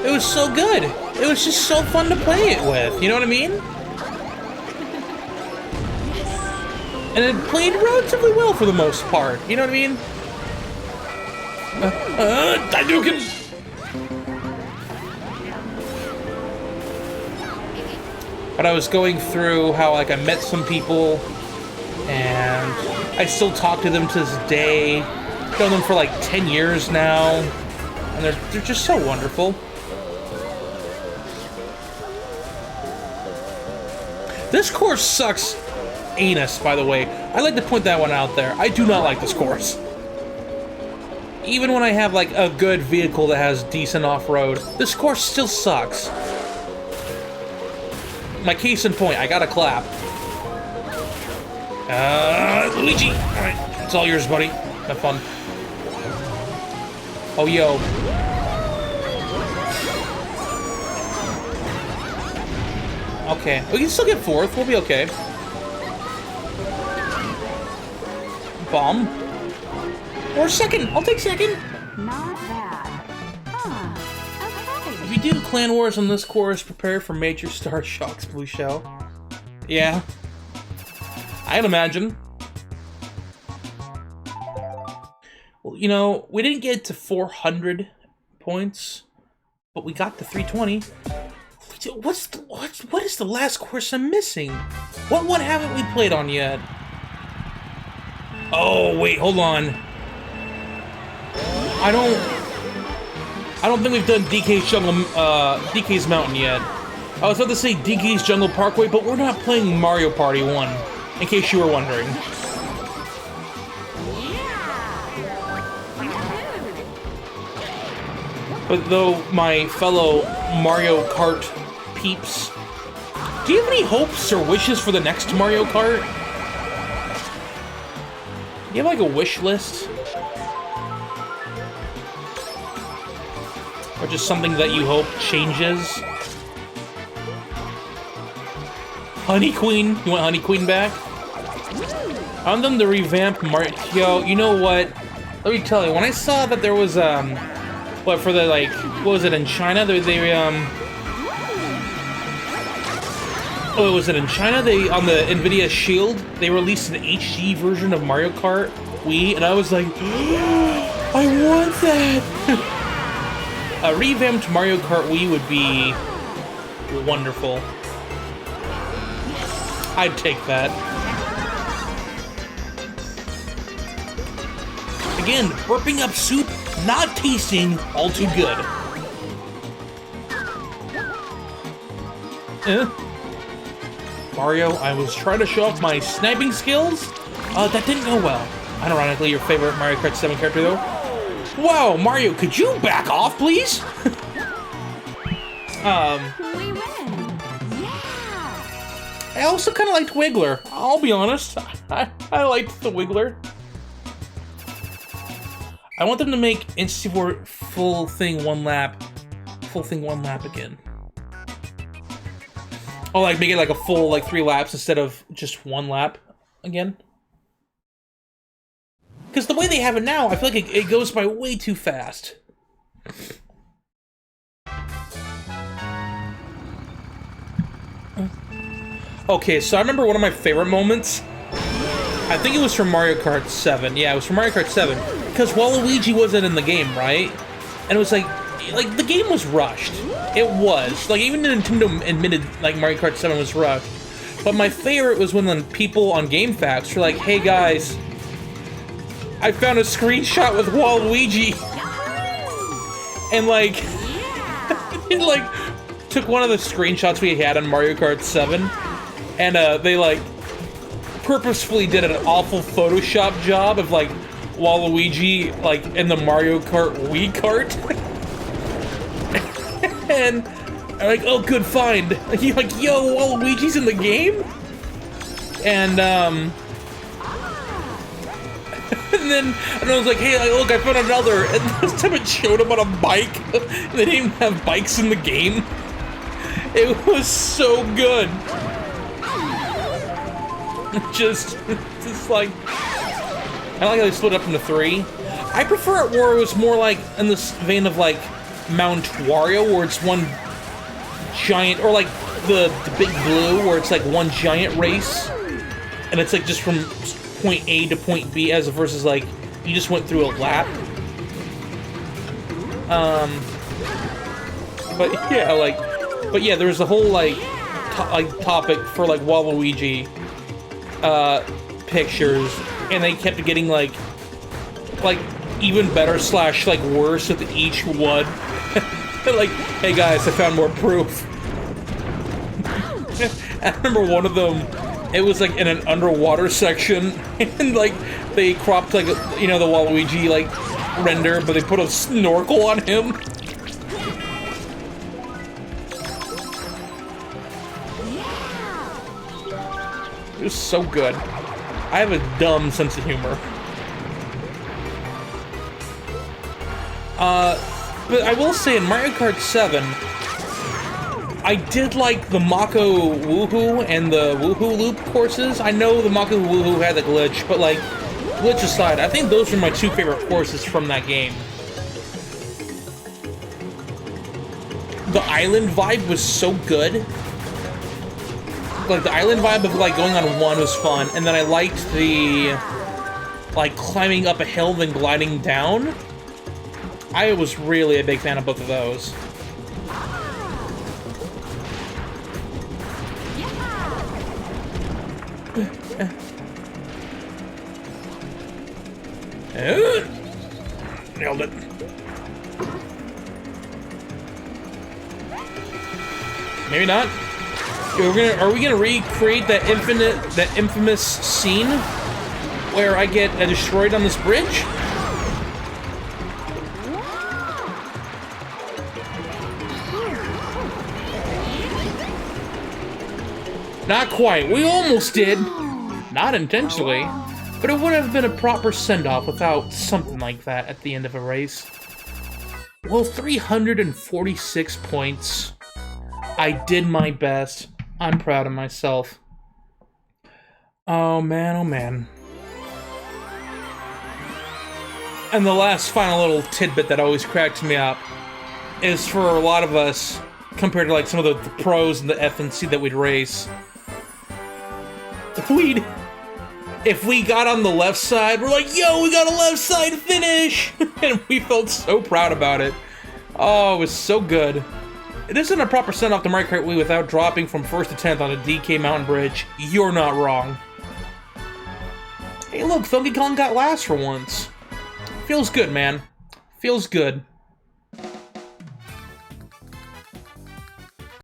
it was so good. It was just so fun to play it with, you know what I mean? And it played relatively well for the most part, you know what I mean? Hadouken! But I was going through how, like, I met some people, and I still talk to them to this day. I've known them for, like, 10 years now, and they're just so wonderful. This course sucks anus, by the way. I'd like to point that one out there. I do not like this course. Even when I have, like, a good vehicle that has decent off-road, this course still sucks. My case in point, I got a clap. Luigi! Alright, it's all yours, buddy. Have fun. Oh, yo. Okay, we can still get fourth. We'll be okay. Bomb. Or second. I'll take second. Not bad. Huh. Okay. If you do clan wars on this course, prepare for major star shocks, Blue Shell. Yeah. I'd imagine. Well, you know, we didn't get to 400 points, but we got to 320. What is the last course I'm missing? What haven't we played on yet? Oh, wait, hold on. I don't think we've done DK's Mountain yet. I was about to say DK's Jungle Parkway, but we're not playing Mario Party 1, in case you were wondering. But though, my fellow Mario Kart peeps, do you have any hopes or wishes for the next Mario Kart? Do you have like a wish list? Or just something that you hope changes? Honey Queen? You want Honey Queen back? I want them to revamp Mario. You know what? Let me tell you, when I saw that there was, what, for the, like, what was it, in China? Oh, was it in China? They, on the NVIDIA Shield, they released an HD version of Mario Kart Wii, and I was like, I want that! A revamped Mario Kart Wii would be wonderful. I'd take that. Again, burping up soup, not tasting all too good. Mario, I was trying to show off my sniping skills. That didn't go well. Unironically, your favorite Mario Kart 7 character, though. Wow, Mario, could you back off, please? We win. Yeah. I also kind of liked Wiggler. I'll be honest. I liked the Wiggler. I want them to make N64 full thing one lap again. Oh, like make it like a full like 3 laps instead of just 1 lap again. Because the way they have it now, I feel like it goes by way too fast. Okay, so I remember one of my favorite moments. I think it was from Mario Kart 7. Yeah, it was from Mario Kart 7. Because Waluigi wasn't in the game, right? And it was like the game was rushed. It was. Like, even Nintendo admitted, like, Mario Kart 7 was rushed. But my favorite was when the people on GameFAQs were like, hey guys, I found a screenshot with Waluigi. And, like, it, like, took one of the screenshots we had on Mario Kart 7. And, they, like, purposefully did an awful Photoshop job of, like, Waluigi, like, in the Mario Kart Wii Kart. And I'm like, oh, good find. He's like, yo, Waluigi's in the game? And and I was like, hey, like, look, I found another. And this time it showed him on a bike. They didn't even have bikes in the game. It was so good. Just like, I like how they split up into 3. I prefer it where it was more like in this vein of like Mount Wario, where it's one giant, or like the Big Blue, where it's like one giant race, and it's like just from point A to point B, as versus like you just went through a lap. But yeah, there's a whole like topic for like Waluigi pictures, and they kept getting like even better / like worse with each one. Like, hey guys, I found more proof. I remember one of them, it was like in an underwater section, and like they cropped like, you know, the Waluigi like render, but they put a snorkel on him. It was so good. I have a dumb sense of humor. But I will say in Mario Kart 7, I did like the Mako Woohoo and the Woohoo Loop courses. I know the Mako Woohoo had the glitch, but like, glitch aside, I think those are my 2 favorite courses from that game. The island vibe was so good. Like, the island vibe of like going on one was fun, and then I liked the like climbing up a hill then gliding down. I was really a big fan of both of those. Nailed it. Maybe not. Are we gonna recreate that infamous scene where I get destroyed on this bridge? Not quite. We almost did. Not intentionally. But it would have been a proper send-off without something like that at the end of a race. Well, 346 points. I did my best. I'm proud of myself. Oh man, oh man. And the last final little tidbit that always cracks me up is for a lot of us, compared to like some of the pros in the FNC that we'd race, if we got on the left side, we're like, yo, we got a left side finish! And we felt so proud about it. Oh, it was so good. It isn't a proper send-off to Mario Kart Wii without dropping from 1st to 10th on a DK Mountain Bridge. You're not wrong. Hey look, Donkey Kong got last for once. Feels good, man. Feels good.